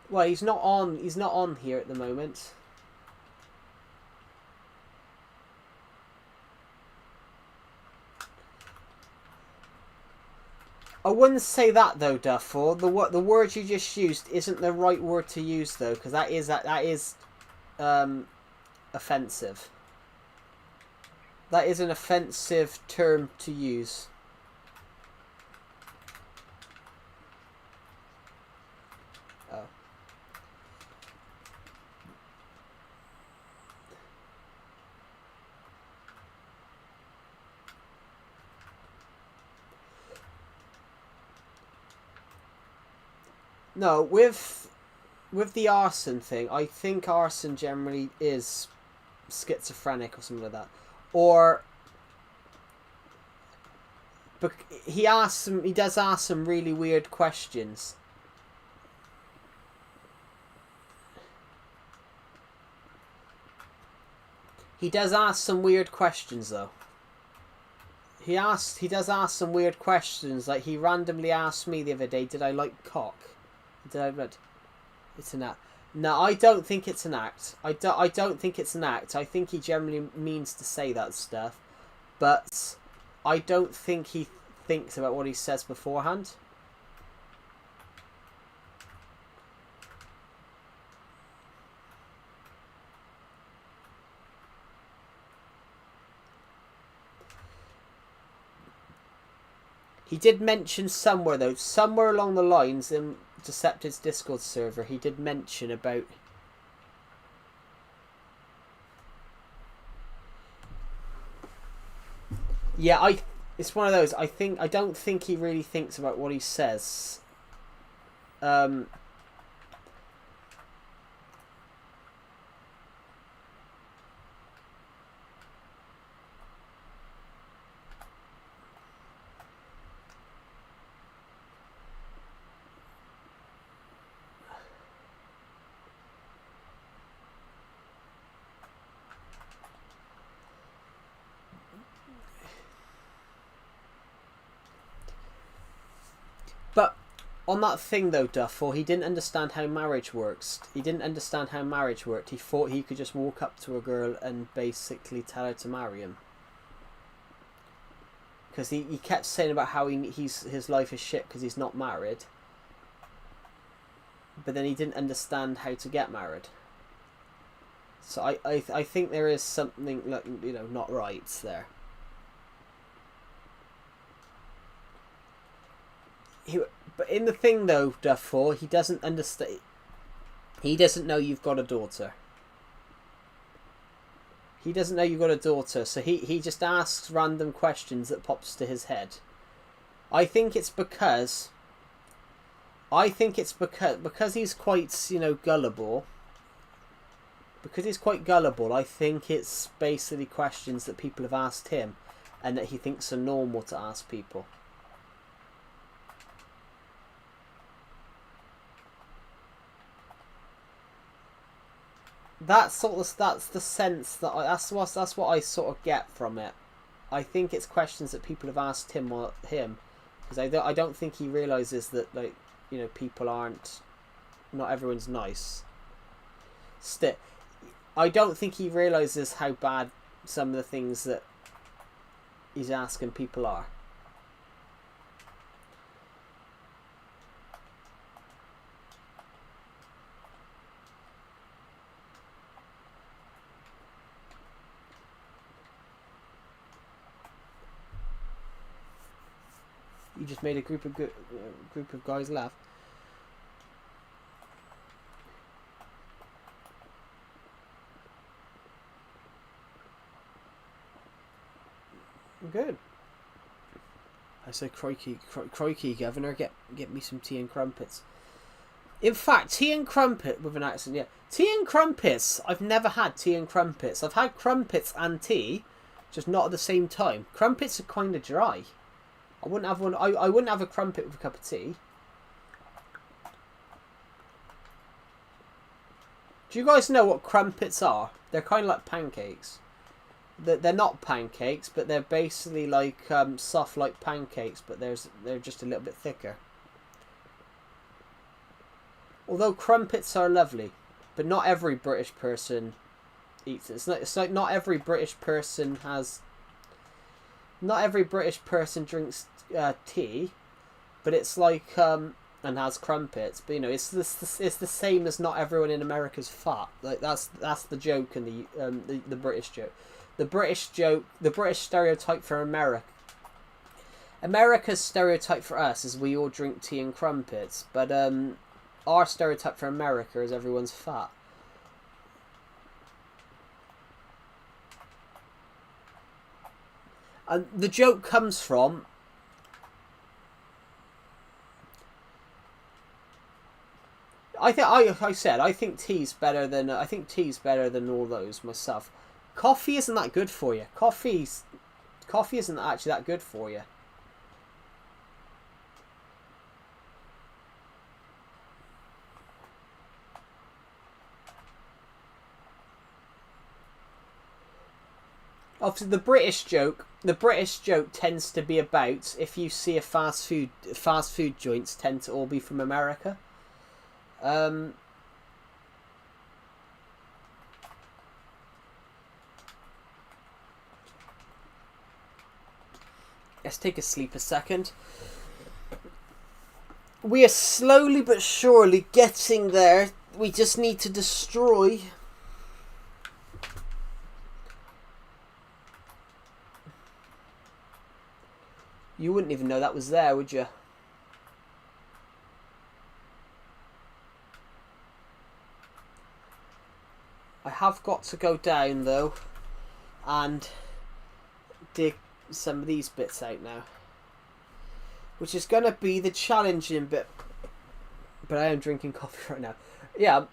Well, he's not on. He's not on here at the moment. I wouldn't say that though, Duffel. The word you just used isn't the right word to use though, because that is offensive. That is an offensive term to use. Oh. No, with the arson thing, I think arson generally is schizophrenic or something like that. Or but he does ask some really weird questions. He does ask some weird questions though. He does ask some weird questions. Like he randomly asked me the other day, did I like cock? Did I read? It's an act. No, I don't think it's an act. I don't think it's an act. I think he generally means to say that stuff. But I don't think he thinks about what he says beforehand. He did mention somewhere though, somewhere along the lines in Deceptive's Discord server, he did mention about... Yeah, it's one of those, I don't think he really thinks about what he says. But on that thing though, Duffel, he didn't understand how marriage works. He didn't understand how marriage worked. He thought he could just walk up to a girl and basically tell her to marry him. Because he kept saying about how his life is shit because he's not married. But then he didn't understand how to get married. So I think there is something, like, you know, not right there. But in the thing though, Duffel, he doesn't understand. He doesn't know you've got a daughter. He doesn't know you've got a daughter, so he just asks random questions that pops to his head. I think it's because he's quite, you know, gullible. Because he's quite gullible, I think it's basically questions that people have asked him. and that he thinks are normal to ask people. That's the sense that that's what I sort of get from it. I think it's questions that people have asked him because I don't think he realizes that, like, you know, people aren't, not everyone's nice. I don't think he realizes how bad some of the things that he's asking people are. You just made a group of guys laugh. Good. I say, crikey, Governor, get me some tea and crumpets. In fact, tea and crumpet with an accent, yeah. Tea and crumpets. I've never had tea and crumpets. I've had crumpets and tea, just not at the same time. Crumpets are kind of dry. I wouldn't have one. I wouldn't have a crumpet with a cup of tea. Do you guys know what crumpets are? They're kind of like pancakes. They're not pancakes, but they're basically like soft like pancakes, but they're just a little bit thicker. Although crumpets are lovely, but not every British person eats it. It's like not every British person has. Not every British person drinks tea, but it's like and has crumpets. But you know, it's the same as not everyone in America's fat. Like that's the joke and the British joke. The British stereotype for America. America's stereotype for us is we all drink tea and crumpets, but our stereotype for America is everyone's fat. And the joke comes from I think tea's better than all those myself. Coffee isn't that good for you. Coffee isn't actually that good for you. Obviously, the British joke tends to be about, if you see a fast food joints tend to all be from America. Let's take a sleep a second. We are slowly but surely getting there. We just need to destroy. You wouldn't even know that was there, would you? I have got to go down though and dig some of these bits out now, which is going to be the challenging bit. But I am drinking coffee right now. Yeah,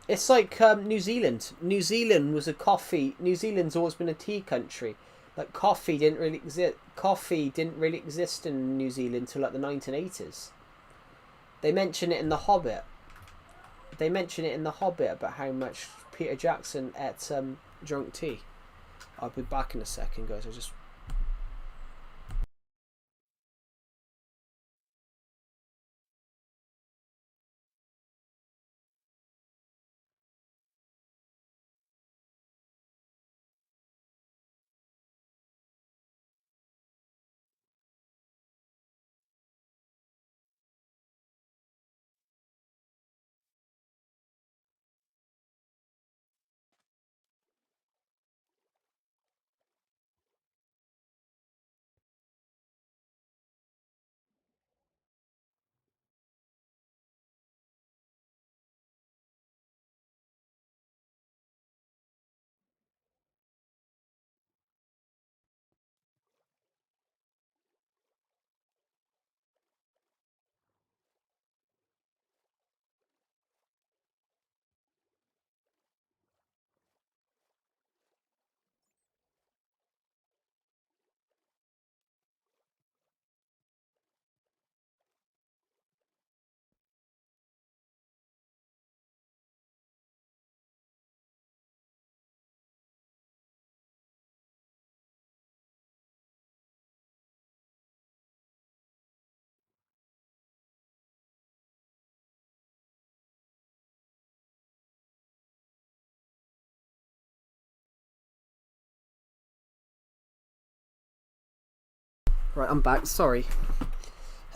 it's like New Zealand. New Zealand was a coffee. New Zealand's always been a tea country. Like coffee didn't really exist. Coffee didn't really exist in New Zealand until like the 1980s. They mention it in The Hobbit. They mention it in The Hobbit about how much Peter Jackson ate drunk tea. I'll be back in a second, guys. I just Right, I'm back. Sorry.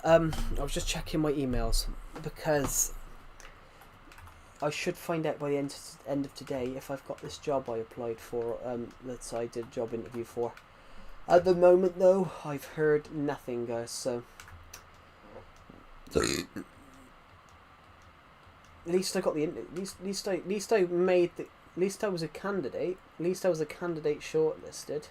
I was just checking my emails because I should find out by the end of today if I've got this job I applied for. That I did a job interview for. At the moment, though, I've heard nothing, guys. So at least I got the at least I made the. At least I was a candidate. At least I was a candidate shortlisted.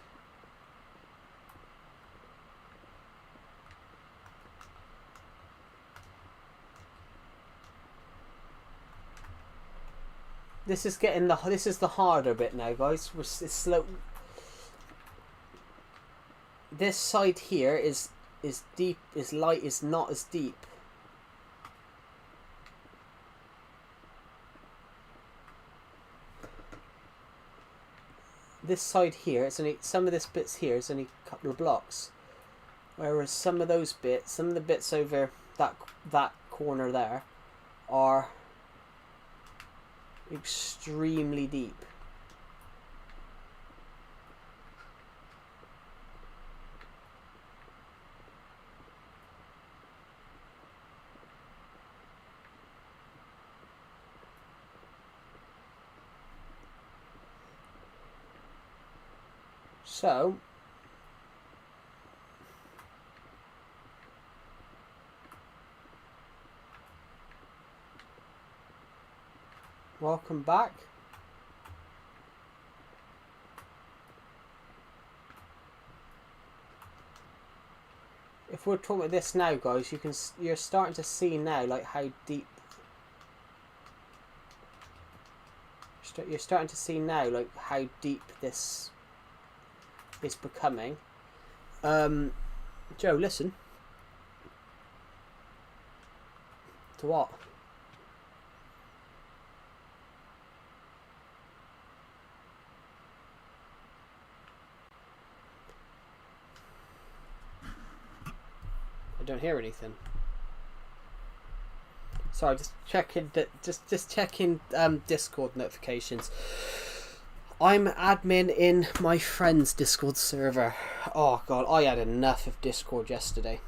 This is getting this is the harder bit now, guys. It's slow. This side here is deep, is light, is not as deep. This side here, it's only some of this bits here is only a couple of blocks, whereas some of those bits, some of the bits over that corner there, are extremely deep. So welcome back. If we're talking about this now, guys, you're starting to see now like how deep. You're starting to see now like how deep this is becoming. Joe, listen. To what? I don't hear anything. Sorry, just checking that. Just checking Discord notifications. I'm admin in my friend's Discord server. Oh god, I had enough of Discord yesterday.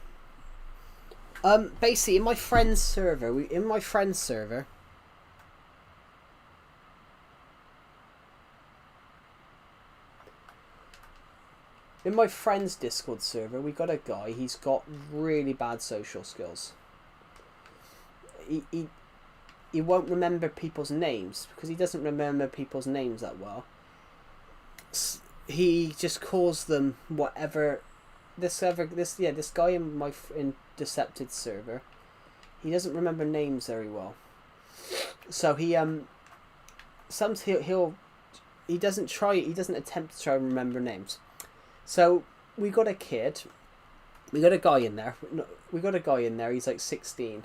Basically, in my friend's server, in my friend's Discord server, we got a guy. He's got really bad social skills. He won't remember people's names because he doesn't remember people's names that well. He just calls them whatever. This guy in Decepted server, he doesn't remember names very well. So he he doesn't attempt to try and remember names. So we got a guy in there. He's like 16.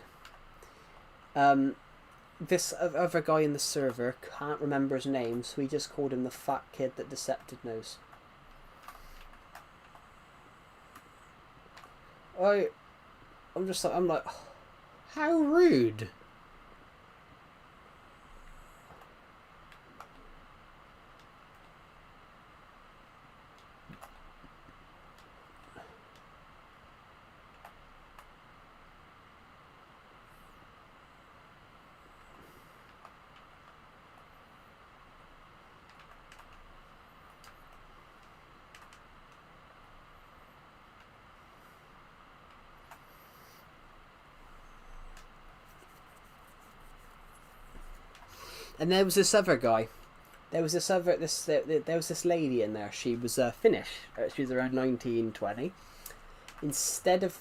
This other guy in the server can't remember his name, so we just called him the fat kid that Decepted knows. I'm like, how rude. And there was this other guy. There was this lady in there. She was Finnish. She was around 19, 20. Instead of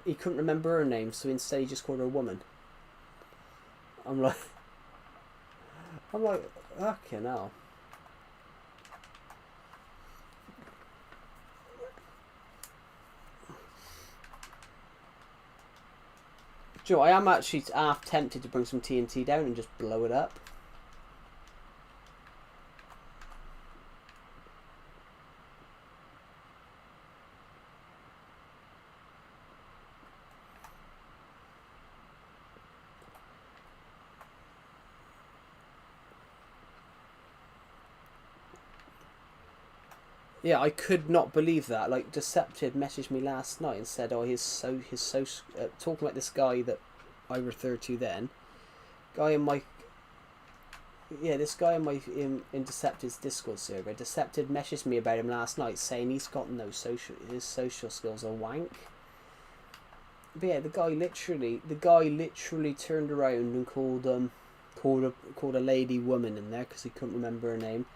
he couldn't remember her name, so instead he just called her a woman. I'm like, fucking hell. Joe, I am actually half tempted to bring some TNT down and just blow it up. Yeah, I could not believe that. Like, Decepted messaged me last night and said, "Oh, talking about this guy that I referred to then, guy in my this guy in Decepted's Discord server. Decepted messaged me about him last night, saying he's got no his social skills are wank." But yeah, the guy literally turned around and called a lady woman in there because he couldn't remember her name,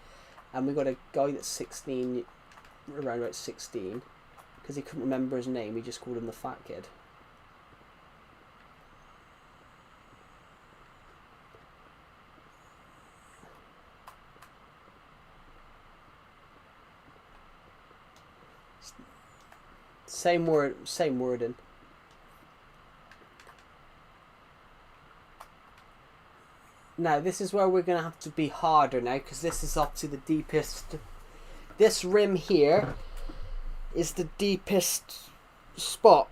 and we got a guy that's 16. Around about 16, because he couldn't remember his name, he just called him the fat kid. Same wording. Now this is where we're gonna have to be harder now, because this is up to the deepest. This rim here is the deepest spot.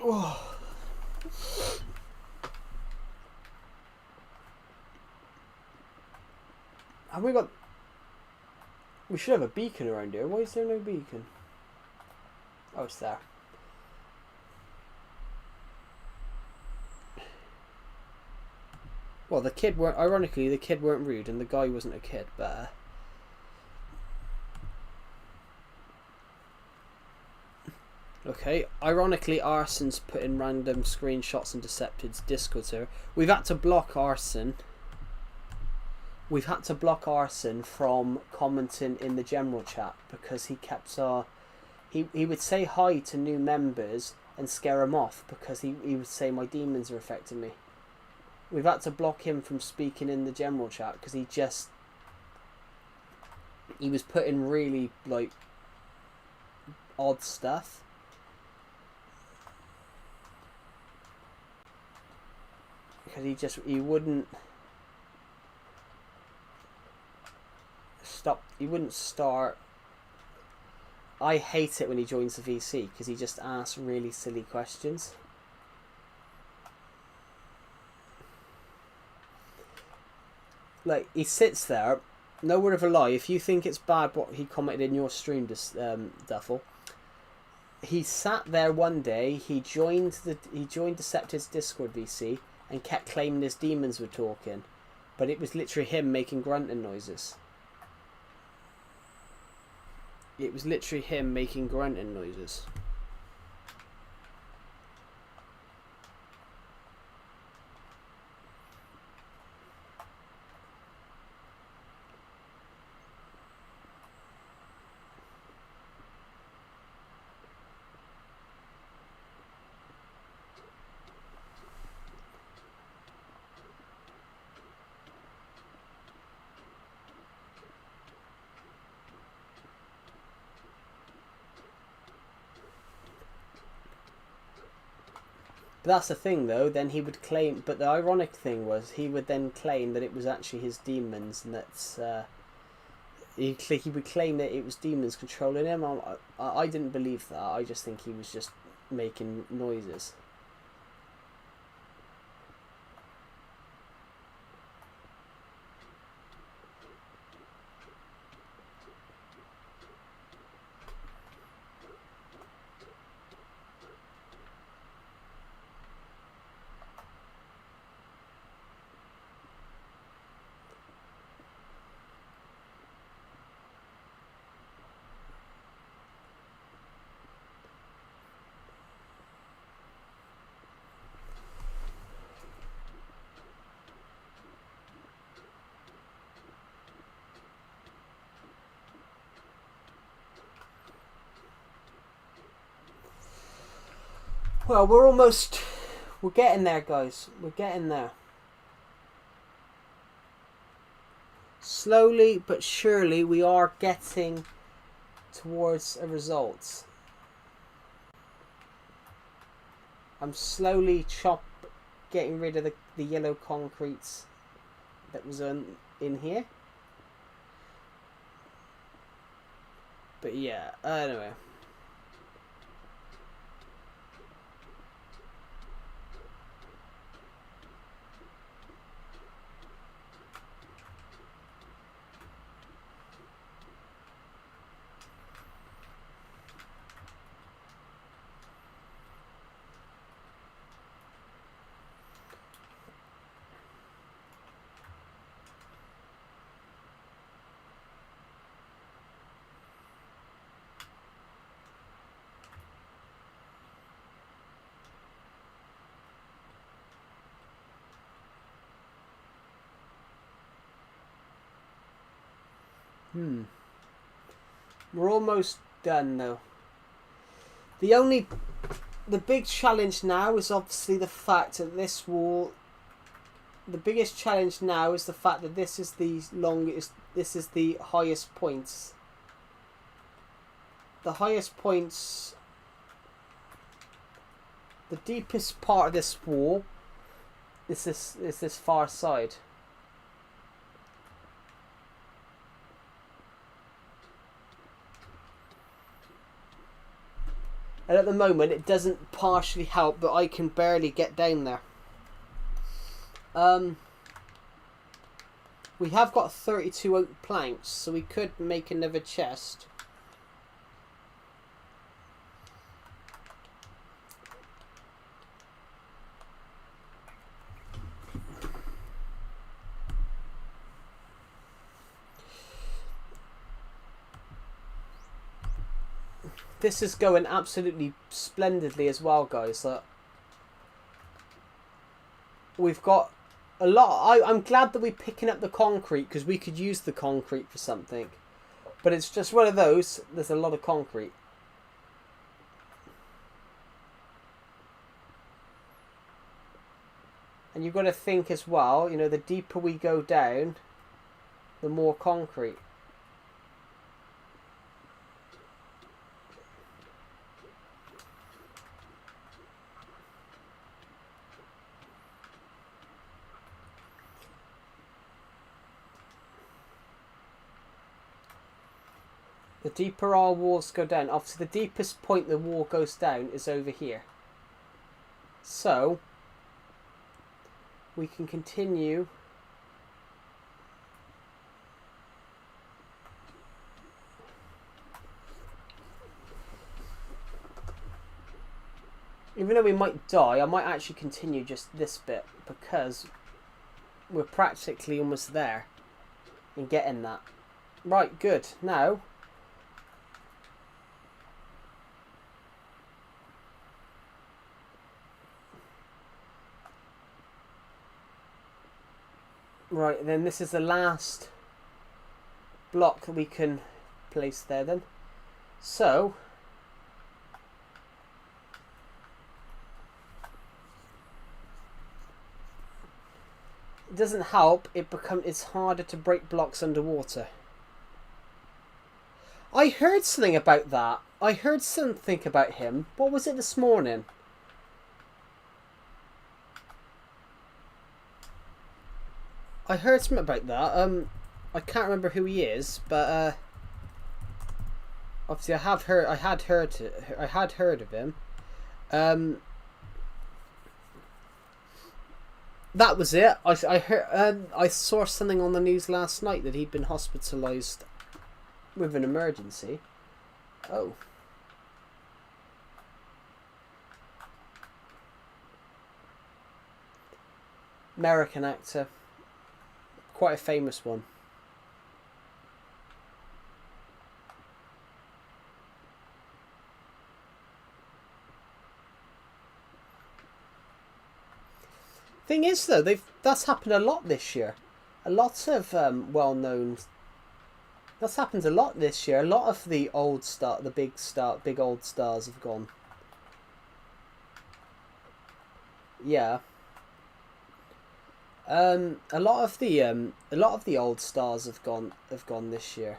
Oh. Have we got... We should have a beacon around here. Why is there no beacon? Oh, it's there. Well, ironically, the kid weren't rude and the guy wasn't a kid, but... Okay, ironically, Arson's putting random screenshots in Decepted's Discord server. We've had to block Arson. We've had to block Arson from commenting in the general chat because he kept he would say hi to new members and scare them off because he would say my demons are affecting me. We've had to block him from speaking in the general chat because he was putting really like odd stuff. Because he wouldn't stop. He wouldn't start. I hate it when he joins the VC because he just asks really silly questions. Like, he sits there, no word of a lie. If you think it's bad what he commented in your stream, Duffel, he sat there one day. He joined Decepted's Discord VC and kept claiming his demons were talking, but it was literally him making grunting noises. It was literally him making grunting noises. But that's the thing, though. Then he would claim. But the ironic thing was, he would then claim that it was actually his demons, and that's he would claim that it was demons controlling him. I didn't believe that. I just think he was just making noises. Well, we're getting there, guys. We're getting there. Slowly but surely, we are getting towards a result. I'm slowly getting rid of the yellow concrete that was in here. But yeah, anyway. We're almost done though. The big challenge now is obviously the fact that this wall. The biggest challenge now is the fact that this is the longest. This is the highest points. The highest points. The deepest part of this wall is this far side. And at the moment it doesn't partially help that I can barely get down there. We have got 32 oak planks, so we could make another chest. This is going absolutely splendidly as well, guys. We've got a lot. I'm glad that we're picking up the concrete because we could use the concrete for something. But it's just one of those. There's a lot of concrete. And you've got to think as well, you know, the deeper we go down, the more concrete. The deeper our walls go down, obviously the deepest point the wall goes down is over here. So, we can continue even though we might die, I might actually continue just this bit because we're practically almost there in getting that. Right, good. Now, right, then this is the last block that we can place there then. So, it doesn't help, it's harder to break blocks underwater. I heard something about that. I heard something about him. What was it this morning? I heard something about that. I can't remember who he is, but obviously I had heard of him. That was it. I heard. I saw something on the news last night that he'd been hospitalised with an emergency. Oh. American actor. Quite a famous one. Thing is though, that's happened a lot this year. A lot of well-known. That's happened a lot this year. A lot of the big old stars have gone. Yeah. A lot of the old stars have gone this year.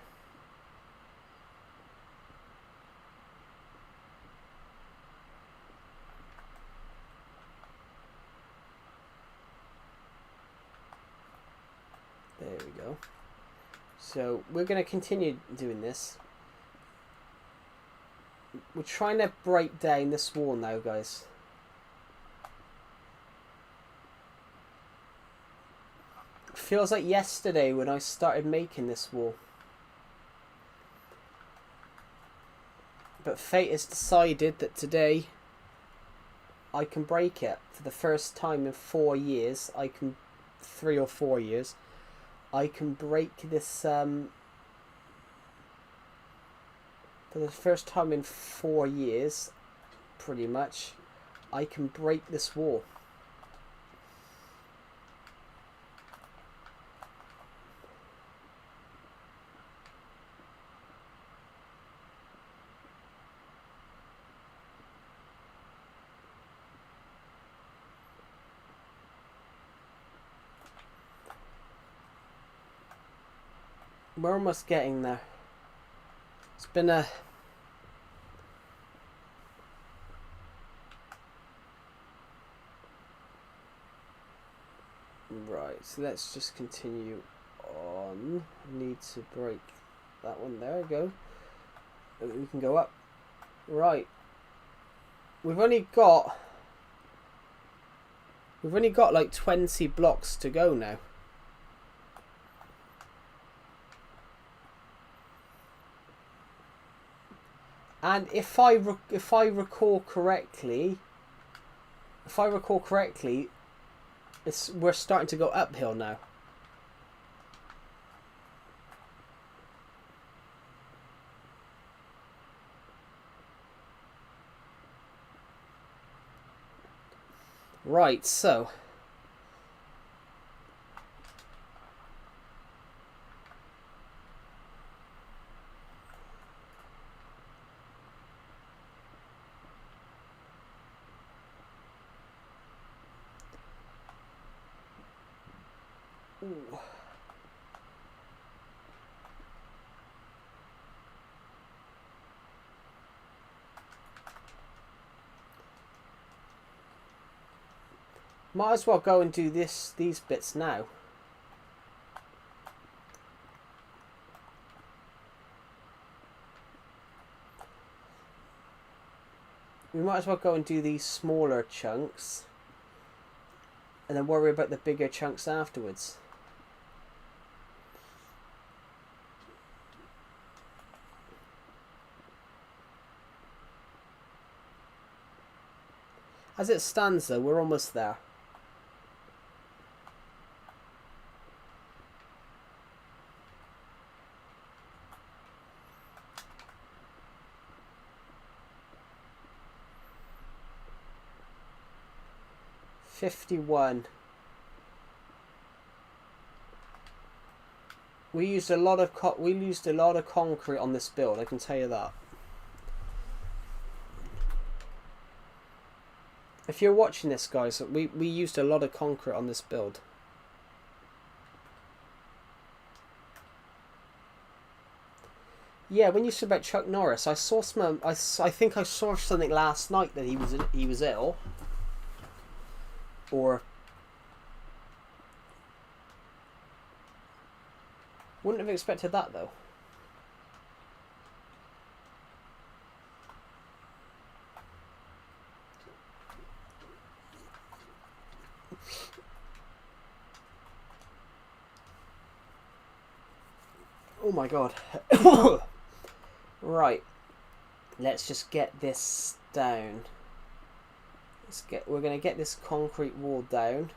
There we go. So we're going to continue doing this. We're trying to break down this wall now, guys. Feels like yesterday when I started making this wall. But fate has decided that today I can break it for the first time in 4 years. 3 or 4 years. I can break this for the first time in 4 years, pretty much. I can break this wall. We're almost getting there. It's been a... Right, so let's just continue on. Need to break that one. There we go. We can go up. Right. We've only got like 20 blocks to go now. And if I recall correctly, we're starting to go uphill now. Right, so ooh. Might as well go and do these bits now. We might as well go and do these smaller chunks and then worry about the bigger chunks afterwards. As it stands though, we're almost there. $51. We used a lot of concrete on this build, I can tell you that. If you're watching this, guys, we used a lot of concrete on this build. Yeah, when you said about Chuck Norris, I saw some. I think I saw something last night that he was ill. Or wouldn't have expected that though. Oh my god. Right. Let's just get this down. We're going to get this concrete wall down.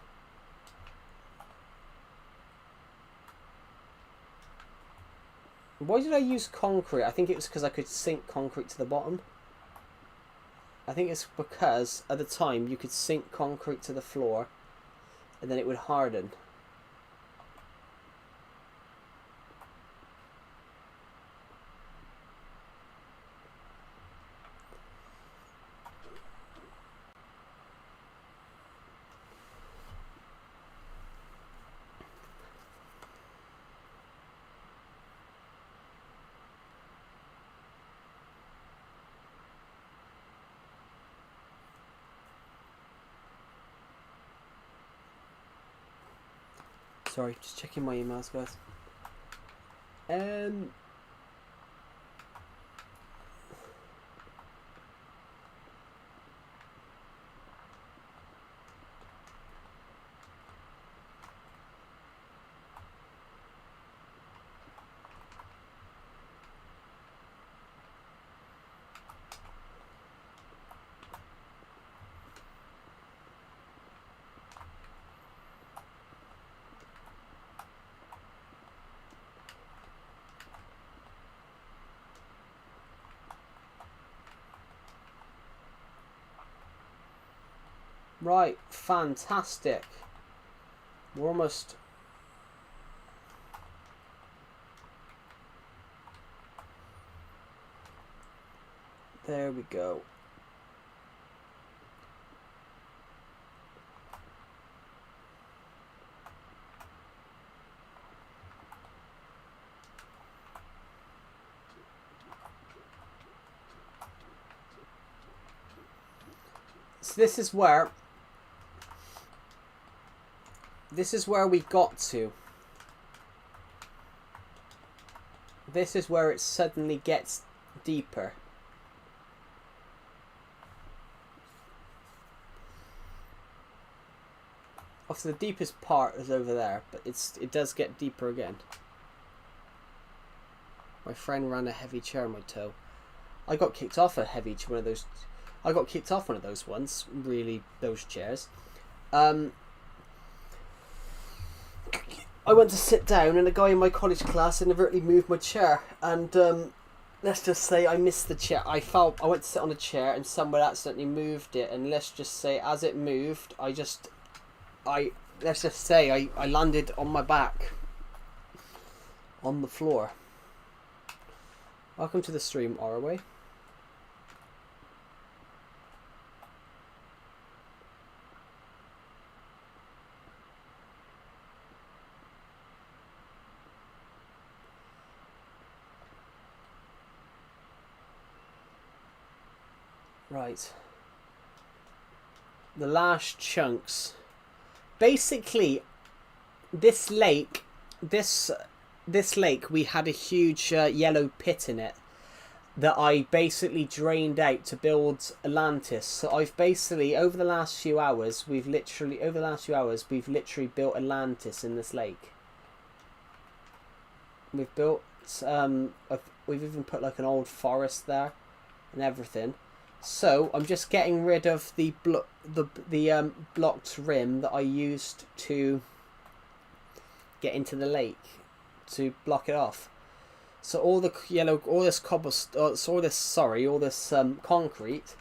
Why did I use concrete? I think it was because I could sink concrete to the bottom. I think it's because at the time you could sink concrete to the floor and then it would harden. Sorry, just checking my emails, guys. Right, fantastic. We're almost... There we go. So this is where we got to. This is where it suddenly gets deeper. Obviously the deepest part is over there, but it does get deeper again. My friend ran a heavy chair on my toe. I got kicked off one of those. I got kicked off one of those once. Really, those chairs. I went to sit down, and a guy in my college class inadvertently moved my chair, and let's just say I missed the chair. I went to sit on a chair, and someone accidentally moved it, and let's just say as it moved, let's just say I landed on my back on the floor. Welcome to the stream, Orway. Right. The last chunks. Basically, this lake, we had a huge yellow pit in it that I basically drained out to build Atlantis. So I've basically over the last few hours we've literally built Atlantis in this lake. We've built we've even put like an old forest there and everything. So I'm just getting rid of the blocked rim that I used to get into the lake to block it off. So all this concrete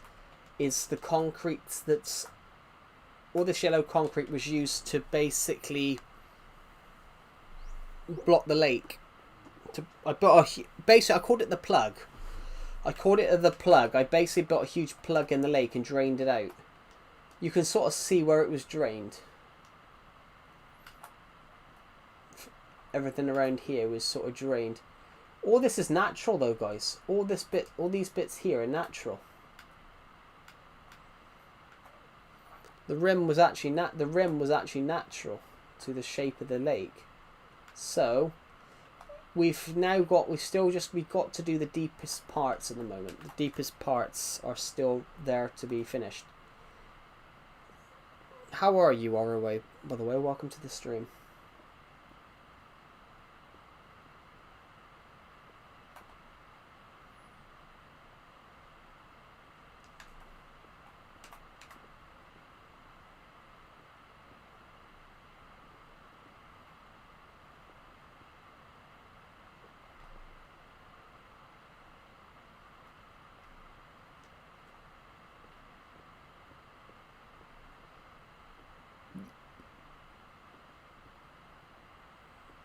is the concrete that's all this yellow concrete was used to basically block the lake. I called it the plug. I basically built a huge plug in the lake and drained it out. You can sort of see where it was drained. Everything around here was sort of drained. All this is natural though, guys. All these bits here are natural. The rim was actually natural to the shape of the lake. So we've got to do the deepest parts at the moment. The deepest parts are still there to be finished. How are you, Orway? By the way, welcome to the stream.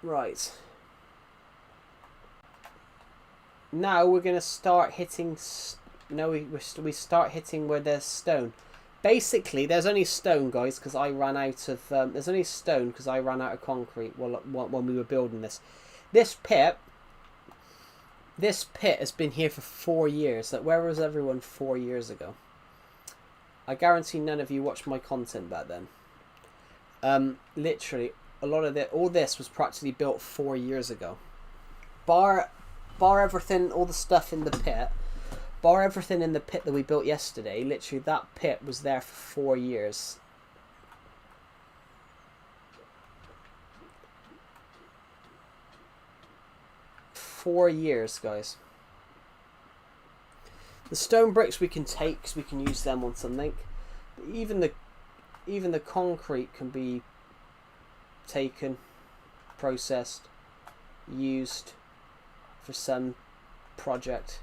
Right. Now we're going to start hitting... we start hitting where there's stone. Basically, there's only stone, guys, because I ran out of... there's only stone because I ran out of concrete when we were building this. This pit has been here for 4 years. Like, where was everyone 4 years ago? I guarantee none of you watched my content back then. Literally... all this was practically built 4 years ago. Bar everything, all the stuff in the pit. Bar everything in the pit that we built yesterday. Literally, that pit was there for 4 years. Four years, guys. The stone bricks we can take because we can use them on something. But even the concrete can be taken, processed, used for some project.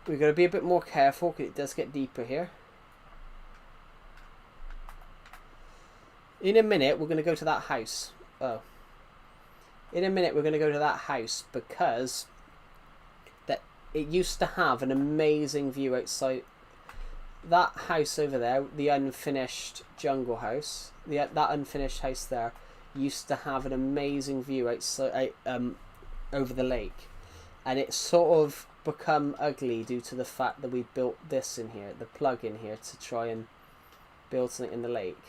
We've got to be a bit more careful because it does get deeper here. In a minute we're going to go to that house. In a minute we're going to go to that house because it used to have an amazing view outside. That house over there, the unfinished jungle house, that unfinished house there, used to have an amazing view outside, over the lake, and it's sort of become ugly due to the fact that we built this in here, the plug in here, to try and build something in the lake.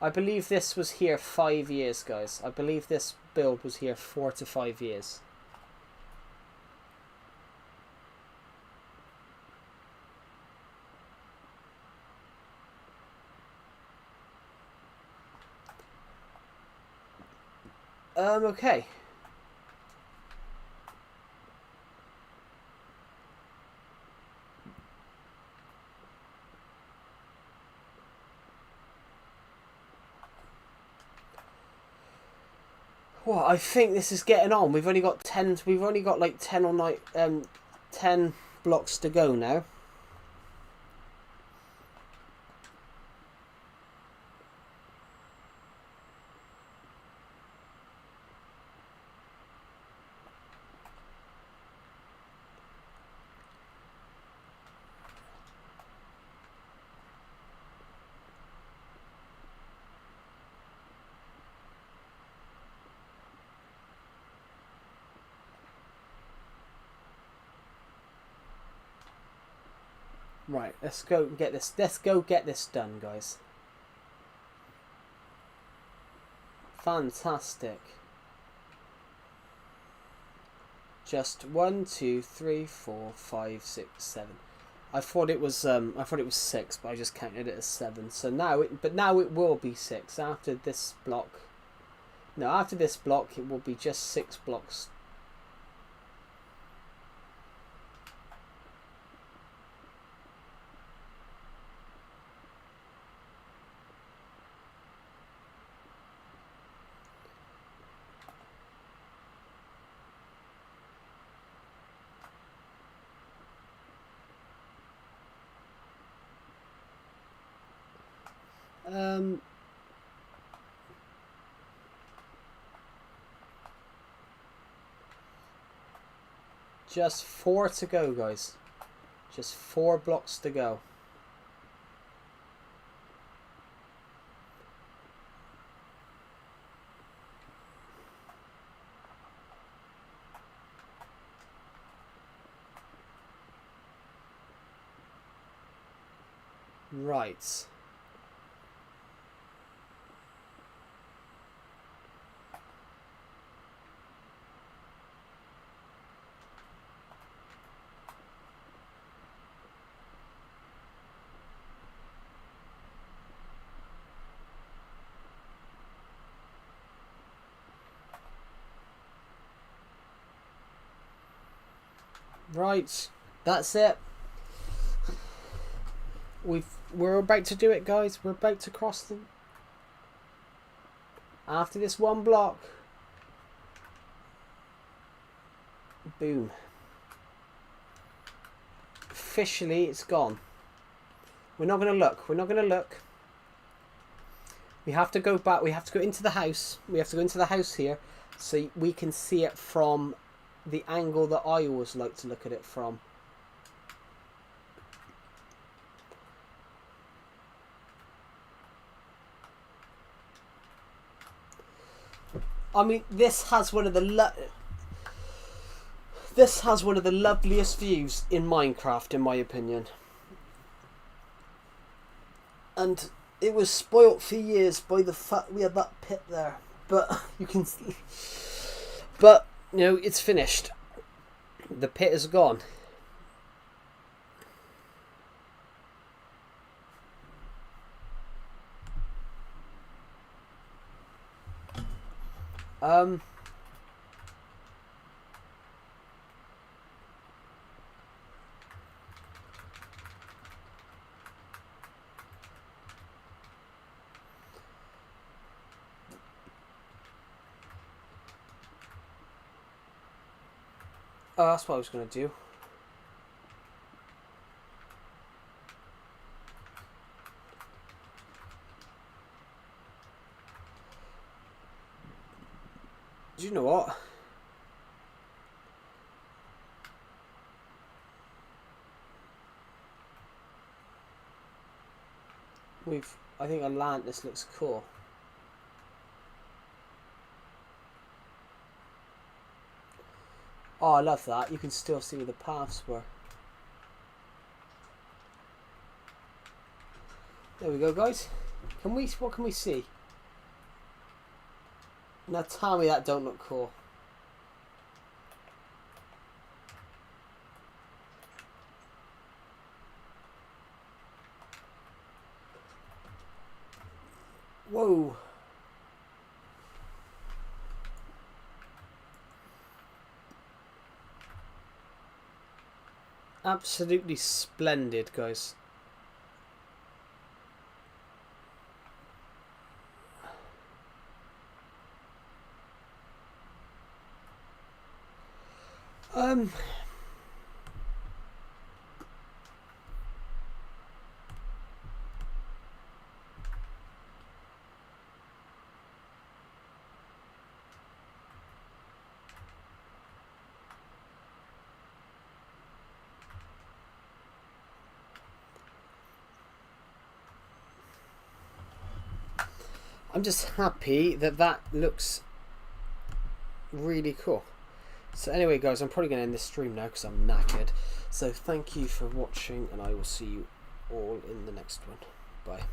I believe this was here 5 years, guys. I believe this build was here 4 to 5 years. Okay. Well, I think this is getting on. We've only got 10. We've only got like 10 or 9, 10 blocks to go now. Right, let's go get this. Let's go get this done, guys. Fantastic. Just 1, 2, 3, 4, 5, 6, 7. I thought it was 6, but I just counted it as 7. So now it will be 6 after this block. No, after this block it will be just 6 blocks. Just 4 to go, guys. Just 4 blocks to go. Right. Right, that's it. We're about to do it, guys. We're about to cross them. After this one block. Boom. Officially, it's gone. We're not going to look. We're not going to look. We have to go back. We have to go into the house. We have to go into the house here so we can see it from the angle that I always like to look at it from. I mean, this has one of the loveliest views in Minecraft, in my opinion. And it was spoilt for years by the fact we had that pit there. But you can see. But you know, it's finished. The pit is gone. Oh, that's what I was going to do. Do you know what? I think Atlantis looks cool. Oh, I love that. You can still see where the paths were. There we go, guys. What can we see? Now tell me that don't look cool. Whoa. Absolutely splendid, guys. I'm just happy that that looks really cool. So anyway, guys, I'm probably going to end this stream now because I'm knackered. So thank you for watching, and I will see you all in the next one. Bye.